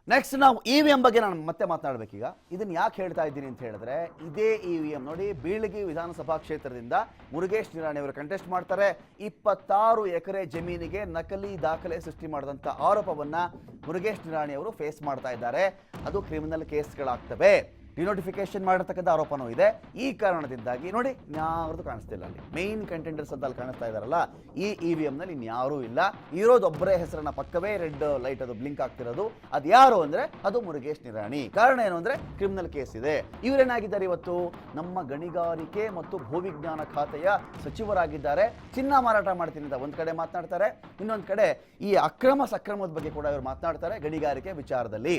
ನೆಕ್ಸ್ಟ್ ನಾವು EVM ಬಗ್ಗೆ ನಾನು ಮತ್ತೆ ಮಾತನಾಡಬೇಕೀಗ. ಇದನ್ನು ಯಾಕೆ ಹೇಳ್ತಾ ಇದ್ದೀನಿ ಅಂತ ಹೇಳಿದ್ರೆ, ಇದೇ EVM ನೋಡಿ, ಬೀಳಗಿ ವಿಧಾನಸಭಾ ಕ್ಷೇತ್ರದಿಂದ ಮುರುಗೇಶ್ ನಿರಾಣಿ ಅವರು ಕಂಟೆಸ್ಟ್ ಮಾಡ್ತಾರೆ. 26 ಎಕರೆ ಜಮೀನಿಗೆ ನಕಲಿ ದಾಖಲೆ ಸೃಷ್ಟಿ ಮಾಡಿದಂಥ ಆರೋಪವನ್ನು ಮುರುಗೇಶ್ ನಿರಾಣಿ ಅವರು ಫೇಸ್ ಮಾಡ್ತಾ ಇದ್ದಾರೆ. ಅದು ಕ್ರಿಮಿನಲ್ ಕೇಸ್ಗಳಾಗ್ತವೆ. ಡಿನೋಟಿಫಿಕೇಶನ್ ಮಾಡಿರ್ತಕ್ಕಂಥ ಆರೋಪನೂ ಇದೆ. ಈ ಕಾರಣದಿಂದಾಗಿ ನೋಡಿ, ಇನ್ಯಾವ್ದು ಕಾಣಿಸ್ತಿಲ್ಲ ಅಲ್ಲಿ. ಮೇನ್ ಕಂಟೆಂಡರ್ಸ್ ಅಂತ ಅಲ್ಲಿ ಕಾಣಿಸ್ತಾ ಇದ್ದಾರಲ್ಲ, ಈ EVMನಲ್ಲಿ ಇನ್ಯಾರೂ ಇಲ್ಲ. ಇರೋದೊಬ್ಬರೇ ಹೆಸರನ್ನ ಪಕ್ಕವೇ ರೆಡ್ ಲೈಟ್ ಅದು ಬ್ಲಿಂಕ್ ಆಗ್ತಿರೋದು. ಅದು ಯಾರು ಅಂದರೆ ಅದು ಮುರುಗೇಶ್ ನಿರಾಣಿ. ಕಾರಣ ಏನು ಅಂದರೆ ಕ್ರಿಮಿನಲ್ ಕೇಸ್ ಇದೆ. ಇವರೇನಾಗಿದ್ದಾರೆ ಇವತ್ತು? ನಮ್ಮ ಗಣಿಗಾರಿಕೆ ಮತ್ತು ಭೂವಿಜ್ಞಾನ ಖಾತೆಯ ಸಚಿವರಾಗಿದ್ದಾರೆ. ಚಿನ್ನ ಮಾರಾಟ ಮಾಡ್ತೀನಿ ಅಂತ ಒಂದು ಕಡೆ ಮಾತನಾಡ್ತಾರೆ, ಇನ್ನೊಂದು ಕಡೆ ಈ ಅಕ್ರಮ ಸಕ್ರಮದ ಬಗ್ಗೆ ಕೂಡ ಇವರು ಮಾತನಾಡ್ತಾರೆ ಗಣಿಗಾರಿಕೆ ವಿಚಾರದಲ್ಲಿ.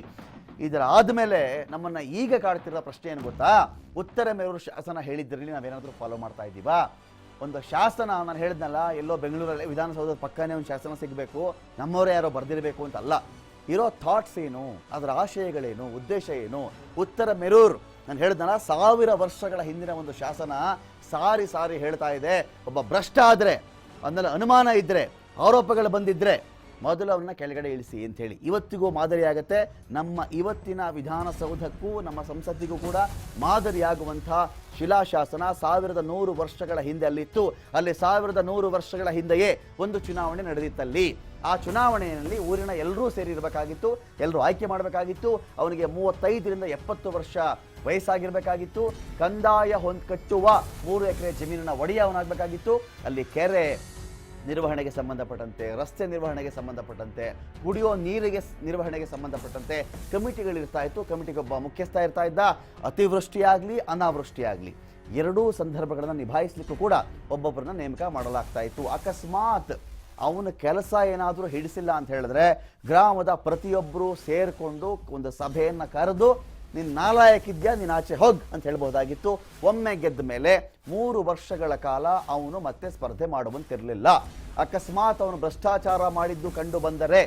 ಇದರ ಆದಮೇಲೆ ನಮ್ಮನ್ನು ಈಗ ಕಾಡ್ತಿರೋ ಪ್ರಶ್ನೆ ಏನು ಗೊತ್ತಾ? ಉತ್ತರ ಮೇರೂರು ಶಾಸನ ಹೇಳಿದ್ರಲ್ಲಿ ನಾವೇನಾದರೂ ಫಾಲೋ ಮಾಡ್ತಾ ಇದ್ದೀವಾ? ಒಂದು ಶಾಸನ ನಾನು ಹೇಳಿದ್ನಲ್ಲ, ಎಲ್ಲೋ ಬೆಂಗಳೂರಲ್ಲಿ ವಿಧಾನಸೌಧದ ಪಕ್ಕನೇ ಒಂದು ಶಾಸನ ಸಿಗಬೇಕು, ನಮ್ಮವರೇ ಯಾರೋ ಬರೆದಿರಬೇಕು ಅಂತಲ್ಲ. ಇರೋ ಥಾಟ್ಸ್ ಏನು, ಅದರ ಆಶಯಗಳೇನು, ಉದ್ದೇಶ ಏನು? ಉತ್ತರ ಮೆರೂರು ನಾನು ಹೇಳಿದ್ನಲ್ಲ, 1000 ವರ್ಷಗಳ ಹಿಂದಿನ ಒಂದು ಶಾಸನ ಸಾರಿ ಹೇಳ್ತಾ ಇದೆ, ಒಬ್ಬ ಭ್ರಷ್ಟ ಆದರೆ, ಅದನ್ನೆಲ್ಲ ಅನುಮಾನ ಇದ್ದರೆ, ಆರೋಪಗಳು ಬಂದಿದ್ದರೆ ಮೊದಲು ಅವನ್ನ ಕೆಳಗಡೆ ಇಳಿಸಿ ಅಂಥೇಳಿ ಇವತ್ತಿಗೂ ಮಾದರಿಯಾಗತ್ತೆ. ನಮ್ಮ ಇವತ್ತಿನ ವಿಧಾನಸೌಧಕ್ಕೂ ನಮ್ಮ ಸಂಸತ್ತಿಗೂ ಕೂಡ ಮಾದರಿಯಾಗುವಂಥ ಶಿಲಾಶಾಸನ 1100 ವರ್ಷಗಳ ಹಿಂದೆ ಅಲ್ಲಿತ್ತು. ಅಲ್ಲಿ 1100 ವರ್ಷಗಳ ಹಿಂದೆಯೇ ಒಂದು ಚುನಾವಣೆ ನಡೆದಿತ್ತಲ್ಲಿ. ಆ ಚುನಾವಣೆಯಲ್ಲಿ ಊರಿನ ಎಲ್ಲರೂ ಸೇರಿರಬೇಕಾಗಿತ್ತು, ಎಲ್ಲರೂ ಆಯ್ಕೆ ಮಾಡಬೇಕಾಗಿತ್ತು. ಅವನಿಗೆ 35ರಿಂದ 70 ವರ್ಷ ವಯಸ್ಸಾಗಿರಬೇಕಾಗಿತ್ತು. ಕಂದಾಯ ಕಟ್ಟುವ 3 ಎಕರೆ ಜಮೀನಿನ ಒಡೆಯವನಾಗಬೇಕಾಗಿತ್ತು. ಅಲ್ಲಿ ಕೆರೆ ನಿರ್ವಹಣೆಗೆ ಸಂಬಂಧಪಟ್ಟಂತೆ, ರಸ್ತೆ ನಿರ್ವಹಣೆಗೆ ಸಂಬಂಧಪಟ್ಟಂತೆ, ಕುಡಿಯೋ ನೀರಿಗೆ ನಿರ್ವಹಣೆಗೆ ಸಂಬಂಧಪಟ್ಟಂತೆ ಕಮಿಟಿಗಳಿರ್ತಾ ಇತ್ತು. ಕಮಿಟಿಗೊಬ್ಬ ಮುಖ್ಯಸ್ಥ ಇರ್ತಾ ಇದ್ದ. ಅತಿವೃಷ್ಟಿಯಾಗಲಿ ಅನಾವೃಷ್ಟಿಯಾಗಲಿ ಎರಡೂ ಸಂದರ್ಭಗಳನ್ನು ನಿಭಾಯಿಸಲಿಕ್ಕೂ ಕೂಡ ಒಬ್ಬೊಬ್ಬರನ್ನ ನೇಮಕ ಮಾಡಲಾಗ್ತಾ ಇತ್ತು. ಅಕಸ್ಮಾತ್ ಅವನ ಕೆಲಸ ಏನಾದರೂ ಹಿಡಿಸಿಲ್ಲ ಅಂತ ಹೇಳಿದ್ರೆ ಗ್ರಾಮದ ಪ್ರತಿಯೊಬ್ಬರು ಸೇರಿಕೊಂಡು ಒಂದು ಸಭೆಯನ್ನು ಕರೆದು, ನೀನು ನಾಲಾಯಕ್ಕಿದ್ಯಾ, ನೀನು ಆಚೆ ಹೋಗ್ ಅಂತ ಹೇಳ್ಬೋದಾಗಿತ್ತು. ಒಮ್ಮೆ ಗೆದ್ದ ಮೇಲೆ 3 ವರ್ಷಗಳ ಕಾಲ ಅವನು ಮತ್ತೆ ಸ್ಪರ್ಧೆ ಮಾಡುವಂತಿರಲಿಲ್ಲ. ಅಕಸ್ಮಾತ್ ಅವನು ಭ್ರಷ್ಟಾಚಾರ ಮಾಡಿದ್ದು ಕಂಡು ಬಂದರೆ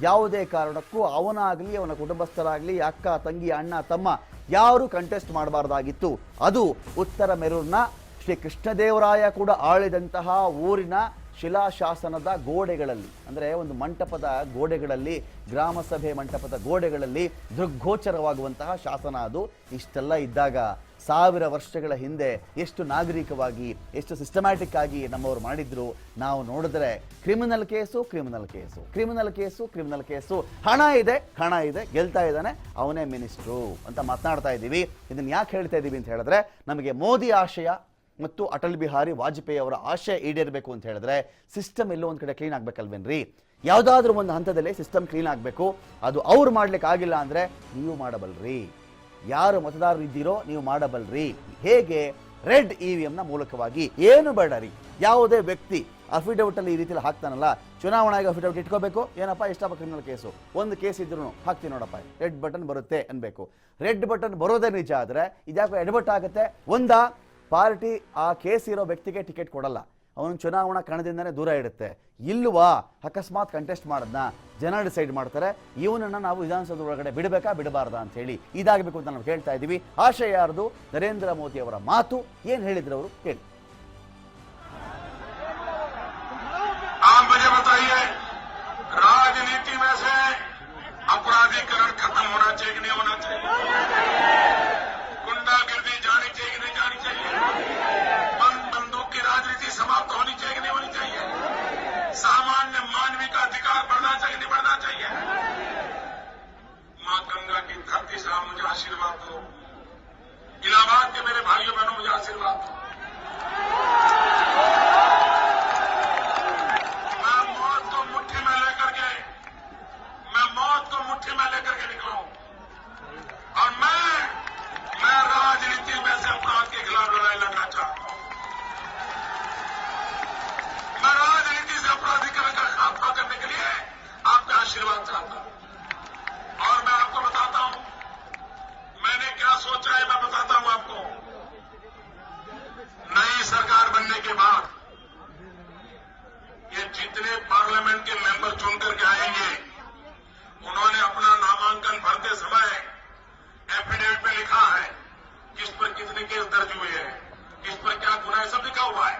ಯಾವುದೇ ಕಾರಣಕ್ಕೂ ಅವನಾಗಲಿ ಅವನ ಕುಟುಂಬಸ್ಥರಾಗಲಿ, ಅಕ್ಕ ತಂಗಿ ಅಣ್ಣ ತಮ್ಮ ಯಾರು ಕಂಟೆಸ್ಟ್ ಮಾಡಬಾರ್ದಾಗಿತ್ತು. ಅದು ಉತ್ತರ ಮೆರೂರಿನ ಶ್ರೀ ಕೃಷ್ಣದೇವರಾಯ ಕೂಡ ಆಳಿದಂತಹ ಊರಿನ ಶಿಲಾಶಾಸನದ ಗೋಡೆಗಳಲ್ಲಿ, ಅಂದರೆ ಒಂದು ಮಂಟಪದ ಗೋಡೆಗಳಲ್ಲಿ, ಗ್ರಾಮ ಸಭೆ ಮಂಟಪದ ಗೋಡೆಗಳಲ್ಲಿ ದೃಗ್ಗೋಚರವಾಗುವಂತಹ ಶಾಸನ ಅದು. ಇಷ್ಟೆಲ್ಲ ಇದ್ದಾಗ 1000 ವರ್ಷಗಳ ಹಿಂದೆ ಎಷ್ಟು ನಾಗರಿಕವಾಗಿ, ಎಷ್ಟು ಸಿಸ್ಟಮ್ಯಾಟಿಕ್ ಆಗಿ ನಮ್ಮವರು ಮಾಡಿದ್ರು ನಾವು ನೋಡಿದ್ರೆ ಕ್ರಿಮಿನಲ್ ಕೇಸು. ಹಣ ಇದೆ, ಗೆಲ್ತಾ ಇದ್ದಾನೆ, ಅವನೇ ಮಿನಿಸ್ಟ್ರು ಅಂತ ಮಾತನಾಡ್ತಾ ಇದ್ದೀವಿ. ಇದನ್ನು ಯಾಕೆ ಹೇಳ್ತಾ ಇದ್ದೀವಿ ಅಂತ ಹೇಳಿದ್ರೆ, ನಮಗೆ ಮೋದಿ ಆಶಯ ಮತ್ತು ಅಟಲ್ ಬಿಹಾರಿ ವಾಜಪೇಯಿ ಅವರ ಆಶಯ ಈಡೇರಬೇಕು ಅಂತ ಹೇಳಿದ್ರೆ ಸಿಸ್ಟಮ್ ಎಲ್ಲೋ ಒಂದು ಕಡೆ ಕ್ಲೀನ್ ಆಗ್ಬೇಕಲ್ವೇನ್ರಿ? ಯಾವುದಾದ್ರೂ ಒಂದು ಹಂತದಲ್ಲಿ ಸಿಸ್ಟಮ್ ಕ್ಲೀನ್ ಆಗಬೇಕು. ಅದು ಅವ್ರು ಮಾಡ್ಲಿಕ್ಕೆ ಆಗಿಲ್ಲ ಅಂದ್ರೆ ನೀವು ಮಾಡಬಲ್ರಿ. ಯಾರು ಮತದಾರರು ಇದ್ದೀರೋ ನೀವು ಮಾಡಬಲ್ರಿ. ಹೇಗೆ? ರೆಡ್ EVM ನ ಮೂಲಕವಾಗಿ. ಏನು ಬೇಡ ರೀ, ಯಾವುದೇ ವ್ಯಕ್ತಿ ಅಫಿಡವಿಟ್ ಅಲ್ಲಿ ಈ ರೀತಿಯಲ್ಲಿ ಹಾಕ್ತಾನಲ್ಲ, ಚುನಾವಣಾ ಆಯೋಗ ಅಫಿಡವಿಟ್ ಇಟ್ಕೋಬೇಕು. ಏನಪ್ಪ ಇಷ್ಟಪ್ಪ ಕ್ರಿಮಿನಲ್ ಕೇಸು, ಒಂದು ಕೇಸ್ ಇದ್ರು ಹಾಕ್ತೀನಿ ನೋಡಪ್ಪ, ರೆಡ್ ಬಟನ್ ಬರುತ್ತೆ ಅನ್ಬೇಕು. ರೆಡ್ ಬಟನ್ ಬರೋದೇ ನಿಜ ಆದ್ರೆ ಇದ್ಯಾಕೆ ಎಡಬಟ್ ಆಗುತ್ತೆ? ಒಂದ ಪಾರ್ಟಿ ಆ ಕೇಸ್ ಇರೋ ವ್ಯಕ್ತಿಗೆ ಟಿಕೆಟ್ ಕೊಡಲ್ಲ, ಅವನು ಚುನಾವಣಾ ಕಣದಿಂದನೇ ದೂರ ಇಡುತ್ತೆ. ಇಲ್ವಾ ಅಕಸ್ಮಾತ್ ಕಂಟೆಸ್ಟ್ ಮಾಡೋದನ್ನ ಜನ ಡಿಸೈಡ್ ಮಾಡ್ತಾರೆ, ಇವನನ್ನ ನಾವು ವಿಧಾನಸೌಧ ಒಳಗಡೆ ಬಿಡಬೇಕಾ ಬಿಡಬಾರ್ದಾ ಅಂತ ಹೇಳಿ. ಇದಾಗಬೇಕು ಅಂತ ನಾವು ಹೇಳ್ತಾ ಇದ್ದೀವಿ. ಆಶಯ ಯಾರ್ದು? ನರೇಂದ್ರ ಮೋದಿ ಅವರ ಮಾತು. ಏನು ಹೇಳಿದ್ರು ಅವರು ಕೇಳಿ. आप मुझे बताइए, राजनीति में से अपराधीकरण खत्म होना चाहिए कि नहीं होना चाहिए? गुंडागिर्दी जानी चाहिए कि नहीं जानी चाहिए? बंदूक की राजनीति समाप्त होनी चाहिए कि नहीं होनी चाहिए? सामान्य मानवीय का अधिकार बढ़ना चाहिए नहीं बढ़ना चाहिए? मां गंगा की धरती से आप मुझे आशीर्वाद दो, इलाहाबाद के मेरे भाइयों बहनों मुझे आशीर्वाद दो। मौत को मुट्ठी में लेकर के निकला हूं और मैं राजनीति में से अपराध के खिलाफ लड़ाई लड़ना चाहता हूं। मैं राजनीति से अपराधीकरण का खात्मा करने के लिए आपका आशीर्वाद चाहता हूं। और मैं आपको बताता हूं मैंने क्या सोचा है, मैं बताता हूं आपको। नई सरकार बनने के बाद ये जितने पार्लियामेंट के मेंबर चुन करके आएंगे, उन्होंने अपना नामांकन भरते समय एफिडेविट में लिखा है किस पर कितने केस दर्ज हुए हैं, किस पर क्या गुना है, सब लिखा हुआ है।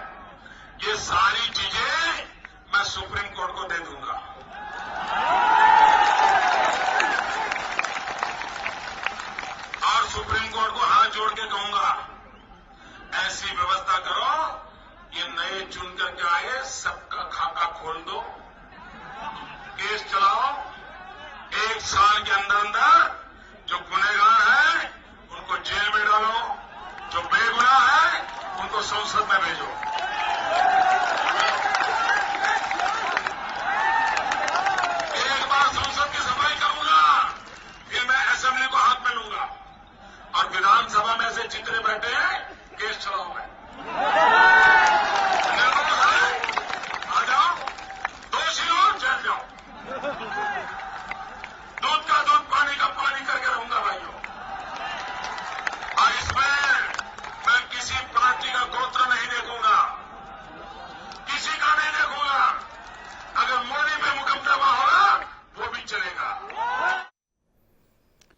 ये सारी चीजें मैं सुप्रीम कोर्ट को दे दूंगा। और सुप्रीम कोर्ट को हाथ जोड़ के कहूंगा, ऐसी व्यवस्था करो ये नए चुन करके आए सबका खाता खोल दो, केस चलाओ, 1 साल के अंदर अंदर जो गुनहगार है उनको जेल में डालो, जो बेगुनाह है उनको संसद में भेजो। एक बार संसद की सफाई करूंगा, फिर मैं असेंबली को हाथ में लूंगा और विधानसभा में से जितने बैठे हैं केस चलाओ मैं। निर्दोष है आ जाओ, दोषी हो जेल जाओ, दूध का दूध पानी का पानी करके रहूंगा भाइयों। और इसमें मैं किसी पार्टी का गोत्र नहीं देखूंगा, किसी का नहीं देखूंगा। अगर मोदी पे मुकदमा होगा वो भी चलेगा।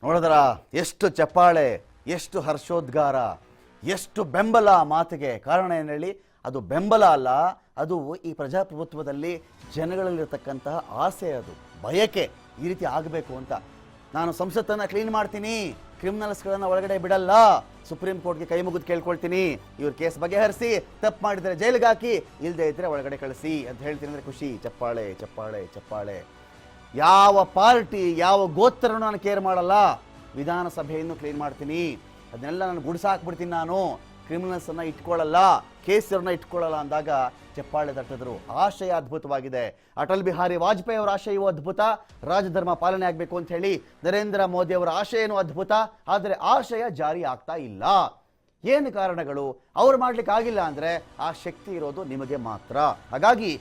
ನೋಡಿದ್ರ ಎಷ್ಟು ಚಪ್ಪಾಳೆ, ಎಷ್ಟು ಹರ್ಷೋದ್ಗಾರ, ಎಷ್ಟು ಬೆಂಬಲ ಮಾತಿಗೆ. ಕಾರಣ ಏನು ಹೇಳಿ? ಅದು ಬೆಂಬಲ ಅಲ್ಲ, ಅದು ಈ ಪ್ರಜಾಪ್ರಭುತ್ವದಲ್ಲಿ ಜನಗಳಲ್ಲಿರತಕ್ಕಂತಹ ಆಸೆ, ಅದು ಬಯಕೆ ಈ ರೀತಿ ಆಗಬೇಕು ಅಂತ. ನಾನು ಸಂಸತ್ತನ್ನು ಕ್ಲೀನ್ ಮಾಡ್ತೀನಿ, ಕ್ರಿಮಿನಲ್ಸ್ಗಳನ್ನು ಒಳಗಡೆ ಬಿಡಲ್ಲ, ಸುಪ್ರೀಂ ಕೋರ್ಟ್ಗೆ ಕೈ ಮುಗಿದು ಕೇಳ್ಕೊಳ್ತೀನಿ, ಇವ್ರ ಕೇಸ್ ಬಗೆಹರಿಸಿ, ತಪ್ಪು ಮಾಡಿದರೆ ಜೈಲಿಗೆ ಹಾಕಿ, ಇಲ್ಲದೆ ಇದ್ರೆ ಒಳಗಡೆ ಕಳಿಸಿ ಅಂತ ಹೇಳ್ತೀನಿ ಅಂದರೆ ಖುಷಿ. ಚಪ್ಪಾಳೆ ಚಪ್ಪಾಳೆ ಚಪ್ಪಾಳೆ. ಯಾವ ಪಾರ್ಟಿ ಯಾವ ಗೋತ್ರನೂ ನಾನು ಕೇರ್ ಮಾಡಲ್ಲ, ವಿಧಾನಸಭೆಯನ್ನು ಕ್ಲೀನ್ ಮಾಡ್ತೀನಿ, ಅದನ್ನೆಲ್ಲ ನಾನು ಗುಡಿಸಾಕ್ಬಿಡ್ತೀನಿ, ನಾನು ಕ್ರಿಮಿನಲ್ಸನ್ನು ಇಟ್ಕೊಳ್ಳಲ್ಲ, ಕೇಸರನ್ನ ಇಟ್ಕೊಳ್ಳಲ್ಲ ಅಂದಾಗ ಚಪ್ಪಾಳೆ ತಟ್ಟಿದ್ರು. ಆಶಯ ಅದ್ಭುತವಾಗಿದೆ. ಅಟಲ್ ಬಿಹಾರಿ ವಾಜಪೇಯಿ ಅವರ ಆಶಯವೂ ಅದ್ಭುತ, ರಾಜಧರ್ಮ ಪಾಲನೆ ಆಗಬೇಕು ಅಂತ ಹೇಳಿ ನರೇಂದ್ರ ಮೋದಿ ಅವರ ಆಶಯನೂ ಅದ್ಭುತ. ಆದರೆ ಆಶಯ ಜಾರಿ ಆಗ್ತಾ ಇಲ್ಲ. ಏನು ಕಾರಣಗಳು? ಅವ್ರು ಮಾಡ್ಲಿಕ್ಕೆ ಆಗಿಲ್ಲ ಅಂದ್ರೆ ಆ ಶಕ್ತಿ ಇರೋದು ನಿಮಗೆ ಮಾತ್ರ. ಹಾಗಾಗಿ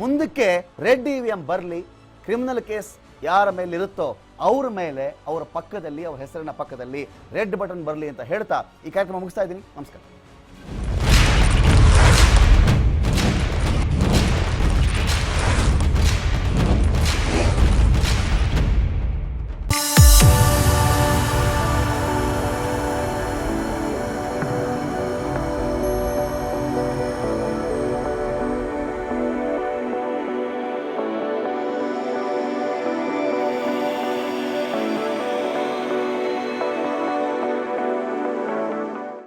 ಮುಂದಕ್ಕೆ ರೆಡ್ EVM ಬರಲಿ, ಕ್ರಿಮಿನಲ್ ಕೇಸ್ ಯಾರ ಮೇಲೆ ಇರುತ್ತೋ ಅವ್ರ ಮೇಲೆ, ಅವರ ಪಕ್ಕದಲ್ಲಿ, ಅವರ ಹೆಸರಿನ ಪಕ್ಕದಲ್ಲಿ ರೆಡ್ ಬಟನ್ ಬರಲಿ ಅಂತ ಹೇಳ್ತಾ ಈ ಕಾರ್ಯಕ್ರಮ ಮುಗಿಸ್ತಾ ಇದ್ದೀನಿ. ನಮಸ್ಕಾರ.